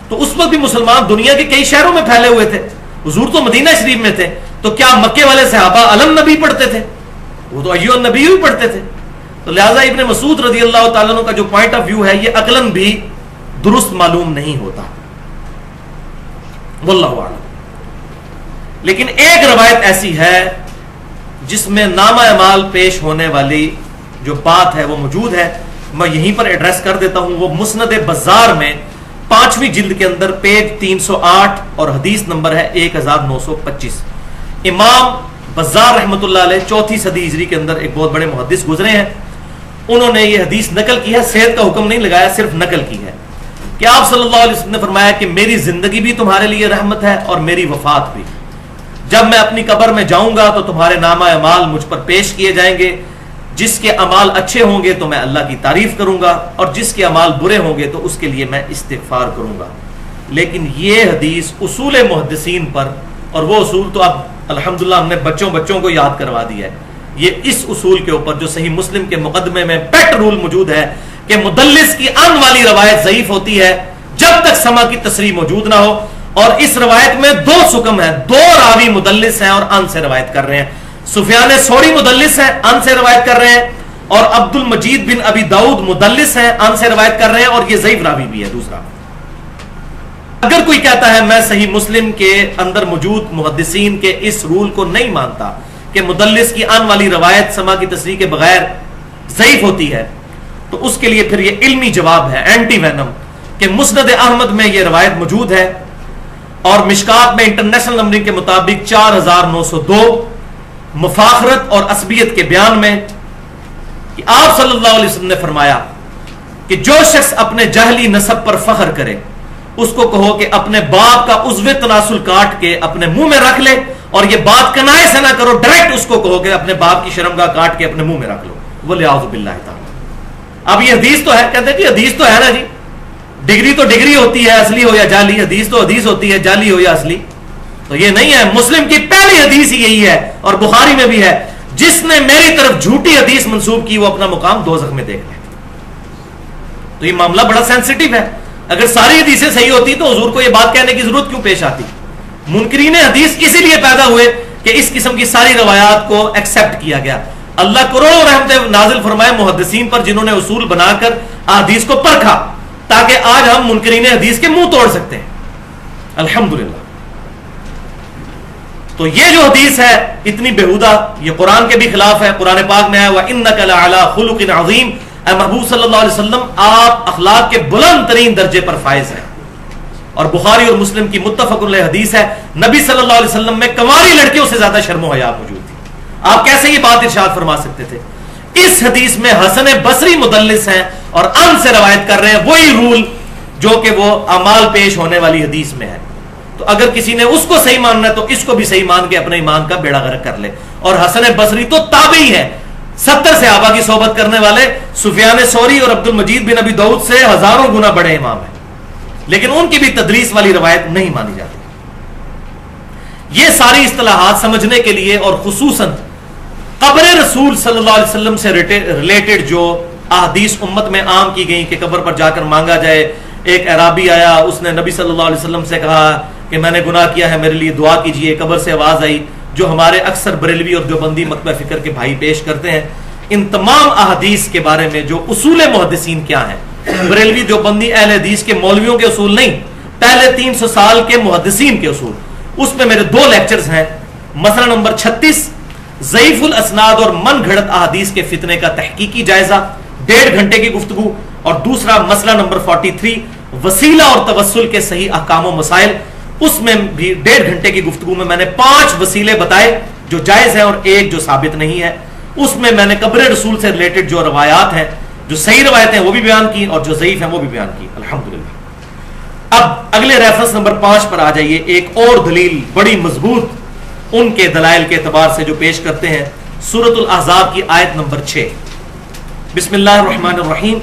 تو اس وقت بھی مسلمان دنیا کے کئی شہروں میں پھیلے ہوئے تھے. حضور تو مدینہ شریف میں تھے، تو کیا مکے والے صحابہ علی النبی پڑھتے تھے؟ وہ تو ایھا النبی ہی پڑھتے تھے. تو لہٰذا ابن مسعود رضی اللہ تعالیٰ عنہ کا جو پوائنٹ آف ویو ہے یہ عقلاً بھی درست معلوم نہیں ہوتا. واللہ اعلم. لیکن ایک روایت ایسی ہے جس میں نامہ اعمال پیش ہونے والی جو بات ہے وہ موجود ہے. میں یہیں پر ایڈریس کر دیتا ہوں. وہ مسند بزار میں 5ویں جلد کے اندر پیج 308 اور حدیث نمبر ہے 1925. امام بزار رحمۃ اللہ علیہ 4 صدی ہجری کے اندر ایک بہت بڑے محدث گزرے ہیں. انہوں نے یہ حدیث نقل کی ہے، صحت کا حکم نہیں لگایا، صرف نقل کی ہے کہ آپ صلی اللہ علیہ وسلم نے فرمایا کہ میری زندگی بھی تمہارے لیے رحمت ہے اور میری وفات بھی. جب میں اپنی قبر میں جاؤں گا تو تمہارے نامہ اعمال مجھ پر پیش کیے جائیں گے. جس کے اعمال اچھے ہوں گے تو میں اللہ کی تعریف کروں گا اور جس کے اعمال برے ہوں گے تو اس کے لیے میں استغفار کروں گا. لیکن یہ حدیث اصول محدثین پر، اور وہ اصول تو اب الحمدللہ ہم نے بچوں کو یاد کروا دیا ہے، یہ اس اصول کے اوپر جو صحیح مسلم کے مقدمے میں پیٹ رول موجود ہے کہ مدلس کی ان والی روایت ضعیف ہوتی ہے جب تک سما کی تصریح موجود نہ ہو. اور اس روایت میں 2 سکم ہیں، 2 راوی مدلس ہیں اور ان سے روایت کر رہے ہیں. سفیان ثوری مدلس ہیں، ان سے روایت کر رہے ہیں، اور عبد المجید بن ابی داؤد مدلس ہیں، ان سے روایت کر رہے ہیں، اور یہ ضعیف راوی بھی ہے. دوسرا، اگر کوئی کہتا ہے میں صحیح مسلم کے اندر موجود محدثین کے اس رول کو نہیں مانتا کہ مدلس کی ان والی روایت سما کی تصریح کے بغیر ضعیف ہوتی ہے، تو اس کے لیے پھر یہ علمی جواب ہے، اینٹی وینم، کہ مسند احمد میں یہ روایت موجود ہے اور مشکات میں انٹرنیشنل نمبرنگ کے مطابق 4902 مفاخرت اور عصبیت کے بیان میں کہ آپ صلی اللہ علیہ وسلم نے فرمایا کہ جو شخص اپنے جہلی نسب پر فخر کرے اس کو کہو کہ اپنے باپ کا عضو تناسل کاٹ کے اپنے منہ میں رکھ لے، اور یہ بات کنائے سے نہ کرو، ڈائریکٹ اس کو کہو کہ اپنے باپ کی شرمگاہ کاٹ کے اپنے منہ میں رکھ لو. وَلِعَوْذُ بِاللَّهِ تعالی. اب یہ حدیث تو ہے، کہتے ہیں کہ حدیث تو ہے نا جی، ڈگری تو ڈگری ہوتی ہے اصلی ہو یا جعلی، حدیث تو حدیث ہوتی ہے جعلی ہو یا اصلی. تو یہ نہیں ہے. مسلم کی پہلی حدیث ہی یہی ہے اور بخاری میں بھی ہے، جس نے میری طرف جھوٹی حدیث منسوب کی وہ اپنا مقام دوزخ میں دیکھ لے. تو یہ معاملہ بڑا سینسٹیو ہے. اگر ساری حدیثیں صحیح ہوتی تو حضور کو یہ بات کہنے کی ضرورت کیوں پیش آتی؟ منکرین حدیث اسی لیے پیدا ہوئے کہ اس قسم کی ساری روایات کو ایکسیپٹ کیا گیا. اللہ کروڑوں رحمت نازل فرمائے محدثین پر جنہوں نے اصول بنا کر حدیث کو پرکھا تاکہ آج ہم منکرین حدیث کے منہ توڑ سکتے ہیں. الحمدللہ. تو یہ جو حدیث ہے اتنی بےہودہ، یہ قرآن کے بھی خلاف ہے. قرآن پاک میں ہے وَإِنَّكَ لَعَلَىٰ خُلُقٍ عَظِيمٍ، اے محبوب صلی اللہ علیہ وسلم آپ اخلاق کے بلند ترین درجے پر فائز ہیں. اور بخاری اور مسلم کی متفق علیہ حدیث ہے، نبی صلی اللہ علیہ وسلم میں کنواری لڑکیوں سے زیادہ شرم و حیا موجود تھی. آپ کیسے یہ بات ارشاد فرما سکتے تھے؟ اس حدیث میں حسن بصری مدلس ہیں اور ان سے روایت کر رہے ہیں وہی رول جو کہ وہ اعمال پیش ہونے والی حدیث میں ہے. تو اگر کسی نے اس کو صحیح ماننا ہے تو اس کو بھی صحیح مان کے اپنے ایمان کا بیڑا غرق کر لے. اور حسن بصری تو تابعی ہے، 70 صحابہ کی صحبت کرنے والے، سفیان ثوری اور عبد المجید بن ابی داؤد سے ہزاروں گنا بڑے امام ہیں، لیکن ان کی بھی تدریس والی روایت نہیں مانی جاتی. یہ ساری اصطلاحات سمجھنے کے لیے اور خصوصاً قبر رسول صلی اللہ علیہ وسلم سے ریلیٹڈ جو احادیث امت میں عام کی گئی کہ قبر پر جا کر مانگا جائے. ایک اعرابی آیا, اس نے نبی صلی اللہ علیہ وسلم سے کہا کہ میں نے گناہ کیا ہے, میرے لیے دعا کیجئے. قبر سے آواز آئی, جو ہمارے اکثر بریلوی اور دیوبندی مکتبہ فکر کے بھائی پیش کرتے ہیں. ان تمام احادیث کے بارے میں جو اصول محدثین کیا ہیں, بریلوی دیوبندی اہل حدیث کے مولویوں کے اصول نہیں, پہلے 300 سال کے محدثین کے اصول, اس میں میرے 2 لیکچرز ہیں. مسئلہ نمبر 36 ضعیف الاسناد اور من گھڑت احادیث کے فتنے کا تحقیقی جائزہ, 1.5 گھنٹے کی گفتگو. اور دوسرا مسئلہ نمبر 43 وسیلہ اور توسل کے صحیح احکام و مسائل, اس میں بھی 1.5 گھنٹے کی گفتگو میں نے 5 وسیلے بتائے جو جائز ہیں اور 1 جو ثابت نہیں ہے. اس میں نے قبر رسول سے ریلیٹڈ جو روایات ہیں, جو صحیح روایتیں وہ بھی بیان کی اور جو ضعیف ہیں وہ بھی بیان کی الحمدللہ. اب اگلے ریفرنس نمبر 5 پر آ جائیے. ایک اور دلیل بڑی مضبوط ان کے دلائل کے اعتبار سے جو پیش کرتے ہیں, سورۃ الاحزاب کی آیت نمبر 6. بسم اللہ الرحمن الرحیم.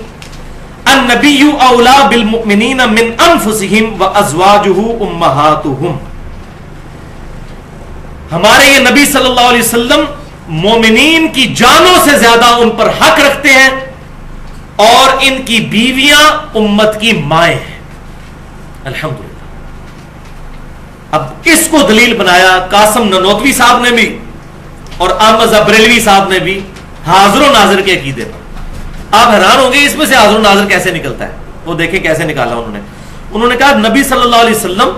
النبی اولا بالمؤمنین من انفسہم وازواجہ امہاتہم. ہمارے یہ نبی صلی اللہ علیہ وسلم مومنین کی جانوں سے زیادہ ان پر حق رکھتے ہیں اور ان کی بیویاں امت کی مائیں ہیں. الحمدللہ. اب اس کو دلیل بنایا قاسم ننوتوی صاحب نے بھی اور احمد بریلوی صاحب نے بھی حاضر و ناظر کے عقیدے پر. آپ حیران ہوں گے اس میں سے حاضر و ناظر کیسے نکلتا ہے. وہ دیکھیں کیسے نکالا انہوں نے کہا نبی صلی اللہ علیہ وسلم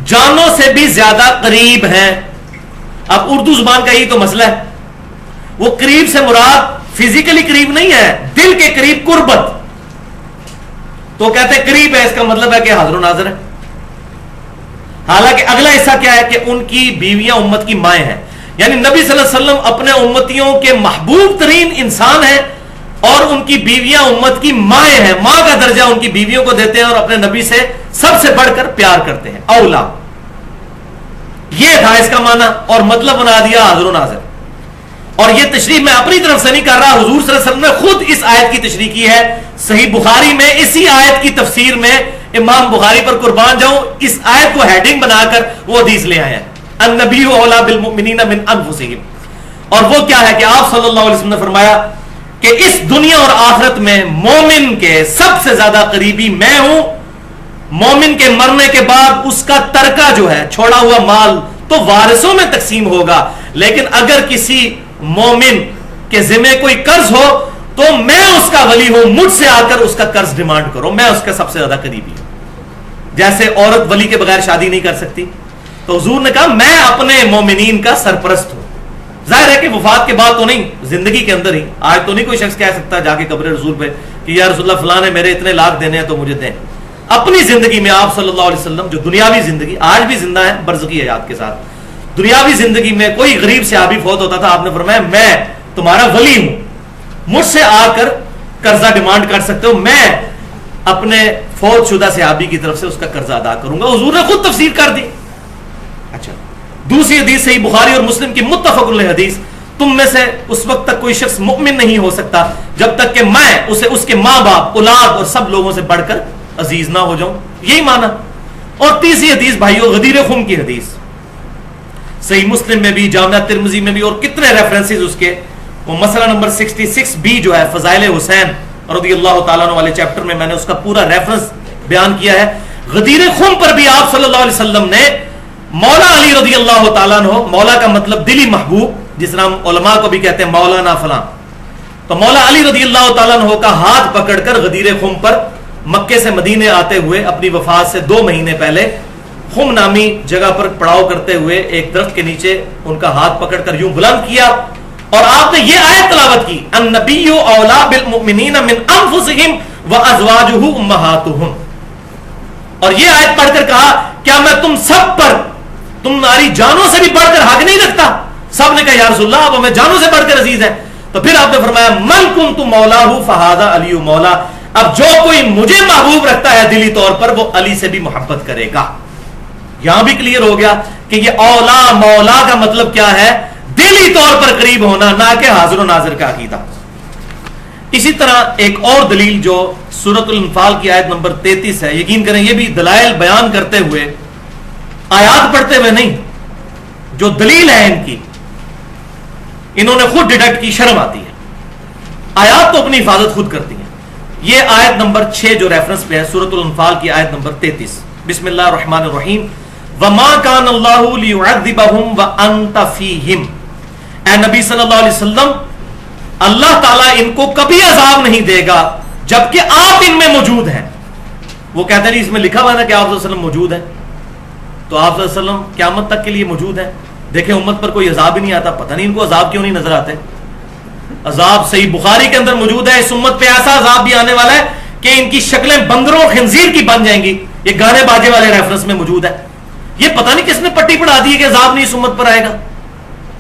جانوں سے بھی زیادہ قریب ہیں. اب اردو زبان کا یہی تو مسئلہ ہے, وہ قریب سے مراد فزیکلی قریب نہیں ہے, دل کے قریب قربت. تو کہتے ہیں قریب ہے, اس کا مطلب ہے کہ حاضر و ناظر ہے. حالانکہ اگلا حصہ کیا ہے کہ ان کی بیویاں امت کی مائیں ہیں, یعنی نبی صلی اللہ علیہ وسلم اپنے امتیوں کے محبوب ترین انسان ہیں اور ان کی بیویاں امت کی مائیں ہیں. ماں کا درجہ ان کی بیویوں کو دیتے ہیں اور اپنے نبی سے سب سے بڑھ کر پیار کرتے ہیں. اولا, یہ تھا اس کا معنی, اور مطلب بنا دیا حاضر و ناظر. اور یہ تشریح میں اپنی طرف سے نہیں کر رہا, حضور صلی اللہ علیہ وسلم نے خود اس آیت کی تشریح کی ہے. صحیح بخاری میں اسی آیت کی تفسیر میں امام بخاری پر قربان جاؤں, اس آیت کو ہیڈنگ بنا کر وہ حدیث لے آئے ہیں, النبی اولا بالمؤمنین من انفسہم. اور وہ کیا ہے کہ آپ صلی اللہ علیہ وسلم نے فرمایا کہ اس دنیا اور آخرت میں مومن کے سب سے زیادہ قریبی میں ہوں. مومن کے مرنے کے بعد اس کا ترکہ جو ہے, چھوڑا ہوا مال, تو وارثوں میں تقسیم ہوگا, لیکن اگر کسی مومن کے ذمہ کوئی قرض ہو تو میں اس کا ولی ہوں, مجھ سے آ کر اس کا قرض ڈیمانڈ کرو, میں اس کا سب سے زیادہ قریبی ہوں. جیسے عورت ولی کے بغیر شادی نہیں کر سکتی, تو حضور نے کہا میں اپنے مومنین کا سرپرست ہوں. ظاہر ہے کہ وفات کے بعد تو نہیں, زندگی کے اندر ہی. آج تو نہیں کوئی شخص کہہ سکتا جا کے قبر رسول پہ کہ یا رسول اللہ فلاں نے میرے اتنے لاکھ دینے ہیں تو مجھے دیں. اپنی زندگی میں آپ صلی اللہ علیہ وسلم جو دنیاوی زندگی آج بھی زندہ ہے برزخی حیات کے ساتھ, دنیاوی زندگی میں کوئی غریب صحابی فوت ہوتا تھا, آپ نے فرمایا میں تمہارا ولی ہوں, مجھ سے آ کر قرضہ ڈیمانڈ کر سکتے ہو, میں اپنے فوت شدہ صحابی کی طرف سے اس کا قرضہ ادا کروں گا. حضور نے خود تفسیر کر دی. اچھا, دوسری حدیث صحیح بخاری اور مسلم کی متفق علیہ حدیث, تم میں سے اس وقت تک کوئی شخص مؤمن نہیں ہو سکتا جب تک کہ میں اسے اس کے ماں باپ, اولاد اور سب لوگوں سے بڑھ کر عزیز نہ ہو جاؤں. یہی معنی. اور تیسری حدیث بھائیو غدیر خم کی حدیث, صحیح مسلم میں بھی, جامعہ ترمذی میں بھی, اور کتنے ریفرنسز اس کے. وہ مسئلہ نمبر 66 بھی جو ہے فضائل حسین رضی اللہ تعالیٰ عنہ والے چیپٹر میں نے اس کا پورا ریفرنس بیان کیا ہے. غدیر خم پر بھی آپ صلی اللہ علیہ وسلم نے مولا علی رضی اللہ تعالیٰ عنہ, مولا کا مطلب دلی محبوب, جس طرح ہم علماء کو بھی کہتے ہیں مولانا فلاں, تو مولا علی رضی اللہ تعالیٰ عنہ کا ہاتھ پکڑ کر غدیر خم پر مکے سے مدینے آتے ہوئے اپنی وفات سے 2 مہینے پہلے خم نامی جگہ پر پڑاؤ کرتے ہوئے ایک درخت کے نیچے ان کا ہاتھ پکڑ کر یوں بلند کیا اور آپ نے یہ آیت تلاوت کی, النبی اولا بالمؤمنین من انفسہم وازواجہ امہاتہم. اور یہ آیت پڑھ کر کہا کیا میں تم سب پر تمہاری جانوں سے بھی بڑھ کر حق نہیں رکھتا؟ سب نے کہا یا رسول اللہ آپ ہمیں جانوں سے بڑھ کر عزیز ہیں. تو پھر آپ نے فرمایا من کنت مولاہ فہذا علی مولا, اب جو کوئی مجھے محبوب رکھتا ہے دلی طور پر وہ علی سے بھی محبت کرے گا. یہاں بھی کلیئر ہو گیا کہ یہ اولا مولا کا مطلب کیا ہے, دلی طور پر قریب ہونا, نہ کہ حاضر و ناظر کا عقیدہ. اسی طرح ایک اور دلیل جو سورۃ الانفال کی آیت نمبر 33 ہے, یقین کریں یہ بھی دلائل بیان کرتے ہوئے, آیات پڑھتے ہوئے نہیں, جو دلیل ہے ان کی انہوں نے خود ڈیڈکٹ کی، شرم آتی ہے. آیات تو اپنی حفاظت خود کرتی ہیں. یہ آیت نمبر 6 جو ریفرنس پہ ہے سورۃ الانفال کی آیت نمبر 33. بسم اللہ الرحمن الرحیم. وما کان اللہ لیعذبہم وانت فیہم. اے نبی صلی اللہ علیہ وسلم، اللہ تعالیٰ ان کو کبھی عذاب نہیں دے گا جبکہ آپ ان میں موجود ہیں. وہ کہتے ہیں اس میں لکھا ہوا ہے نا کہ آپ صلی اللہ علیہ وسلم موجود ہیں، تو آپ صلی اللہ علیہ وسلم قیامت تک کے لیے موجود ہیں. دیکھیں امت پر کوئی عذاب ہی نہیں آتا، پتہ نہیں ان کو عذاب کیوں نہیں نظر آتے. عذاب صحیح بخاری کے اندر موجود ہے. اس امت پہ ایسا عذاب بھی آنے والا ہے کہ ان کی شکلیں بندروں خنزیر کی بن جائیں گی. یہ گانے باجے والے ریفرنس میں موجود ہے. یہ پتہ نہیں کس نے پٹی پڑھا دی ہے کہ عذاب نہیں اس امت پر آئے گا.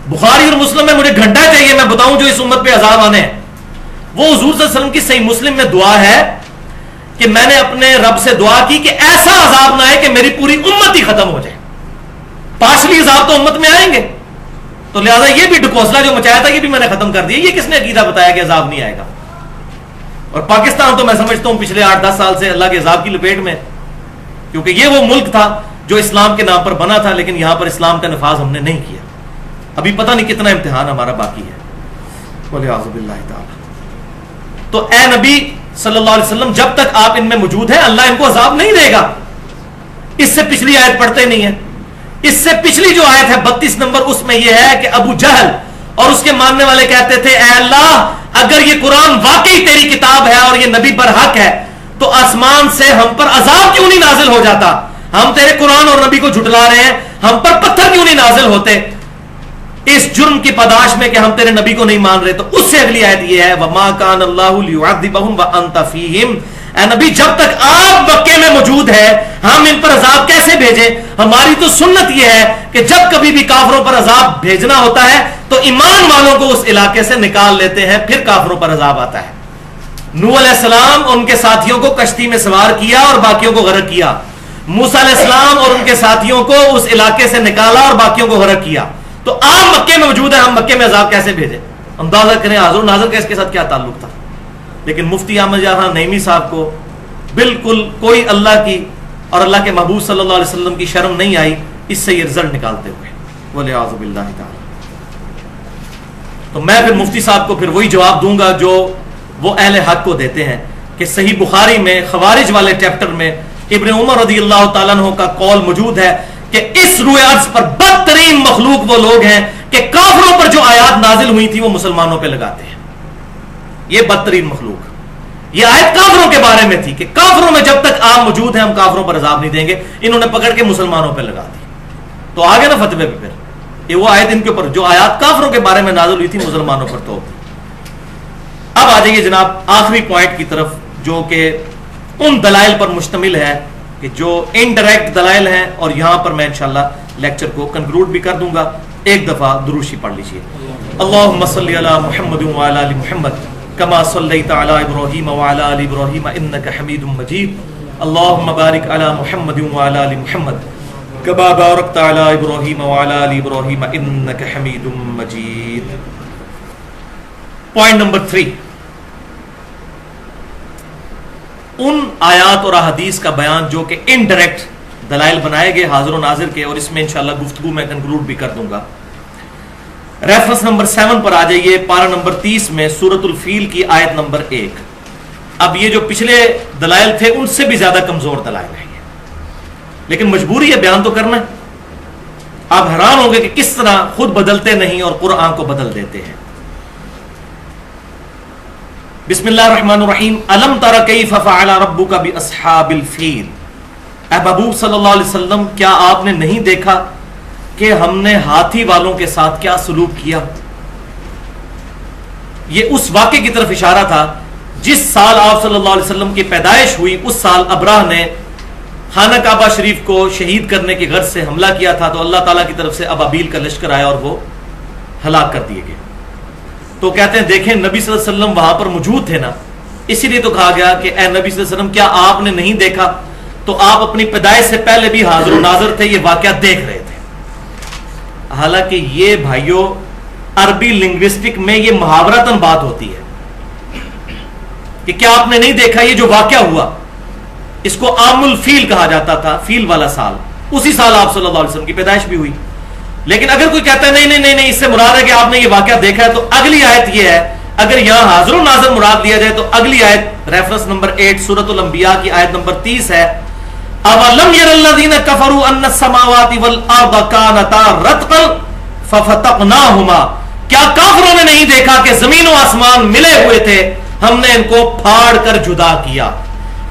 بخاری اور مسلم میں مجھے گھنٹہ چاہیے میں بتاؤں جو اس امت پہ عذاب آنے ہیں. وہ حضور صلی اللہ علیہ وسلم کی صحیح مسلم میں دعا ہے کہ میں نے اپنے رب سے دعا کی کہ ایسا عذاب نہ آئے کہ میری پوری امت ہی ختم ہو جائے. پارشلی عذاب تو امت میں آئیں گے، تو لہذا یہ بھی ڈکوسلا جو مچایا تھا یہ بھی میں نے ختم کر دیا. یہ کس نے عقیدہ بتایا کہ عذاب نہیں آئے گا؟ اور پاکستان تو میں سمجھتا ہوں پچھلے 8-10 سال سے اللہ کے عذاب کی لپیٹ میں، کیونکہ یہ وہ ملک تھا جو اسلام کے نام پر بنا تھا، لیکن یہاں پر اسلام کا نفاذ ہم نے نہیں کیا. ابھی پتہ نہیں کتنا امتحان ہمارا باقی ہے. وَلِعَاذُ بِاللَّهِ تَعَالَى. تو اے نبی صلی اللہ علیہ وسلم جب تک آپ ان میں موجود ہیں اللہ ان کو عذاب نہیں دے گا. اس سے پچھلی آیت پڑھتے نہیں ہیں. اس سے پچھلی جو آیت ہے 32 نمبر، اس میں یہ ہے کہ ابو جہل اور اس کے ماننے والے کہتے تھے اے اللہ اگر یہ قرآن واقعی تیری کتاب ہے اور یہ نبی پر حق ہے تو آسمان سے ہم پر عذاب کیوں نہیں نازل ہو جاتا؟ ہم تیرے قرآن اور نبی کو جھٹلا رہے ہیں، ہم پر پتھر کیوں نہیں نازل ہوتے اس جرم کی پاداش میں کہ ہم تیرے نبی کو نہیں مان رہے. تو اس سے اگلی آیت یہ ہے وما کان اللہ لیعذبہم وانت فیہم. اے نبی جب تک آپ مکے میں موجود ہے ہم ان پر عذاب کیسے بھیجیں؟ ہماری تو سنت یہ ہے کہ جب کبھی بھی کافروں پر عذاب بھیجنا ہوتا ہے تو ایمان والوں کو اس علاقے سے نکال لیتے ہیں، پھر کافروں پر عذاب آتا ہے. نوح علیہ السلام ان کے ساتھیوں کو کشتی میں سوار کیا اور باقیوں کو غرق کیا. موسیٰ علیہ السلام اور ان کے ساتھیوں کو اس علاقے سے نکالا اور باقیوں کو غرق کیا. تو آپ مکے میں موجود ہیں، ہم مکے میں عذاب کیسے بھیجیں؟ اندازہ کریں حاضر و ناظر کا اس کے ساتھ کیا تعلق تھا. لیکن مفتی احمد جہاں نعیمی صاحب کو بالکل کوئی اللہ کی اور اللہ کے محبوب صلی اللہ علیہ وسلم کی شرم نہیں آئی اس سے یہ رزلٹ نکالتے ہوئے. وَلِعَاذُ بِاللَّهِ تعالی. تو میں پھر مفتی صاحب کو پھر وہی جواب دوں گا جو وہ اہل حق کو دیتے ہیں کہ صحیح بخاری میں خوارج والے چیپٹر میں ابن عمر رضی اللہ تعالیٰ عنہ کا قول موجود ہے کہ اس روئے عرض پر بدترین مخلوق وہ لوگ ہیں کہ کافروں پر جو آیات نازل ہوئی تھی وہ مسلمانوں پہ لگاتے ہیں. یہ بدترین مخلوق. یہ آیت کافروں کے بارے میں تھی کہ کافروں میں جب تک آپ موجود ہیں ہم کافروں پر عذاب نہیں دیں گے. انہوں نے پکڑ کے مسلمانوں پہ لگا دی. تو آگے نا فتوے پہ پھر یہ وہ آیت ان کے اوپر جو آیات کافروں کے بارے میں نازل ہوئی تھی مسلمانوں پر تو. اب آ جائیے جناب آخری پوائنٹ کی طرف جو کہ ان دلائل پر مشتمل ہے کہ جو انڈائریکٹ دلائل ہیں، اور یہاں پر میں انشاءاللہ لیکچر کو کنکلوڈ بھی کر دوں گا. ایک دفعہ دروشی پڑھ لیجئے. اللہم صلی علی محمد وعلی آل محمد کما صلیت علی ابراہیم وعلی آل ابراہیم انک حمید مجید. اللہم بارک علی محمد وعلی آل محمد کما بارکت علی ابراہیم وعلی آل ابراہیم انک حمید مجید. پوائنٹ نمبر 3، ان آیات اور احادیث کا بیان جو کہ انڈائریکٹ دلائل بنائے گئے حاضر و ناظر کے، اور اس میں انشاءاللہ گفتگو میں کنکلوڈ بھی کر دوں گا. ریفرنس نمبر 7 پر آ جائیے، پارہ نمبر 30 میں سورۃ الفیل کی آیت نمبر 1. اب یہ جو پچھلے دلائل تھے ان سے بھی زیادہ کمزور دلائل ہیں، لیکن مجبوری ہے بیان تو کرنا ہے. آپ حیران ہوں گے کہ کس طرح خود بدلتے نہیں اور قرآن کو بدل دیتے ہیں. بسم اللہ الرحمن الرحیم. الم تر کیف فعل ربک باصحاب الفیل. اے محبوب صلی اللہ علیہ وسلم کیا آپ نے نہیں دیکھا کہ ہم نے ہاتھی والوں کے ساتھ کیا سلوک کیا؟ یہ اس واقعے کی طرف اشارہ تھا جس سال آپ صلی اللہ علیہ وسلم کی پیدائش ہوئی، اس سال ابراہ نے خانہ کعبہ شریف کو شہید کرنے کی غرض سے حملہ کیا تھا. تو اللہ تعالیٰ کی طرف سے ابابیل کا لشکر آیا اور وہ ہلاک کر دیے گئے. تو کہتے ہیں دیکھیں نبی صلی اللہ علیہ وسلم وہاں پر موجود تھے نا، اسی لیے تو کہا گیا کہ اے نبی صلی اللہ علیہ وسلم کیا آپ نے نہیں دیکھا؟ تو آپ اپنی پیدائش سے پہلے بھی حاضر و ناظر تھے، یہ واقعہ دیکھ رہے تھے. حالانکہ یہ بھائیوں عربی لنگوسٹک میں یہ محاورتاً بات ہوتی ہے کہ کیا آپ نے نہیں دیکھا؟ یہ جو واقعہ ہوا اس کو عام الفیل کہا جاتا تھا، فیل والا سال. اسی سال آپ صلی اللہ علیہ وسلم کی پیدائش بھی ہوئی. لیکن اگر کوئی کہتا ہے نہیں اس سے مراد ہے کہ آپ نے یہ واقعہ دیکھا ہے، تو اگلی آیت یہ ہے، اگر یہاں حاضر و ناظر مراد لیا جائے تو اگلی آیت ریفرنس نمبر 8 سورۃ الانبیاء کی آیت نمبر 30 ہے، اولم یر الذین کفروا ان السماوات والارض کانتا رتقا ففتقناہما، کیا کافروں نے نہیں دیکھا کہ زمین و آسمان ملے ہوئے تھے، ہم نے ان کو پھاڑ کر جدا کیا؟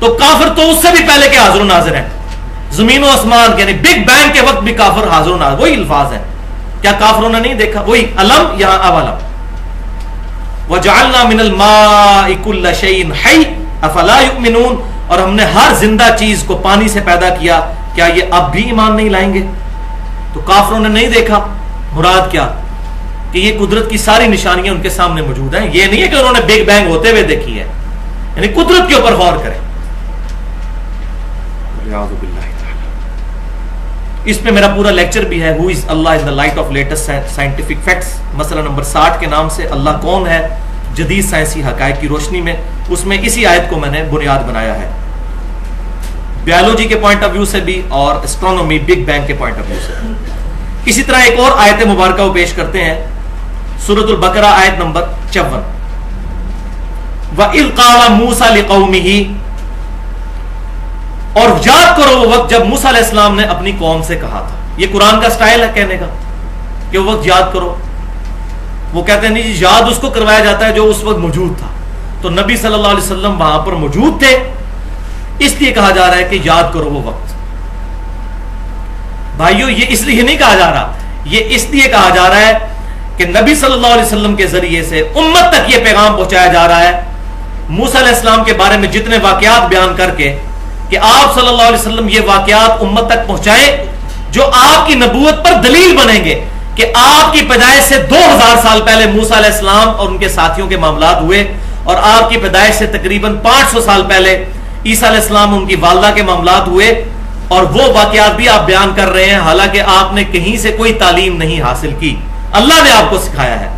تو کافر تو اس سے بھی پہلے کے حاضر و ناظر ہیں، زمین و آسمان یعنی بگ بینگ کے وقت بھی کافر حاضر و ناظر، وہی الفاظ ہیں، کیا کافروں نے نہیں دیکھا؟ وہی علم یہاں اولم، وجعلنا من الماء كل شيء حي افلا يؤمنون، اور ہم نے ہر زندہ چیز کو پانی سے پیدا کیا، کیا یہ اب بھی ایمان نہیں لائیں گے؟ تو کافروں نے نہیں دیکھا، مراد کیا کہ یہ قدرت کی ساری نشانیاں ان کے سامنے موجود ہیں، یہ نہیں ہے کہ انہوں نے بگ بینگ ہوتے ہوئے دیکھی ہے، یعنی قدرت کے اوپر غور کریں۔ اس پہ میرا پورا لیکچر بھی ہے، Who is Allah in the light of latest scientific facts، مسئلہ نمبر 60 کے نام سے، اللہ کون ہے جدید سائنسی حقائق کی روشنی میں، اس میں اسی آیت کو میں نے بنیاد بنایا ہے، بیالوجی کے پوائنٹ آف ویو سے بھی اور اسٹرونومی بگ بینگ کے پوائنٹ آف ویو سے۔ اسی طرح ایک اور آیت مبارکہ وہ پیش کرتے ہیں، سورۃ البقرہ آیت نمبر 54، وَإِذْ قَالَ مُوسَى لِقَوْمِهِ، اور یاد کرو وہ وقت جب موسیٰ علیہ السلام نے اپنی قوم سے کہا تھا۔ یہ قرآن کا سٹائل ہے کہنے کا کہ وہ وقت یاد کرو، وہ کہتے ہیں نہیں جی یاد اس کو کروایا جاتا ہے جو اس وقت موجود تھا، تو نبی صلی اللہ علیہ وسلم وہاں پر موجود تھے، اس لیے کہا جا رہا ہے کہ یاد کرو وہ وقت۔ بھائیو یہ اس لیے نہیں کہا جا رہا، یہ اس لیے کہا جا رہا ہے کہ نبی صلی اللہ علیہ وسلم کے ذریعے سے امت تک یہ پیغام پہنچایا جا رہا ہے، موسیٰ علیہ السلام کے بارے میں جتنے واقعات بیان کر کے کہ آپ صلی اللہ علیہ وسلم یہ واقعات امت تک پہنچائیں جو آپ کی نبوت پر دلیل بنیں گے کہ آپ کی پیدائش سے 2000 سال پہلے موسیٰ علیہ السلام اور ان کے ساتھیوں کے معاملات ہوئے، اور آپ کی پیدائش سے تقریباً 500 سال پہلے عیسیٰ علیہ السلام ان کی والدہ کے معاملات ہوئے، اور وہ واقعات بھی آپ بیان کر رہے ہیں حالانکہ آپ نے کہیں سے کوئی تعلیم نہیں حاصل کی، اللہ نے آپ کو سکھایا ہے،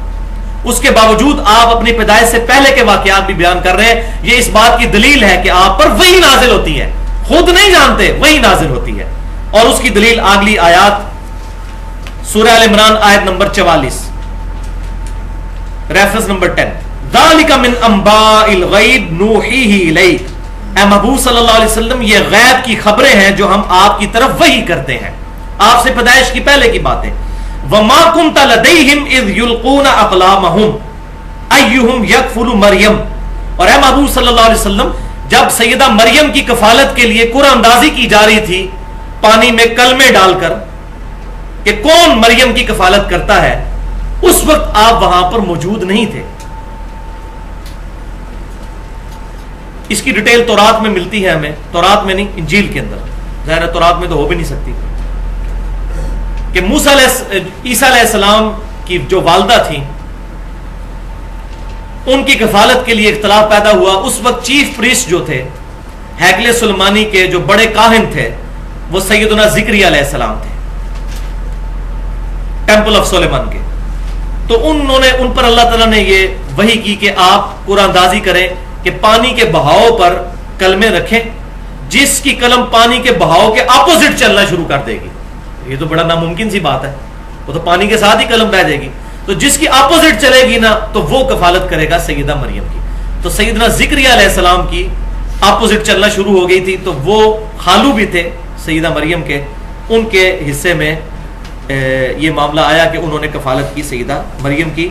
اس کے باوجود آپ اپنی پیدائش سے پہلے کے واقعات بھی بیان کر رہے ہیں۔ یہ اس بات کی دلیل ہے کہ آپ پر وحی نازل ہوتی ہے، خود نہیں جانتے وحی نازل ہوتی ہے، اور اس کی دلیل اگلی آیات سورہ ال عمران آیت نمبر 44 ریفرنس نمبر 10، ذالک من انباء الغیب نوحیہ الیک، اے محبوب صلی اللہ علیہ وسلم یہ غیب کی خبریں ہیں جو ہم آپ کی طرف وحی کرتے ہیں، آپ سے پیدائش کی پہلے کی باتیں۔ وما كنت لديهم اذ يلقون اقلامهم ايهم يكفل مریم، اور اے محبوب صلی اللہ علیہ وسلم جب سیدہ مریم کی کفالت کے لیے قرعہ اندازی کی جا رہی تھی پانی میں کلمے ڈال کر کہ کون مریم کی کفالت کرتا ہے، اس وقت آپ وہاں پر موجود نہیں تھے۔ اس کی ڈیٹیل تورات میں ملتی ہے ہمیں، تورات میں نہیں انجیل کے اندر، ظاہر ہے تورات میں تو ہو بھی نہیں سکتی، کہ عیسیٰ علیہ السلام کی جو والدہ تھیں ان کی کفالت کے لیے اختلاف پیدا ہوا، اس وقت چیف پریسٹ جو تھے ہیکل سلیمانی کے جو بڑے کاہن تھے وہ سیدنا زکریا علیہ السلام تھے، ٹیمپل آف سلیمان کے، تو انہوں نے ان پر اللہ تعالیٰ نے یہ وحی کی کہ آپ قرآن اندازی کریں کہ پانی کے بہاؤ پر کلمے رکھیں، جس کی قلم پانی کے بہاؤ کے اپوزٹ چلنا شروع کر دے گی، یہ تو بڑا ناممکن سی بات ہے، وہ تو پانی کے ساتھ ہی قلم بہ جائے گی، تو جس کی اپوزٹ چلے گی نا تو وہ کفالت کرے گا سیدہ مریم کی۔ تو سیدنا زکریا علیہ السلام کی اپوزٹ چلنا شروع ہو گئی تھی، تو وہ خالو بھی تھے سیدہ مریم کے، ان کے حصے میں یہ معاملہ آیا کہ انہوں نے کفالت کی سیدہ مریم کی،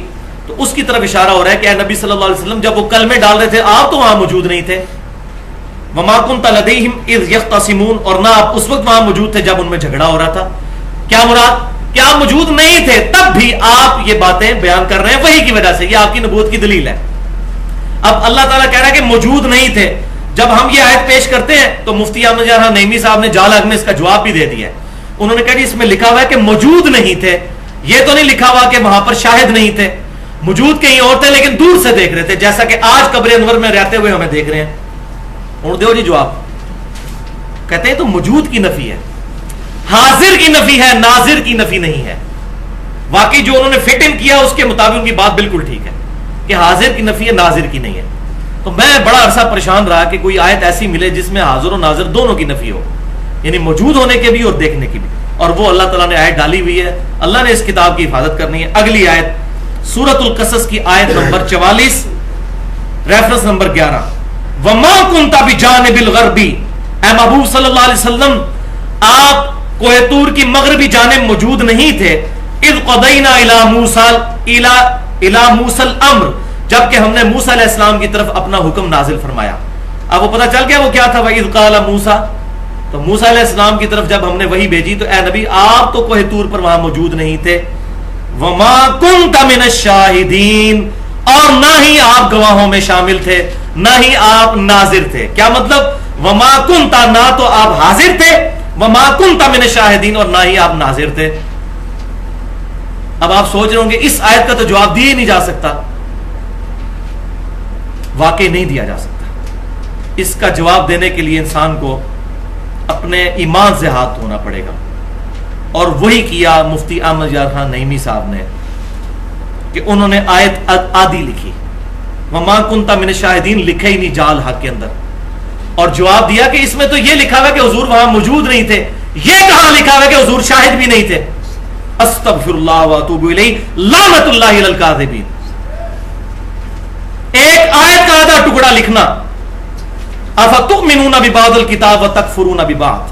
تو اس کی طرف اشارہ ہو رہا ہے کہ اے نبی صلی اللہ علیہ وسلم جب وہ کلمے ڈال رہے تھے آپ تو وہاں موجود نہیں تھے، وما كنت لديهم اذ يختصمون، اور نہ آپ اس وقت وہاں موجود تھے جب ان میں جھگڑا ہو رہا تھا۔ کیا مراد کہ آپ موجود نہیں تھے، تب بھی آپ یہ باتیں بیان کر رہے ہیں وحی کی وجہ سے، یہ آپ کی نبوت کی دلیل ہے۔ اب اللہ تعالیٰ کہہ رہا ہے کہ موجود نہیں تھے، جب ہم یہ آیت پیش کرتے ہیں تو مفتی احمد جان نعیمی صاحب نے جال اگ میں اس کا جواب بھی دے دیا ہے، انہوں نے کہا جی اس میں لکھا ہوا ہے کہ موجود نہیں تھے، یہ تو نہیں لکھا ہوا کہ وہاں پر شاہد نہیں تھے، موجود کہیں اور تھے لیکن دور سے دیکھ رہے تھے، جیسا کہ آج قبر انور میں رہتے ہوئے ہمیں دیکھ رہے ہیں۔ اور دیو جی جواب کہتے ہیں تو موجود کی نفی ہے، حاضر کی نفی ہے، ناظر کی نفی نہیں ہے۔ واقعی جو انہوں نے فٹ ان کیا اس کے مطابق ان کی بات بالکل ٹھیک ہے کہ حاضر کی نفی ہے، ناظر کی نہیں ہے۔ تو میں بڑا عرصہ پریشان رہا کہ کوئی آیت ایسی ملے جس میں حاضر و ناظر دونوں کی نفی ہو، یعنی موجود ہونے کے بھی اور دیکھنے کی بھی، اور وہ اللہ تعالیٰ نے آیت ڈالی ہوئی ہے. اللہ نے اس کتاب کی حفاظت کرنی ہے. اگلی آیت سورۃ القصص کی آیت نمبر 44 ریفرنس نمبر 11. وما كنت بجانب الغربی، اے محبوب صلی اللہ علیہ وسلم آپ کوہ طور کی مغربی جانب موجود نہیں تھے. اذ قضینا الی موسی الامر، جبکہ ہم نے موسیٰ علیہ السلام کی طرف اپنا حکم نازل فرمایا. اب وہ پتہ چل گیا وہ کیا تھا. وَإِذْ قَالَ مُوسَىٰ، تو موسیٰ علیہ السلام کی طرف جب ہم نے وحی بھیجی تو اے نبی آپ تو کوہ طور پر وہاں موجود نہیں تھے. وَمَا كُنْتَ مِنَ الشَّاهِدِينَ، اور نہ ہی آپ گواہوں میں شامل تھے، نہ ہی آپ ناظر تھے. کیا مطلب؟ وَمَا كُنْتَ، نہ تو آپ حاضر تھے، وَمَا كُنْتَ مِنَ الشَّاهِدِينَ، اور نہ ہی آپ ناظر تھے. اب آپ سوچ رہے ہوں گے اس آیت کا تو جواب دیا ہی نہیں جا سکتا. واقعی نہیں دیا جا سکتا. اس کا جواب دینے کے لیے انسان کو اپنے ایمان سے ہاتھ دھونا پڑے گا، اور وہی کیا مفتی احمد یار خان نعیمی صاحب نے کہ انہوں نے آیت آدھی لکھی، وما کنت من الشاہدین لکھے ہی نہیں جال حق کے اندر، اور جواب دیا کہ اس میں تو یہ لکھا ہوا کہ حضور وہاں موجود نہیں تھے. یہ کہاں لکھا ہوا کہ حضور شاہد بھی نہیں تھے؟ استغفر اللہ واتوب الیہ، لعنت اللہ علی الکاذبین. ایک آیت کا آدھا ٹکڑا لکھنا. افتؤمنون ببعض الکتاب وتکفرون ببعض،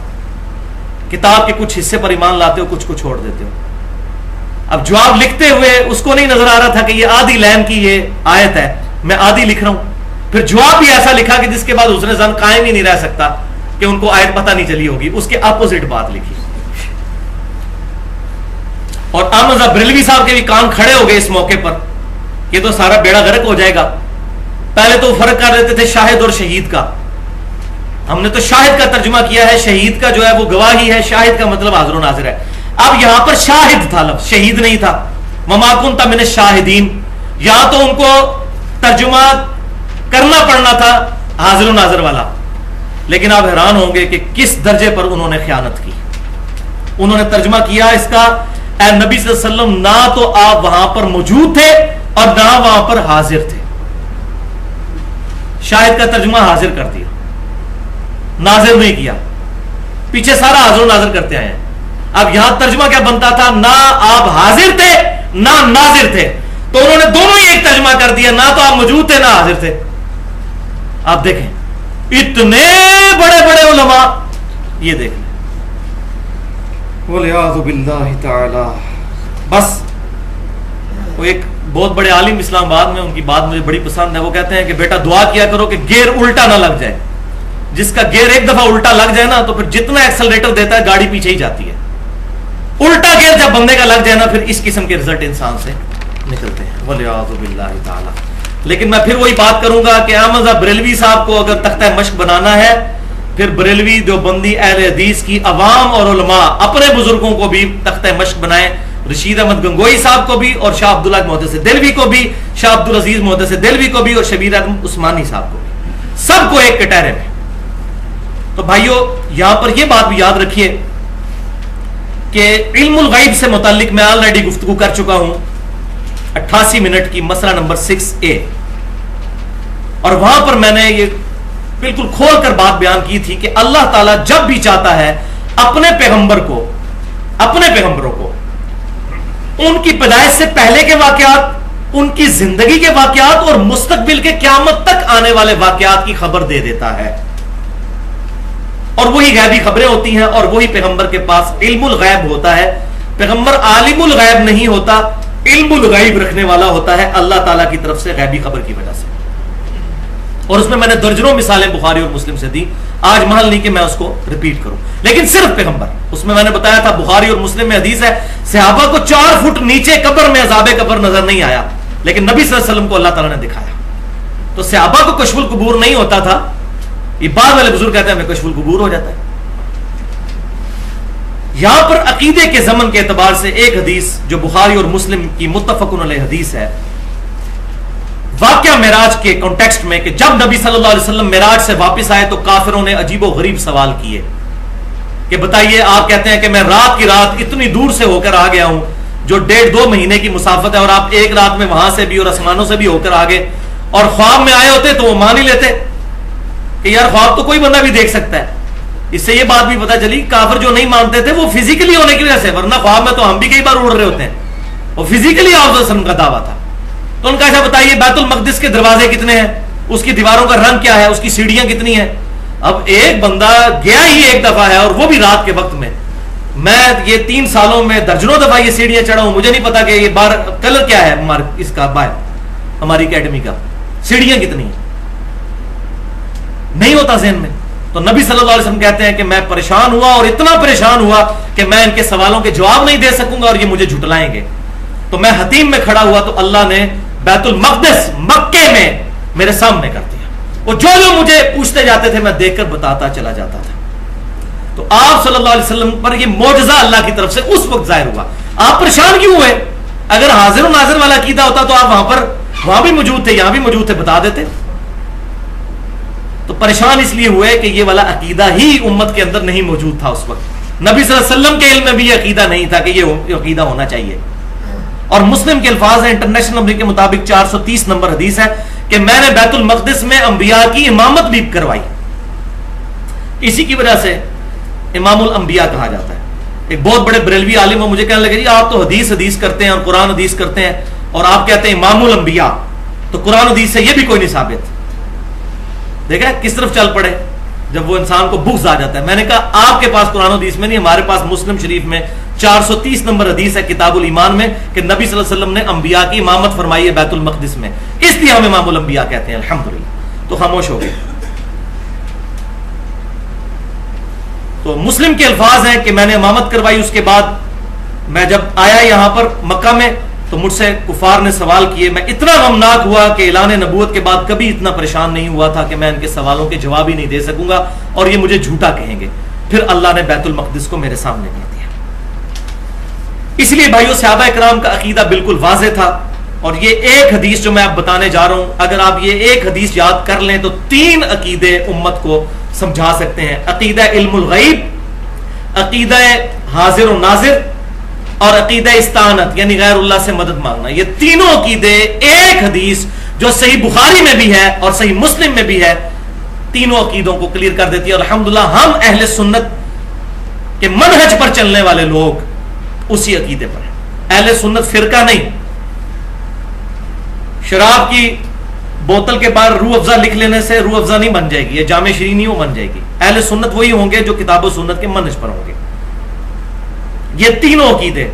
کتاب کے کچھ حصے پر ایمان لاتے ہو، کچھ کو چھوڑ دیتے ہو. اب جواب لکھتے ہوئے اس کو نہیں نظر آ رہا تھا کہ یہ آدھی لین کی یہ آیت ہے، میں آدھی لکھ رہا ہوں. پھر جواب بھی ایسا لکھا کہ جس کے بعد حسن ظن قائم ہی نہیں رہ سکتا کہ ان کو آیت پتہ نہیں چلی ہوگی. اس کے اپوزٹ بات لکھی. اور احمد بریلوی صاحب کے بھی کان کھڑے ہو گئے اس موقع پر. یہ تو سارا بیڑا غرق ہو جائے گا. پہلے تو فرق کر دیتے تھے شاہد اور شہید کا. ہم نے تو شاہد کا ترجمہ کیا ہے، شہید کا جو ہے وہ گواہی ہے، شاہد کا مطلب حاضر و ناظر ہے. اب یہاں پر شاہد تھا لفظ، شہید نہیں تھا. وما کنت من الشاہدین، یہاں تو ان کو ترجمہ کرنا پڑنا تھا حاضر و ناظر والا. لیکن آپ حیران ہوں گے کہ کس درجے پر انہوں نے خیانت کی. انہوں نے ترجمہ کیا اس کا، اے نبی صلی اللہ علیہ وسلم نہ تو آپ وہاں پر موجود تھے اور نہ وہاں پر حاضر تھے. شاہد کا ترجمہ حاضر کر دیا، ناظر نہیں کیا. پیچھے سارا حاضر و ناظر کرتے آئے ہیں. اب یہاں ترجمہ کیا بنتا تھا؟ نہ آپ حاضر تھے نہ ناظر تھے. تو انہوں نے دونوں ہی ایک ترجمہ کر دیا، نہ تو آپ موجود تھے نہ حاضر تھے. آپ دیکھیں اتنے بڑے بڑے علماء، یہ دیکھ لیں. وَالْعِيَاذُ بِاللَّهِ تَعَالَى. بس وہ ایک بہت بڑے عالم اسلام آباد میں، ان کی بات مجھے بڑی پسند ہے. وہ کہتے ہیں کہ بیٹا دعا کیا کرو کہ گیئر الٹا نہ لگ جائے. جس کا گیئر ایک دفعہ الٹا لگ جائے نا تو پھر جتنا ایکسلریٹر دیتا ہے گاڑی پیچھے ہی جاتی ہے. الٹا گیئر جب بندے کا لگ جائے نا پھر اس قسم کے رزلٹ انسان سے نکلتے ہیں. وَالْعِيَاذُ بِاللَّهِ تَعَالَى. لیکن میں پھر وہی بات کروں گا کہ احمد بریلوی صاحب کو اگر تختہ مشق بنانا ہے، پھر بریلوی دیوبندی اہل حدیث کی عوام اور علماء اپنے بزرگوں کو بھی تختہ مشق بنائیں. رشید احمد گنگوئی صاحب کو بھی، اور شاہ عبداللہ محدث دہلوی کو بھی، شاہ عبدالعزیز محدث دہلوی کو بھی، اور شبیر احمد عثمانی صاحب کو بھی، سب کو ایک کٹہرے میں. تو بھائیو یہاں پر یہ بات بھی یاد رکھیے کہ علم الغیب سے متعلق میں آلریڈی گفتگو کر چکا ہوں 88 منٹ کی، مسئلہ نمبر 6A. اور وہاں پر میں نے یہ بالکل کھول کر بات بیان کی تھی کہ اللہ تعالیٰ جب بھی چاہتا ہے اپنے پیغمبروں کو ان کی پیدائش سے پہلے کے واقعات، ان کی زندگی کے واقعات اور مستقبل کے قیامت تک آنے والے واقعات کی خبر دے دیتا ہے. اور وہی غیبی خبریں ہوتی ہیں، اور وہی پیغمبر کے پاس علم الغیب ہوتا ہے. پیغمبر عالم الغیب نہیں ہوتا، علم الغیب رکھنے والا ہوتا ہے اللہ تعالیٰ کی طرف سے غیبی خبر کی وجہ سے. اور اس میں نے درجنوں مثالیں بخاری اور مسلم سے دی. آج محل نہیں کہ میں اس کو ریپیٹ کروں، لیکن صرف پیغمبر. اس میں نے بتایا تھا بخاری اور مسلم میں حدیث ہے صحابہ کو 4 فٹ نیچے قبر میں عذاب قبر نظر نہیں آیا، لیکن نبی صلی اللہ علیہ وسلم کو اللہ تعالیٰ نے دکھایا. تو صحابہ کو کشف القبور نہیں ہوتا تھا. یہ بعد والے بزرگ کہتے ہیں ہمیں کشف القبور ہو جاتا ہے. یہاں پر عقیدے کے زمن کے اعتبار سے ایک حدیث جو بخاری اور مسلم کی متفق علیہ حدیث ہے، واقعہ معراج کے کانٹیکسٹ میں، کہ جب نبی صلی اللہ علیہ وسلم معراج سے واپس آئے تو کافروں نے عجیب و غریب سوال کیے کہ بتائیے، آپ کہتے ہیں کہ میں رات کی رات اتنی دور سے ہو کر آ گیا ہوں جو 1.5-2 مہینے کی مسافت ہے، اور آپ ایک رات میں وہاں سے بھی اور آسمانوں سے بھی ہو کر آگے، اور خواب میں آئے ہوتے تو وہ مان ہی لیتے کہ یار خواب تو کوئی بندہ بھی دیکھ سکتا ہے. اس سے یہ بات بھی پتہ چلی کافر جو نہیں مانتے تھے وہ فزیکلی ہونے کی وجہ سے، ورنہ خواب میں تو ہم بھی کئی بار اڑ رہے ہوتے ہیں، وہ فزیکلی آپ وسلم کا دعویٰ تھا. تو ان کا ایسا بتائیے بیت المقدس کے دروازے کتنے ہیں، اس کی دیواروں کا رنگ کیا ہے، اس کی سیڑھیاں کتنی ہیں. اب ایک بندہ گیا ہی ایک دفعہ ہے اور وہ بھی رات کے وقت میں یہ 3 سالوں میں درجنوں دفعہ یہ سیڑھیاں چڑھا ہوں، مجھے نہیں پتا کہ یہ بار کلر کیا ہے اس کا باہر ہماری اکیڈمی کا، سیڑھیاں کتنی ہیں نہیں ہوتا ذہن میں. تو نبی صلی اللہ علیہ وسلم کہتے ہیں کہ میں پریشان ہوا اور اتنا پریشان ہوا کہ میں ان کے سوالوں کے جواب نہیں دے سکوں گا اور یہ مجھے جھٹلائیں گے. تو میں حتیم میں کھڑا ہوا تو اللہ نے بیت المقدس مکے میں میرے سامنے کر دیا. وہ جو مجھے پوچھتے جاتے تھے میں دیکھ کر بتاتا چلا جاتا تھا. تو آپ صلی اللہ علیہ وسلم پر یہ معجزہ اللہ کی طرف سے اس وقت ظاہر ہوا. آپ پریشان کیوں ہوئے؟ اگر حاضر و ناظر والا عقیدہ ہوتا تو آپ وہاں بھی موجود تھے، یہاں بھی موجود تھے، بتا دیتے. تو پریشان اس لیے ہوئے کہ یہ والا عقیدہ ہی امت کے اندر نہیں موجود تھا اس وقت. نبی صلی اللہ علیہ وسلم کے علم میں بھی یہ عقیدہ نہیں تھا کہ یہ عقیدہ ہونا چاہیے. اور مسلم کے الفاظ ہیں، انٹرنیشنل نمبر کے مطابق 430 نمبر حدیث ہے کہ میں نے بیت المقدس میں انبیاء کی امامت بھی کروائی. اسی کی وجہ سے امام الانبیاء کہا جاتا ہے. ایک بہت بڑے بریلوی عالم وہ مجھے کہنے لگے جی آپ تو حدیث کرتے ہیں اور قرآن حدیث کرتے ہیں اور آپ کہتے ہیں امام الانبیاء، تو قرآن حدیث سے یہ بھی کوئی نہیں ثابت. دیکھا کس طرف چل پڑے جب وہ انسان کو بغض آ جاتا ہے. میں نے کہا آپ کے پاس قرآن حدیث میں نہیں، ہمارے پاس مسلم شریف میں 430 نمبر حدیث ہے کتاب الایمان میں کہ نبی صلی اللہ علیہ وسلم نے انبیاء کی امامت فرمائی ہے بیت المقدس میں، اس لیے ہم امام الانبیاء کہتے ہیں. الحمدللہ. تو خاموش ہو گئے. تو مسلم کے الفاظ ہیں کہ میں نے امامت کروائی. اس کے بعد میں جب آیا یہاں پر مکہ میں تو مجھ سے کفار نے سوال کیے. میں اتنا غمناک ہوا کہ اعلان نبوت کے بعد کبھی اتنا پریشان نہیں ہوا تھا کہ میں ان کے سوالوں کے جواب ہی نہیں دے سکوں گا اور یہ مجھے جھوٹا کہیں گے. پھر اللہ نے بیت المقدس کو میرے سامنے کر دیا. اس لیے بھائیو صحابہ کرام کا عقیدہ بالکل واضح تھا. اور یہ ایک حدیث جو میں آپ بتانے جا رہا ہوں، اگر آپ یہ ایک حدیث یاد کر لیں تو 3 عقیدے امت کو سمجھا سکتے ہیں. عقیدہ علم الغیب، عقیدہ حاضر و ناظر اور عقیدہ استعانت یعنی غیر اللہ سے مدد مانگنا. یہ تینوں عقیدے ایک حدیث جو صحیح بخاری میں بھی ہے اور صحیح مسلم میں بھی ہے تینوں عقیدوں کو کلیئر کر دیتی ہے. اور الحمدللہ ہم اہل سنت کے منہج پر چلنے والے لوگ اسی عقیدے پر ہیں. اہل سنت فرقہ نہیں. شراب کی بوتل کے بعد روح افزا لکھ لینے سے روح افزا نہیں بن جائے گی، یہ جامع شیرین نہیں بن جائے گی. اہل سنت وہی ہوں گے جو کتاب و سنت کے منہج پر ہوں گے. یہ تینوں عقیدے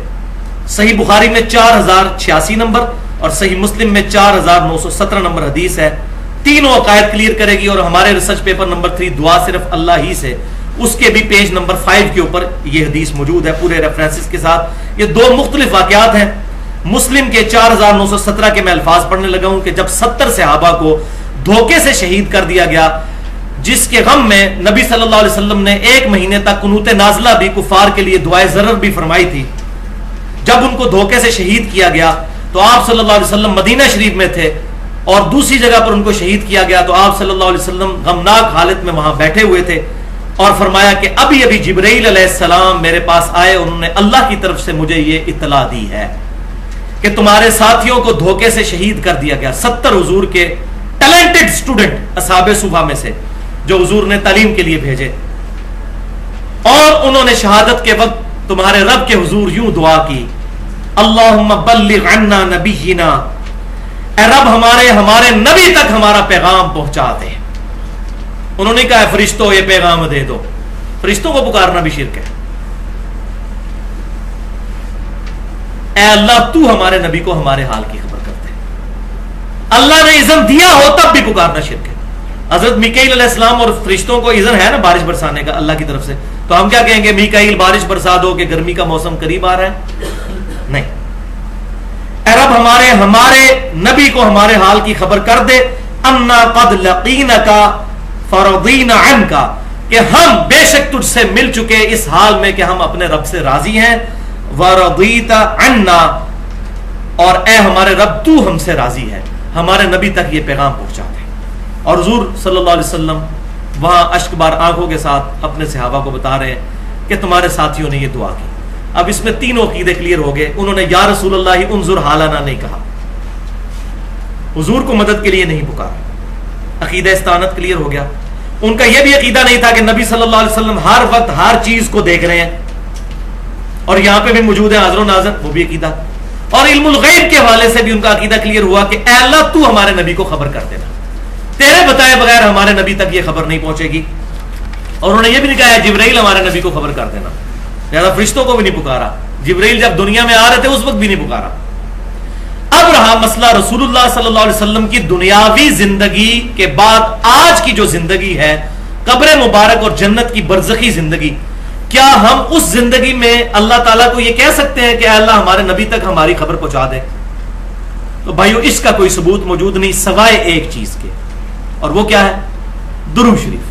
صحیح بخاری میں 4086 نمبر اور صحیح مسلم میں 4917 نمبر حدیث ہے. تینوں عقائد کلیئر کرے گی. اور ہمارے ریسرچ پیپر نمبر 3 دعا صرف اللہ ہی سے، اس کے بھی پیج نمبر 5 کے اوپر یہ حدیث موجود ہے پورے ریفرنسز کے ساتھ. یہ 2 مختلف واقعات ہیں. مسلم کے 4917 کے میں الفاظ پڑھنے لگا ہوں کہ جب 70 صحابہ کو دھوکے سے شہید کر دیا گیا، جس کے غم میں نبی صلی اللہ علیہ وسلم نے 1 مہینے تک قنوت نازلہ بھی کفار کے لیے دعائے ضرر بھی فرمائی تھی. جب ان کو دھوکے سے شہید کیا گیا تو آپ صلی اللہ علیہ وسلم مدینہ شریف میں تھے اور دوسری جگہ پر ان کو شہید کیا گیا تو آپ صلی اللہ علیہ وسلم غمناک حالت میں وہاں بیٹھے ہوئے تھے اور فرمایا کہ ابھی ابھی جبرائیل علیہ السلام میرے پاس آئے، انہوں نے اللہ کی طرف سے مجھے یہ اطلاع دی ہے کہ تمہارے ساتھیوں کو دھوکے سے شہید کر دیا گیا. 70 حضور کے ٹیلنٹڈ اسٹوڈنٹ اصحاب صفا میں سے جو حضور نے تعلیم کے لیے بھیجے، اور انہوں نے شہادت کے وقت تمہارے رب کے حضور یوں دعا کی، اللہم بلغ عنا نبینا، اے رب ہمارے نبی تک ہمارا پیغام پہنچا دے. انہوں نے کہا فرشتوں یہ پیغام دے دو. فرشتوں کو پکارنا بھی شرک ہے. اے اللہ تو ہمارے نبی کو ہمارے حال کی خبر کر دے. اللہ نے اذن دیا ہو تب بھی پکارنا شرک ہے. حضرت میکائیل علیہ السلام اور فرشتوں کو اذن ہے نا بارش برسانے کا اللہ کی طرف سے، تو ہم کیا کہیں گے میکائیل بارش برسا دو کہ گرمی کا موسم قریب آ رہا ہے؟ نہیں. اے رب ہمارے نبی کو ہمارے حال کی خبر کر دے، انا قد لقینک فرضینا عنک، کہ ہم بے شک تجھ سے مل چکے اس حال میں کہ ہم اپنے رب سے راضی ہیں، ورضیت عنا، اور اے ہمارے رب تو ہم سے راضی ہے. ہمارے نبی تک یہ پیغام پہنچا دے. اور حضور صلی اللہ علیہ وسلم وہاں اشک بار آنکھوں کے ساتھ اپنے صحابہ کو بتا رہے ہیں کہ تمہارے ساتھیوں نے یہ دعا کی. اب اس میں تینوں عقیدے کلیئر ہو گئے. انہوں نے یا رسول اللہ انظر حالنا نہیں کہا، حضور کو مدد کے لیے نہیں پکارا. عقیدہ استعانت کلیئر ہو گیا. ان کا یہ بھی عقیدہ نہیں تھا کہ نبی صلی اللہ علیہ وسلم ہر وقت ہر چیز کو دیکھ رہے ہیں اور یہاں پہ بھی موجود ہے حاضر و ناظر، وہ بھی عقیدہ. اور علم الغیب کے حوالے سے بھی ان کا عقیدہ کلیئر ہوا کہ اے اللہ تو ہمارے نبی کو خبر کر دینا، تیرے بتائے بغیر ہمارے نبی تک یہ خبر نہیں پہنچے گی. اور انہوں نے یہ بھی نہیں کہا جبرائیل ہمارے نبی کو خبر کر دینا، لہذا فرشتوں کو بھی نہیں پکارا، جبرائیل جب دنیا میں آ رہے تھے اس وقت بھی نہیں پکارا. اب رہا مسئلہ رسول اللہ صلی اللہ علیہ وسلم کی دنیاوی زندگی کے بعد آج کی جو زندگی ہے، قبر مبارک اور جنت کی برزخی زندگی، کیا ہم اس زندگی میں اللہ تعالیٰ کو یہ کہہ سکتے ہیں کہ اے اللہ ہمارے نبی تک ہماری خبر پہنچا دے؟ تو بھائیو اس کا کوئی ثبوت موجود نہیں سوائے ایک چیز کے، اور وہ کیا ہے؟ درود شریف.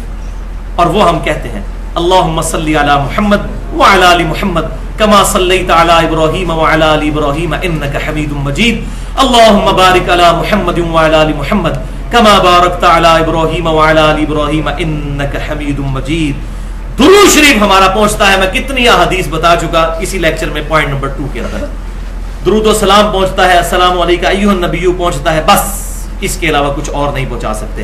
اور وہ ہم کہتے ہیں اللہم صلی علی محمد وعلی آل محمد کما صلیت علی ابراہیم وعلی آل ابراہیم انک حمید مجید. اللہم بارک علی محمد وعلی آل محمد کما بارکت علی ابراہیم وعلی آل ابراہیم انک حمید مجید. درود شریف ہمارا پہنچتا ہے، میں کتنی احادیث بتا چکا اسی لیکچر میں پوائنٹ نمبر 2 کے اندر. درود و سلام پہنچتا ہے، السلام علیکم ایھا النبی پہنچتا ہے، بس اس کے علاوہ کچھ اور نہیں پہنچا سکتے.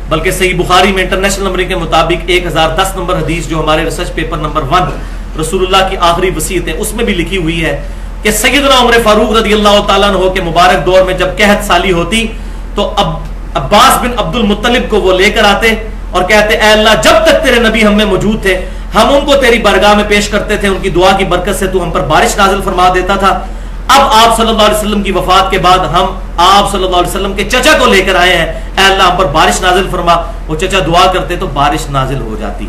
بلکہ صحیح بخاری میں انٹرنیشنل نمبرنگ کے مطابق 1010 نمبر حدیث جو ہمارے ریسرچ پیپر نمبر 1 رسول اللہ کی آخری وصیت ہے اس میں بھی لکھی ہوئی ہے کہ سیدنا عمر فاروق رضی اللہ تعالیٰ عنہ کے مبارک دور میں جب قحط سالی ہوتی تو عباس بن عبد المطلب کو وہ لے کر آتے اور کہتے اے اللہ جب تک تیرے نبی ہم میں موجود تھے ہم ان کو تیری بارگاہ میں پیش کرتے تھے، ان کی دعا کی برکت سے تو ہم پر بارش نازل فرما دیتا تھا. اب آپ صلی اللہ علیہ وسلم کی وفات کے بعد ہم آپ صلی اللہ علیہ وسلم کے چچا کو لے کر آئے ہیں، اے اللہ ہم پر بارش نازل فرما. وہ چچا دعا کرتے تو بارش نازل ہو جاتی.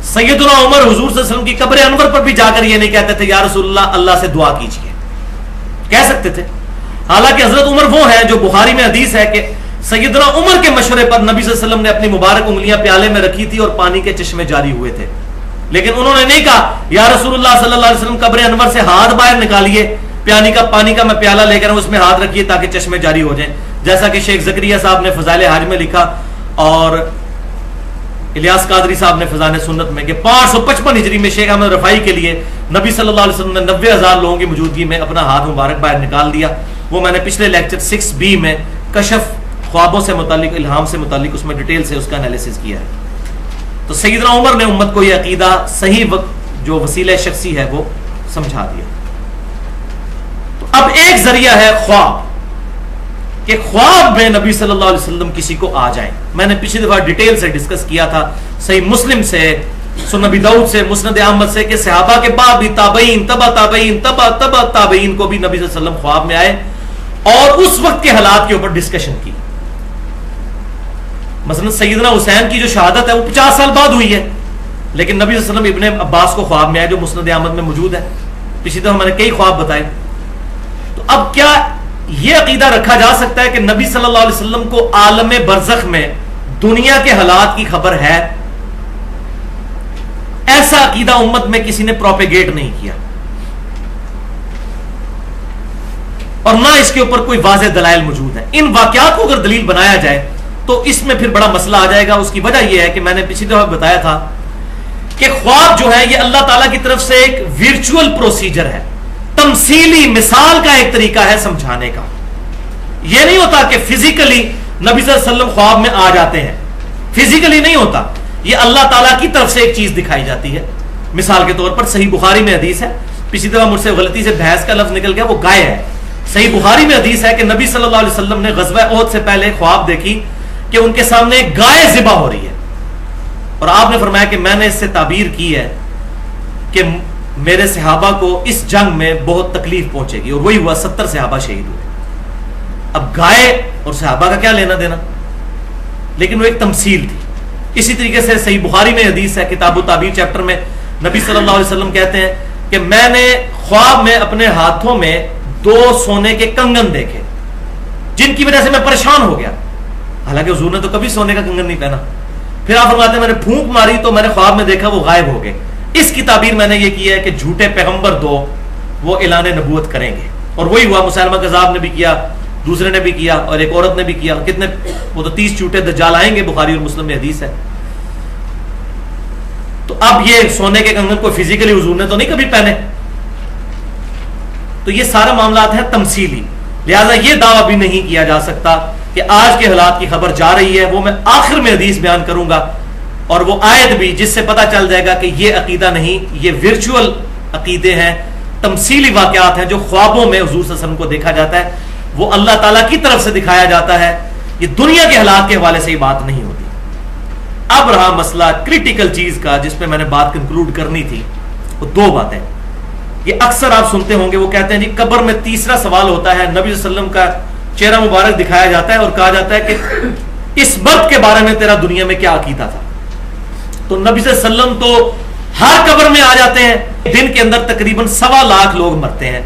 سیدنا عمر حضور صلی اللہ علیہ وسلم کی قبر انور پر بھی جا کر یہ نہیں کہتے تھے یا رسول اللہ اللہ سے دعا کیجیے، کہہ سکتے تھے. حالانکہ حضرت عمر وہ ہیں جو بخاری میں حدیث ہے کہ سیدنا عمر کے مشورے پر نبی صلی اللہ علیہ وسلم نے اپنی مبارک انگلیاں پیالے میں رکھی تھی اور پانی کے چشمے جاری ہوئے تھے، لیکن انہوں نے نہیں کہا یا رسول اللہ صلی اللہ علیہ وسلم قبر انور سے ہاتھ باہر نکالیے، پانی کا میں پیالہ لے کر اس میں ہاتھ رکھیے تاکہ چشمے جاری ہو جائیں، جیسا کہ شیخ زکریا صاحب نے فضائل حاج میں لکھا اور الیاس قادری صاحب نے فضائل سنت میں کہ 555 ہجری میں شیخ احمد رفائی کے لیے نبی صلی اللہ علیہ وسلم نے 90,000 لوگوں کی موجودگی میں اپنا ہاتھ مبارک باہر نکال دیا. وہ میں نے پچھلے لیکچر 6B میں کشف خوابوں سے متعلق، الہام سے متعلق اس میں ڈیٹیل سے اس کا انالیسس کیا ہے. تو سیدنا عمر نے امت کو یہ عقیدہ صحیح وقت جو وسیلہ شخصی ہے وہ سمجھا دیا. تو اب ایک ذریعہ ہے خواب، کہ خواب میں نبی صلی اللہ علیہ وسلم کسی کو آ جائیں. میں نے پچھلی دفعہ ڈیٹیل سے ڈسکس کیا تھا صحیح مسلم سے، سنن ابی داؤد سے، مسند احمد سے کہ صحابہ کے بعد بھی تابعین تبع تابعین تبع تبع تابعین کو بھی نبی صلی اللہ علیہ وسلم خواب میں آئے اور اس وقت کے حالات کے اوپر ڈسکشن کی. مثلا سیدنا حسین کی جو شہادت ہے وہ 50 سال بعد ہوئی ہے، لیکن نبی صلی اللہ علیہ وسلم ابن عباس کو خواب میں آئے جو مسند احمد میں موجود ہے. پچھلی دفعہ میں نے کئی خواب بتائے. تو اب کیا یہ عقیدہ رکھا جا سکتا ہے کہ نبی صلی اللہ علیہ وسلم کو عالم برزخ میں دنیا کے حالات کی خبر ہے؟ ایسا عقیدہ امت میں کسی نے پروپیگیٹ نہیں کیا اور نہ اس کے اوپر کوئی واضح دلائل موجود ہیں. ان واقعات کو اگر دلیل بنایا جائے تو اس میں پھر بڑا مسئلہ آ جائے گا. اس کی وجہ یہ ہے کہ میں نے پچھلی دفعہ بتایا تھا کہ خواب جو ہے یہ اللہ تعالیٰ کی طرف سے ایک ورچوئل پروسیجر ہے، تمثیلی مثال کا ایک طریقہ ہے سمجھانے کا. یہ نہیں ہوتا کہ فزیکلی نبی صلی اللہ علیہ وسلم خواب میں آ جاتے ہیں، فزیکلی نہیں ہوتا. یہ اللہ تعالیٰ کی طرف سے ایک چیز دکھائی جاتی ہے. مثال کے طور پر صحیح بخاری میں حدیث ہے، پچھلی دفعہ مجھ سے غلطی سے بھینس کا لفظ نکل گیا، وہ گائے ہے. صحیح بخاری میں حدیث ہے کہ نبی صلی اللہ علیہ وسلم نے غزوہ احد سے پہلے خواب دیکھی کہ ان کے سامنے ایک گائے ذبح ہو رہی ہے اور آپ نے فرمایا کہ میں نے اس سے تعبیر کی ہے کہ میرے صحابہ کو اس جنگ میں بہت تکلیف پہنچے گی، اور وہی ہوا، 70 صحابہ شہید ہوئے. اب گائے اور صحابہ کا کیا لینا دینا، لیکن وہ ایک تمثیل تھی. اسی طریقے سے صحیح بخاری میں حدیث ہے کتاب التعبیر چیپٹر میں نبی صلی اللہ علیہ وسلم کہتے ہیں کہ میں نے خواب میں اپنے ہاتھوں میں 2 سونے کے کنگن دیکھے جن کی وجہ سے میں پریشان ہو گیا. حالانکہ حضور نے تو کبھی سونے کا کنگن نہیں پہنا. پھر آپ فرماتے ہیں میں نے پھونک ماری تو میں نے خواب میں دیکھا وہ غائب ہو گئے. اس کی تعبیر میں نے یہ کی ہے کہ جھوٹے پیغمبر 2 وہ اعلان نبوت کریں گے، اور وہی ہوا. مسیلمہ کذاب نے بھی کیا، دوسرے نے بھی کیا، اور ایک عورت نے بھی کیا. کتنے، وہ تو 30 جھوٹے دجال آئیں گے، بخاری اور مسلم میں حدیث ہے. تو اب یہ سونے کے کنگن کو فزیکلی حضور نے تو نہیں کبھی پہنے. تو یہ سارا معاملات ہیں تمثیلی، لہذا یہ دعویٰ بھی نہیں کیا جا سکتا کہ آج کے حالات کی خبر جا رہی ہے، وہ میں آخر میں حدیث بیان کروں گا، اور وہ آیت بھی جس سے پتہ چل جائے گا کہ یہ عقیدہ نہیں، یہ ورچوئل عقیدے ہیں، تمثیلی واقعات ہیں جو خوابوں میں حضور صلی اللہ علیہ وسلم کو دیکھا جاتا ہے، وہ اللہ تعالیٰ کی طرف سے دکھایا جاتا ہے، یہ دنیا کے حالات کے حوالے سے یہ بات نہیں ہوتی۔ اب رہا مسئلہ کریٹیکل چیز کا جس پہ میں نے بات کنکلوڈ کرنی تھی، وہ دو باتیں۔ یہ اکثر آپ سنتے ہوں گے، وہ کہتے ہیں جی قبر میں تیسرا سوال ہوتا ہے، نبی صلی اللہ علیہ وسلم کا چہرہ مبارک دکھایا جاتا ہے اور کہا جاتا ہے کہ اس مرد کے بارے میں تیرا دنیا میں کیا عقیدہ تھا؟ تو نبی صلی اللہ علیہ وسلم تو ہر قبر میں آ جاتے ہیں، دن کے اندر تقریباً 1.25 لاکھ لوگ مرتے ہیں،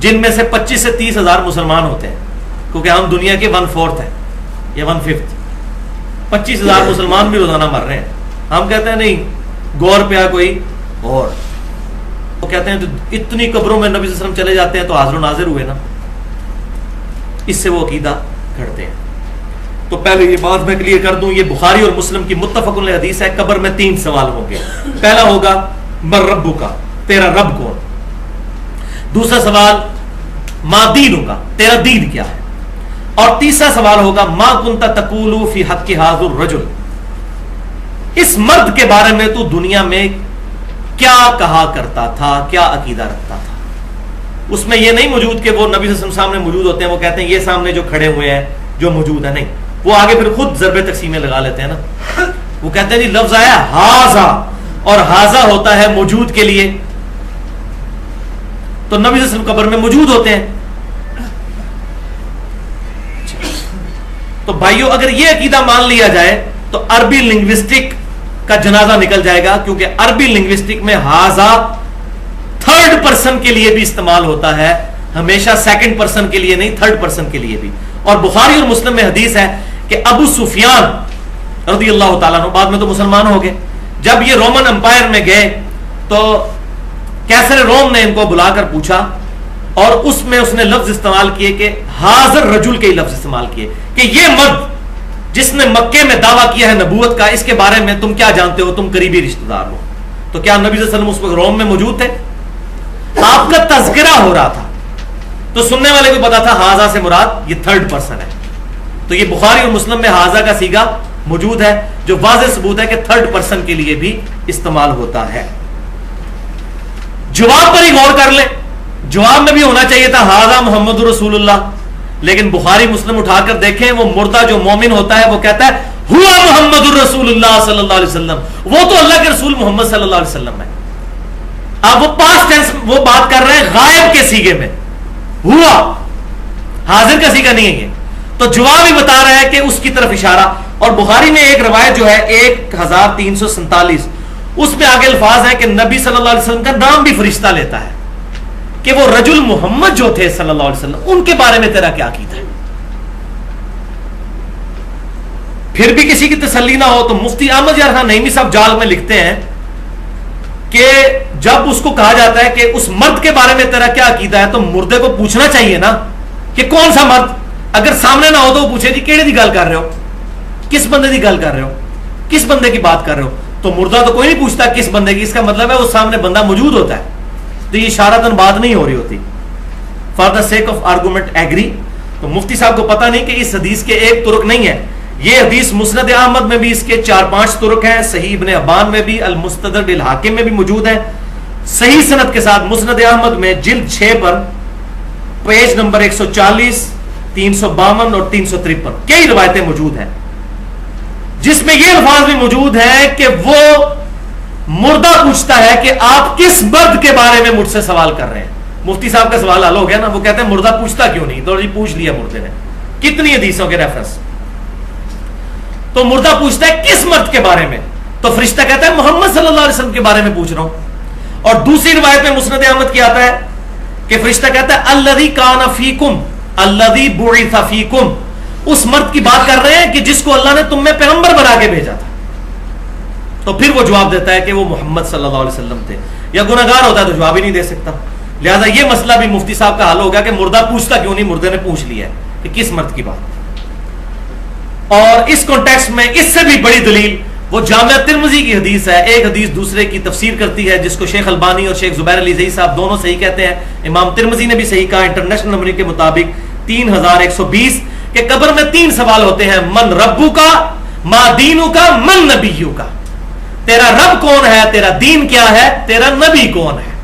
جن میں سے 25 سے 30 ہزار مسلمان ہوتے ہیں، کیونکہ ہم دنیا کے 1/4 ہیں یا 1/5۔ 25 ہزار مسلمان بھی روزانہ مر رہے ہیں، ہم کہتے ہیں نہیں غور پہ کوئی اور، وہ کہتے ہیں تو اتنی قبروں میں نبی صلی اللہ علیہ وسلم چلے جاتے ہیں تو حاضر و ناظر ہوئے نا، اس سے وہ عقیدہ کرتے ہیں۔ تو پہلے یہ بات میں کلیئر کر دوں، یہ بخاری اور مسلم کی متفق علیہ حدیث ہے، قبر میں 3 سوال ہوں گے۔ پہلا ہوگا من ربک کا، تیرا رب کون؟ دوسرا سوال ما دینک کا، تیرا دین کیا ہے؟ اور تیسرا سوال ہوگا ما کنت تقول فی حق ھذا الرجل، اس مرد کے بارے میں تو دنیا میں کیا کہا کرتا تھا، کیا عقیدہ رکھتا تھا؟ اس میں یہ نہیں موجود کہ وہ نبی صلی اللہ علیہ وسلم سامنے موجود ہوتے ہیں، وہ کہتے ہیں یہ سامنے جو کھڑے ہوئے ہیں جو موجود ہے، نہیں، وہ آگے پھر خود ضرب تقسیمیں لگا لیتے ہیں نا، وہ کہتے ہیں جی لفظ آیا ہاذا، اور ہاذا ہوتا ہے موجود کے لیے، تو نبی صلی اللہ علیہ وسلم قبر میں موجود ہوتے ہیں۔ تو بھائیو اگر یہ عقیدہ مان لیا جائے تو عربی لنگوسٹک کا جنازہ نکل جائے گا، کیونکہ عربی لنگوسٹک میں ہاذا 3rd پرسن کے لیے بھی استعمال ہوتا ہے، ہمیشہ 2nd پرسن کے لیے نہیں، 3rd پرسن کے لیے بھی۔ اور بخاری اور مسلم میں حدیث ہے کہ ابو سفیان رضی اللہ تعالیٰ عنہ، بعد میں تو مسلمان ہو گئے، جب یہ رومن امپائر میں گئے تو کیسر روم نے ان کو بلا کر پوچھا، اور اس میں اس نے لفظ استعمال کیے کہ حاضر رجل کے لفظ استعمال کیے کہ یہ مرد جس نے مکے میں دعویٰ کیا ہے نبوت کا، اس کے بارے میں تم کیا جانتے ہو، تم قریبی رشتہ دار ہو۔ تو کیا نبی صلی اللہ علیہ وسلم اس وقت روم میں موجود تھے؟ آپ کا تذکرہ ہو رہا تھا، تو سننے والے کو پتا تھا ہاذا سے مراد یہ 3rd پرسن ہے، تو یہ بخاری اور مسلم میں ہاذا کا صیغہ موجود ہے، جو واضح ثبوت ہے کہ 3rd پرسن کے لیے بھی استعمال ہوتا ہے۔ جواب پر ہی غور کر لیں، جواب میں بھی ہونا چاہیے تھا ہاذا محمد رسول اللہ، لیکن بخاری مسلم اٹھا کر دیکھیں، وہ مردہ جو مومن ہوتا ہے وہ کہتا ہے ہوا محمد الرسول اللہ صلی اللہ علیہ وسلم، وہ تو اللہ کے رسول محمد صلی اللہ علیہ وسلم ہے۔ اب وہ پاسٹ ٹینس وہ بات کر رہے ہیں غائب کے سیغے میں، ہوا، حاضر کا سیغہ نہیں ہے یہ، تو جواب ہی بتا رہا ہے کہ اس کی طرف اشارہ۔ اور بخاری میں ایک روایت جو ہے 1347، اس میں آگے الفاظ ہیں کہ نبی صلی اللہ علیہ وسلم کا نام بھی فرشتہ لیتا ہے کہ وہ رجل محمد جو تھے صلی اللہ علیہ وسلم، ان کے بارے میں تیرا کیا عقیدہ ہے؟ پھر بھی کسی کی تسلی نہ ہو تو مفتی احمد یار خان نعیمی صاحب جال میں لکھتے ہیں کہ جب اس کو کہا جاتا ہے کہ اس مرد کے بارے میں تیرا کیا عقیدہ ہے، تو مردے کو پوچھنا چاہیے نا کہ کون سا مرد، اگر سامنے نہ ہو تو وہ پوچھے جی کیڑے دی گل کر رہے ہو، کس بندے دی گل کر رہے ہو، کس بندے کی بات کر رہے ہو؟ تو مردہ تو کوئی نہیں پوچھتا کس بندے کی، اس کا مطلب ہے وہ سامنے بندہ موجود ہوتا ہے، تو یہ اشارتاً بات نہیں ہو رہی ہوتی۔ For the sake of argument agree, تو مفتی صاحب کو پتا نہیں کہ اس حدیث کے ایک طرق نہیں ہے، یہ حدیث مسند احمد میں بھی اس کے 4-5 طرق ہیں، صحیح ابن حبان میں بھی، المستدرک للحاکم میں بھی موجود ہے، صحیح سند کے ساتھ مسند احمد میں جلد 6 پر پیج نمبر 140، 352 اور 353 کئی روایتیں موجود ہیں، جس میں یہ الفاظ بھی موجود ہیں کہ وہ مردہ پوچھتا ہے کہ آپ کس مرد کے بارے میں مجھ سے سوال کر رہے ہیں۔ مفتی صاحب کا سوال حل ہو گیا نا، وہ کہتے ہیں مردہ پوچھتا کیوں نہیں، تو جی پوچھ لیا مردے نے، کتنی حدیثوں کے ریفرنس، تو مردہ پوچھتا ہے کس مرد کے بارے میں، تو فرشتہ کہتا ہے محمد صلی اللہ علیہ وسلم کے بارے میں پوچھ رہا ہوں۔ اور دوسری روایت میں مسند احمد کی آتا ہے کہ فرشتہ کہتا ہے الذی کان فیکم الذی بعث فیکم، اس مرد کی بات کر رہے ہیں کہ جس کو اللہ نے تم میں پیغمبر بنا کے بھیجا تھا، تو پھر وہ جواب دیتا ہے کہ وہ محمد صلی اللہ علیہ وسلم تھے، یا گناہگار ہوتا ہے تو جواب ہی نہیں دے سکتا، لہذا یہ مسئلہ بھی مفتی صاحب کا حل ہو گیا کہ مردہ پوچھتا کیوں نہیں، مردے نے پوچھ لیا ہے کہ کس مرد کی بات۔ اور اس کانٹیکسٹ میں اس سے بھی بڑی دلیل وہ جامعہ ترمذی کی حدیث ہے، ایک حدیث دوسرے کی تفسیر کرتی ہے، جس کو شیخ البانی اور شیخ زبیر علی زئی صاحب دونوں صحیح کہتے ہیں، امام ترمذی نے بھی صحیح کہا انٹرنیشنل نمبر کے مطابق 3120، کہ قبر میں 3 سوال ہوتے ہیں، من ربو کا، ما دینو کا، من نبیو کا. تیرا رب کون ہے، تیرا دین کیا ہے، تیرا نبی کون ہے.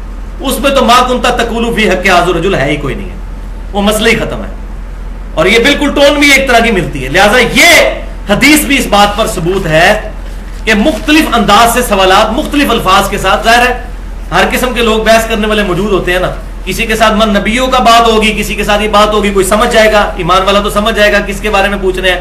اس میں تو ما کنتا تقولو فی حق ھذا الرجل ہے ہی کوئی نہیں ہے، وہ مسئلہ ہی ختم ہے. اور یہ بالکل ٹون بھی ایک طرح کی ملتی ہے. لہذا یہ حدیث بھی اس بات پر ثبوت ہے کہ مختلف انداز سے سوالات مختلف الفاظ کے ساتھ، ظاہر ہے ہر قسم کے لوگ بحث کرنے والے موجود ہوتے ہیں نا. کسی کے ساتھ من نبیوں کا بات ہوگی، کسی کے ساتھ یہ بات ہوگی، کوئی سمجھ جائے گا، ایمان والا تو سمجھ جائے گا کس کے بارے میں پوچھ رہے ہیں.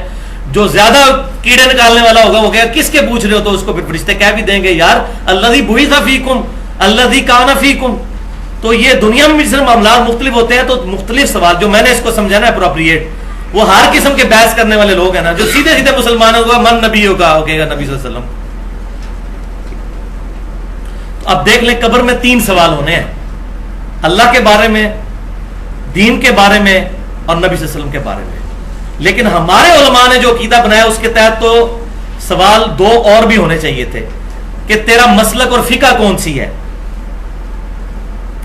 جو زیادہ کیڑے نکالنے والا ہوگا وہ کہے کس کے پوچھ رہے ہو، تو اس کو پھر فرشتے کہہ بھی دیں گے یار الذی بعث فیکم الذی کان فیکم. تو یہ دنیا میں بھی صرف معاملات مختلف ہوتے ہیں، تو مختلف سوال جو میں نے اس کو سمجھانا ہے اپروپریٹ، وہ ہر قسم کے بحث کرنے والے لوگ ہیں نا، جو سیدھے سیدھے مسلمان ہوگا من نبیوں کا ہو کہے گا نبی صلی اللہ علیہ وسلم. اب دیکھ لیں قبر میں 3 سوال ہونے ہیں، اللہ کے بارے میں، دین کے بارے میں اور نبی صلی اللہ علیہ وسلم کے بارے میں. لیکن ہمارے علماء نے جو عقیدہ بنایا اس کے تحت تو سوال 2 اور بھی ہونے چاہیے تھے کہ تیرا مسلک اور فقہ کون سی ہے،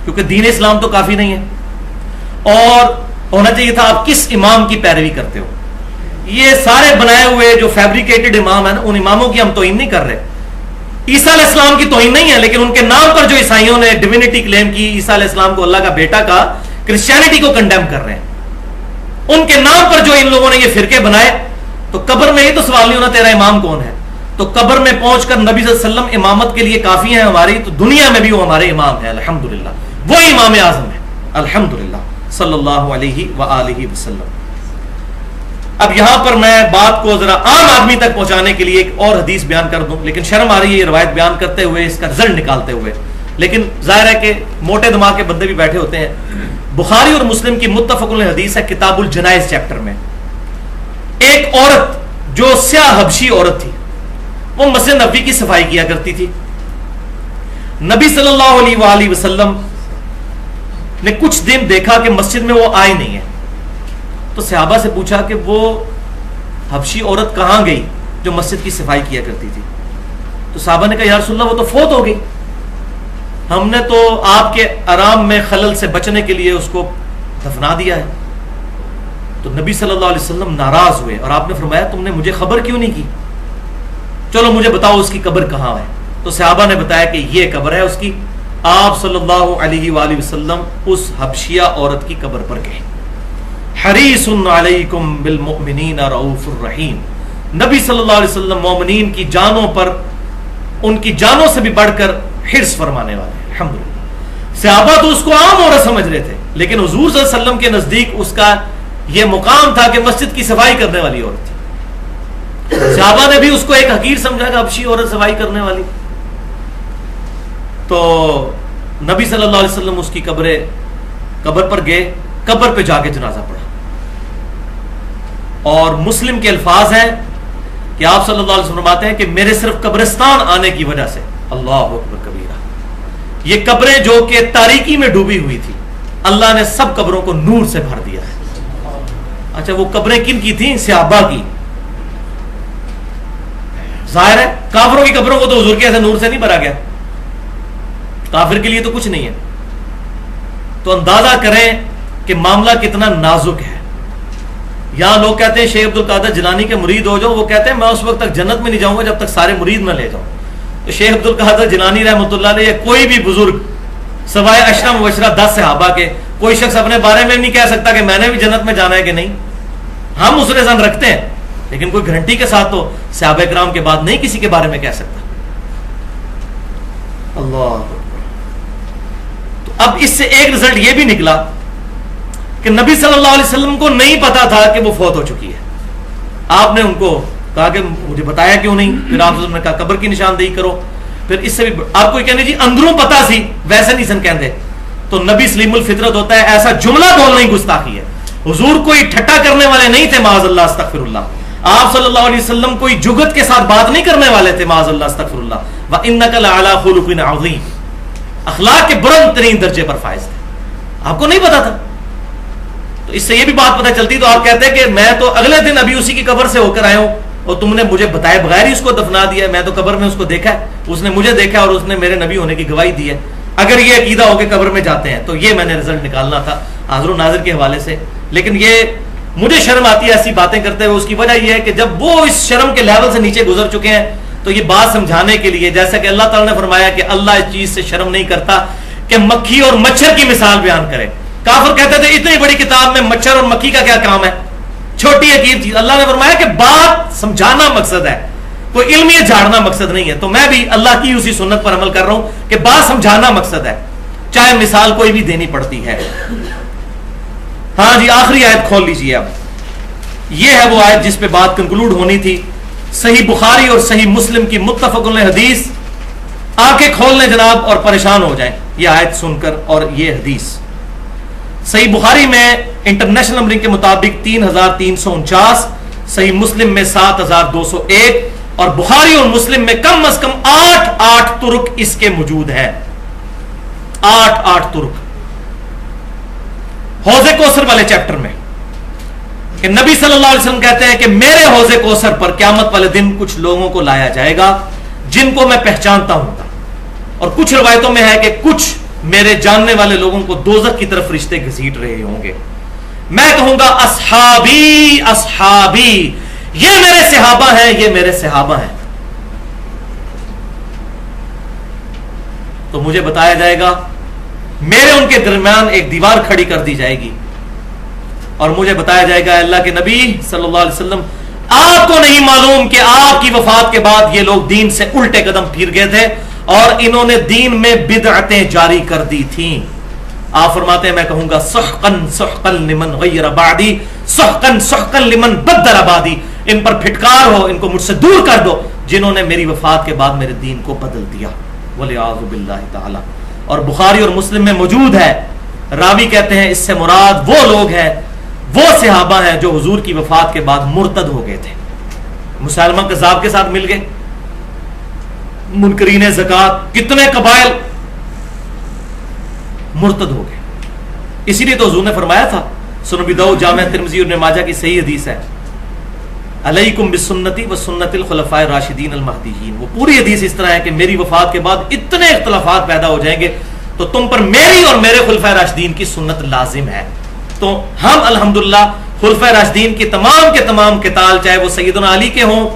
کیونکہ دین اسلام تو کافی نہیں ہے. اور ہونا چاہیے تھا آپ کس امام کی پیروی کرتے ہو. یہ سارے بنائے ہوئے جو فیبریکیٹڈ امام ہیں نا، ان اماموں کی ہم توہین نہیں کر رہے. عیسیٰ علیہ السلام کی توہین نہیں ہے، لیکن ان کے نام پر جو عیسائیوں نے ڈیوینٹی کلیم کی، عیسیٰ علیہ السلام کو اللہ کا بیٹا کا، کرسچینٹی کو کنڈیم کر رہے ہیں. ان کے نام پر جو ان لوگوں نے یہ فرقے بنائے، تو قبر میں یہ تو سوال نہیں ہونا تیرا امام کون ہے. تو قبر میں پہنچ کر نبی صلی اللہ علیہ وسلم امامت کے لیے کافی ہیں ہماری، تو دنیا میں بھی وہ ہمارے امام ہیں الحمدللہ، وہ امام اعظم ہے الحمدللہ صلی اللہ علیہ وآلہ وسلم. اب یہاں پر میں بات کو ذرا عام آدمی تک پہنچانے کے لیے ایک اور حدیث بیان کر دوں، لیکن شرم آ رہی ہے یہ روایت بیان کرتے ہوئے، اس کا رزلٹ نکالتے ہوئے. لیکن ظاہر ہے کہ موٹے دماغ کے بندے بھی بیٹھے ہوتے ہیں. بخاری اور مسلم کی متفق علیہ حدیث ہے کتاب الجنائز چیپٹر میں. ایک عورت جو سیاہ حبشی عورت تھی، وہ مسجد نبوی کی صفائی کیا کرتی تھی. نبی صلی اللہ علیہ وآلہ وسلم نے کچھ دن دیکھا کہ مسجد میں وہ آئی نہیں ہے، تو صحابہ سے پوچھا کہ وہ حبشی عورت کہاں گئی جو مسجد کی صفائی کیا کرتی تھی. تو صحابہ نے کہا یا رسول اللہ وہ تو فوت ہو گئی، ہم نے تو آپ کے آرام میں خلل سے بچنے کے لیے اس کو دفنا دیا ہے. تو نبی صلی اللہ علیہ وسلم ناراض ہوئے اور آپ نے فرمایا تم نے مجھے خبر کیوں نہیں کی، چلو مجھے بتاؤ اس کی قبر کہاں ہے. تو صحابہ نے بتایا کہ یہ قبر ہے اس کی. آپ صلی اللہ علیہ وآلہ وسلم اس حبشیہ عورت کی قبر پر گئے. حریص علیکم بالمؤمنین رؤوف الرحیم، نبی صلی اللہ علیہ وسلم مومنین کی جانوں پر ان کی جانوں سے بھی بڑھ کر حرص فرمانے والے ہیں الحمدللہ. صحابہ تو اس کو عام عورت سمجھ رہے تھے، لیکن حضور صلی اللہ علیہ وسلم کے نزدیک اس کا یہ مقام تھا کہ مسجد کی صفائی کرنے والی عورت تھی. صحابہ نے بھی اس کو ایک حقیر سمجھا کہ حبشی عورت صفائی کرنے والی. تو نبی صلی اللہ علیہ وسلم اس کی قبر پر گئے، قبر پہ جا کے جنازہ پڑھا. اور مسلم کے الفاظ ہیں کہ آپ صلی اللہ علیہ وسلم فرماتے ہیں کہ میرے صرف قبرستان آنے کی وجہ سے اللہ اکبر کبیرہ، یہ قبریں جو کہ تاریکی میں ڈوبی ہوئی تھی، اللہ نے سب قبروں کو نور سے بھر دیا ہے. اچھا وہ قبریں کن کی تھیں؟ صحابہ کی. ظاہر ہے کافروں کی قبروں کو تو حضور کے ایسے نور سے نہیں بھرا گیا، کافر کے لیے تو کچھ نہیں ہے. تو اندازہ کریں کہ معاملہ کتنا نازک ہے. یہاں لوگ کہتے ہیں شیخ عبد القادر جیلانی کے مرید ہو جاؤ، وہ کہتے ہیں میں اس وقت تک جنت میں نہیں جاؤں گا جب تک سارے مرید نہ لے جاؤں. تو شیخ عبد القادر جیلانی رحمۃ اللہ علیہ کوئی بھی بزرگ سوائے عشرہ مبشرہ 10 صحابہ کے کوئی شخص اپنے بارے میں نہیں کہہ سکتا کہ میں نے بھی جنت میں جانا ہے کہ نہیں. ہم اس رضان رکھتے ہیں لیکن کوئی گارنٹی کے ساتھ تو صحابہ کرام کے بعد نہیں کسی کے بارے میں کہہ سکتا. اللہ. تو اب اس سے ایک رزلٹ یہ بھی نکلا کہ نبی صلی اللہ علیہ وسلم کو نہیں پتا تھا کہ وہ فوت ہو چکی ہے. آپ نے ان کو کہا کہ مجھے بتایا کیوں نہیں؟ پھر آپ نے کہا قبر کی نشاندہی کرو. پھر اس سے بھی آپ کو کہنے جی اندروں پتا سی ویسے نہیں سن کہندے. تو نبی سلیم الفطرت ہوتا ہے، ایسا جملہ بولنا ہی گستاخی ہے. حضور کوئی ٹھٹا کرنے والے نہیں تھے معاذ اللہ استغفر اللہ. آپ صلی اللہ علیہ وسلم کوئی جگت کے ساتھ بات نہیں کرنے والے تھے معاذ اللہ استغفر اللہ. وَإِنَّكَ لَعَلَىٰ خُلُقٍ عَظِيمٍ، اخلاق کے بلند ترین درجے پر فائز تھے. آپ کو نہیں پتا تھا. تو اس سے یہ بھی بات پتہ چلتی. تو آپ کہتے ہیں کہ میں تو اگلے دن ابھی اسی کی قبر سے ہو کر آیا ہوں اور تم نے مجھے بتائے بغیر ہی اس کو دفنا دیا ہے. میں تو قبر میں اس کو دیکھا ہے، اس نے مجھے دیکھا اور اس نے میرے نبی ہونے کی گواہی دی ہے. اگر یہ عقیدہ ہو کے قبر میں جاتے ہیں تو یہ میں نے رزلٹ نکالنا تھا حاضر و ناظر کے حوالے سے. لیکن یہ مجھے شرم آتی ہے ایسی باتیں کرتے ہوئے. اس کی وجہ یہ ہے کہ جب وہ اس شرم کے لیول سے نیچے گزر چکے ہیں تو یہ بات سمجھانے کے لیے، جیسا کہ اللہ تعالیٰ نے فرمایا کہ اللہ اس چیز سے شرم نہیں کرتا کہ مکھی اور مچھر کی مثال بیان کرے. کافر کہتے تھے اتنی بڑی کتاب میں مچھر اور مکھی کا کیا کام ہے، چھوٹی حقیر چیز. اللہ نے فرمایا کہ بات سمجھانا مقصد ہے، کوئی علمی جھاڑنا مقصد نہیں ہے. تو میں بھی اللہ کی اسی سنت پر عمل کر رہا ہوں کہ بات سمجھانا مقصد ہے، چاہے مثال کوئی بھی دینی پڑتی ہے. ہاں جی، آخری آیت کھول لیجیے. اب یہ ہے وہ آیت جس پہ بات کنکلوڈ ہونی تھی. صحیح بخاری اور صحیح مسلم کی متفق علیہ حدیث. آنکھیں کھول لیں جناب اور پریشان ہو جائیں یہ آیت سن کر اور یہ حدیث. صحیح بخاری میں انٹرنیشنل نمبرنگ کے مطابق 3349، صحیح مسلم میں 7201، اور بخاری اور مسلم میں کم از کم 8 ترک اس کے موجود ہیں. 8 ترک. حوض کوثر والے چیپٹر میں کہ نبی صلی اللہ علیہ وسلم کہتے ہیں کہ میرے حوض کوثر پر قیامت والے دن کچھ لوگوں کو لایا جائے گا جن کو میں پہچانتا ہوں گا، اور کچھ روایتوں میں ہے کہ کچھ میرے جاننے والے لوگوں کو دوزخ کی طرف فرشتے گھسیٹ رہے ہوں گے. میں کہوں گا اصحابی اصحابی، یہ میرے صحابہ ہیں، یہ میرے صحابہ ہیں. تو مجھے بتایا جائے گا، میرے ان کے درمیان ایک دیوار کھڑی کر دی جائے گی اور مجھے بتایا جائے گا اللہ کے نبی صلی اللہ علیہ وسلم آپ کو نہیں معلوم کہ آپ کی وفات کے بعد یہ لوگ دین سے الٹے قدم پھیر گئے تھے اور انہوں نے دین میں بدعتیں جاری کر دی تھیں. آپ فرماتے ہیں میں کہوں گا سحقن سحقن لمن غیر بعدی، سحقن سحقن لمن بدل بعدی. ان پر پھٹکار ہو، ان کو مجھ سے دور کر دو جنہوں نے میری وفات کے بعد میرے دین کو بدل دیا. والعیاذ باللہ تعالی. اور بخاری اور مسلم میں موجود ہے، راوی کہتے ہیں اس سے مراد وہ لوگ ہیں، وہ صحابہ ہیں جو حضور کی وفات کے بعد مرتد ہو گئے تھے، مسلمہ کذاب کے ساتھ مل گئے، منکرین زکات، کتنے قبائل مرتد ہو گئے. اسی لیے تو حضور نے فرمایا تھا، سنن ابی داؤد، جامع ترمذی اور ابن ماجہ کی صحیح حدیث ہے، علیکم بسنتی و سنت الخلفاء الراشدین المہدیین. وہ پوری حدیث اس طرح ہے کہ میری وفات کے بعد اتنے اختلافات پیدا ہو جائیں گے تو تم پر میری اور میرے خلفاء راشدین کی سنت لازم ہے. تو ہم الحمدللہ خلفاء راشدین کی تمام کے تمام قتال، چاہے وہ سیدنا علی کے ہوں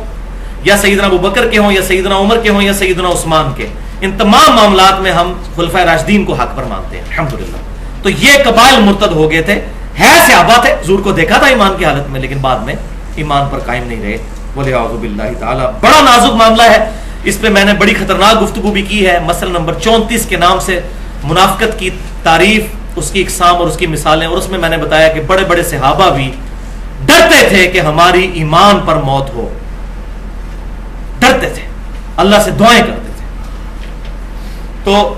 یا سیدنا ابوبکر کے ہوں یا سیدنا عمر کے ہوں یا سیدنا عثمان کے، ان تمام معاملات میں ہم خلفاء راشدین کو حق پر مانتے ہیں الحمدللہ. تو یہ قبائل مرتد ہو گئے تھے، ہے صحابہ تھے، حضور کو دیکھا تھا ایمان کی حالت میں، لیکن بعد میں ایمان پر قائم نہیں رہے. والعیاذ باللہ تعالی. بڑا نازک معاملہ ہے، اس پہ میں نے بڑی خطرناک گفتگو بھی کی ہے. مسئلہ نمبر 34 کے نام سے منافقت کی تعریف، اس کی اقسام اور اس کی مثالیں، اور اس میں نے بتایا کہ بڑے بڑے صحابہ بھی ڈرتے تھے کہ ہماری ایمان پر موت ہو، ڈرتے تھے، اللہ سے دعائیں کرتے تھے. تو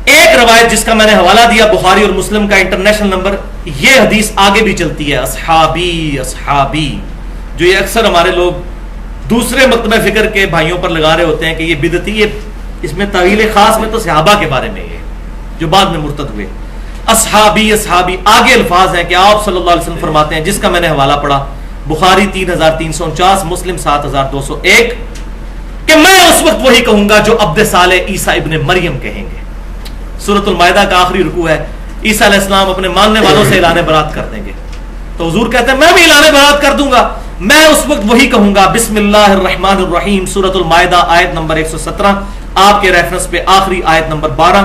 ایک روایت جس کا میں نے حوالہ دیا بخاری اور مسلم کا انٹرنیشنل نمبر، یہ حدیث آگے بھی چلتی ہے، اصحابی اصحابی، جو یہ اکثر ہمارے لوگ دوسرے مکتبہ فکر کے بھائیوں پر لگا رہے ہوتے ہیں کہ یہ بدعتی ہے. اس میں طویل خاص میں تو صحابہ کے بارے میں یہ جو بعد میں مرتد ہوئے. اصحابی اصحابی، آگے الفاظ ہیں کہ آپ صلی اللہ علیہ وسلم فرماتے ہیں، جس کا میں نے حوالہ پڑھا بخاری 3349، مسلم 7201، کہ میں اس وقت وہی کہوں گا جو عبد صالح عیسیٰ ابن مریم کہیں گے. سورۃ المائدہ کا آخری رکوع ہے. عیسیٰ علیہ السلام اپنے ماننے والوں سے اعلان برات کر دیں گے، تو حضور کہتے ہیں میں بھی اعلان برات کر دوں گا. میں اس وقت وہی کہوں گا، بسم اللہ الرحمن الرحیم، سورۃ المائدہ آیت نمبر 117، آپ کے ریفرنس پہ آخری آیت نمبر 12.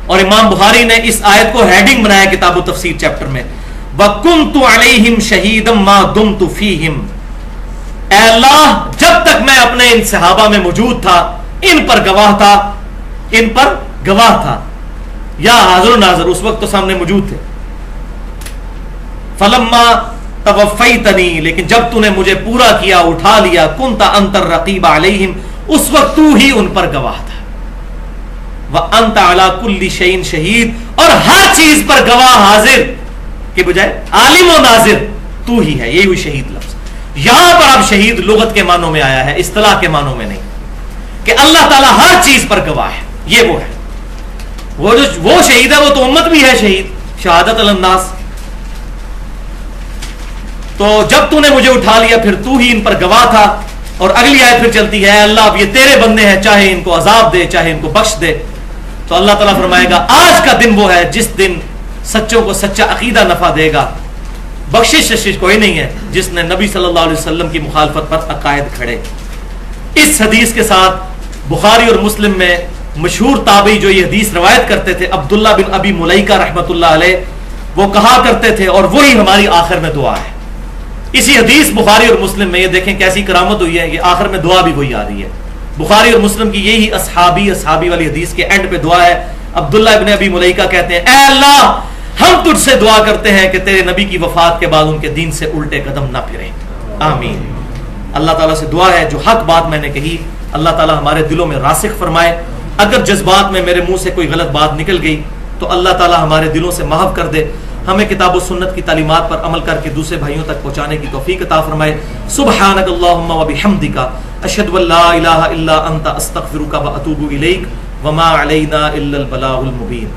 اور امام بخاری نے اس آیت کو ہیڈنگ بنایا کتاب التفسیر چیپٹر میں، وَكُنْتُ عَلَيْهِمْ شَهِيدًا مَا دُمْتُ فِيهِمْ. اے اللہ جب تک میں اپنے ان صحابہ میں موجود تھا ان پر گواہ تھا، ان پر گواہ تھا، یا حاضر و ناظر، اس وقت تو سامنے موجود تھے. فَلَمَّا توفیتنی، لیکن جب تو نے مجھے پورا کیا، اٹھا لیا، کنت انت الرقیب علیہم، اس وقت تو ہی ان پر گواہ تھا. وانت علی کل شیء شہید، اور ہر چیز پر گواہ حاضر کے بجائے عالم و ناظر تو ہی ہے. یہی ہوئی شہید لفظ. یہاں پر اب شہید لغت کے معنوں میں آیا ہے، اصطلاح کے معنوں میں نہیں، کہ اللہ تعالیٰ ہر چیز پر گواہ ہے. یہ وہ ہے، وہ شہید ہے، وہ تو امت بھی ہے شہید، شہادت علی الناس. تو جب تو نے مجھے اٹھا لیا پھر تو ہی ان پر گواہ تھا. اور اگلی آیت پھر چلتی ہے، اللہ اب یہ تیرے بندے ہیں، چاہے ان کو عذاب دے چاہے ان کو بخش دے. تو اللہ تعالیٰ فرمائے گا آج کا دن وہ ہے جس دن سچوں کو سچا عقیدہ نفع دے گا، بخشش کوئی نہیں ہے جس نے نبی صلی اللہ علیہ وسلم کی مخالفت پر عقائد کھڑے۔ اس حدیث کے ساتھ بخاری اور مسلم میں مشہور تابعی جو یہ حدیث روایت کرتے تھے عبداللہ بن ابی ملیکہ رحمۃ اللہ علیہ، وہ کہا کرتے تھے، اور وہی ہماری آخر میں دعا ہے۔ اسی حدیث بخاری اور مسلم میں، یہ دیکھیں کیسی کرامت ہوئی ہے، یہ آخر میں دعا بھی وہی آ رہی ہے۔ بخاری اور مسلم کی یہی اصحابی والی حدیث کے اینڈ پہ دعا ہے۔ عبداللہ ابن ابی ملیکہ کہتے ہیں، اے اللہ ہم تجھ سے دعا کرتے ہیں کہ تیرے نبی کی وفات کے بعد ان کے دین سے الٹے قدم نہ پھریں، آمین۔ اللہ تعالیٰ سے دعا ہے جو حق بات میں نے کہی اللہ تعالیٰ ہمارے دلوں میں راسخ فرمائے، اگر جذبات میں میرے منہ سے کوئی غلط بات نکل گئی تو اللہ تعالیٰ ہمارے دلوں سے محو کر دے، ہمیں کتاب و سنت کی تعلیمات پر عمل کر کے دوسرے بھائیوں تک پہنچانے کی توفیق عطا فرمائے۔ سبحانک اللہم و بحمدک، اشہد ان لا الہ الا انت، استغفرک و اتوب الیک، وما علینا الا البلاغ المبین۔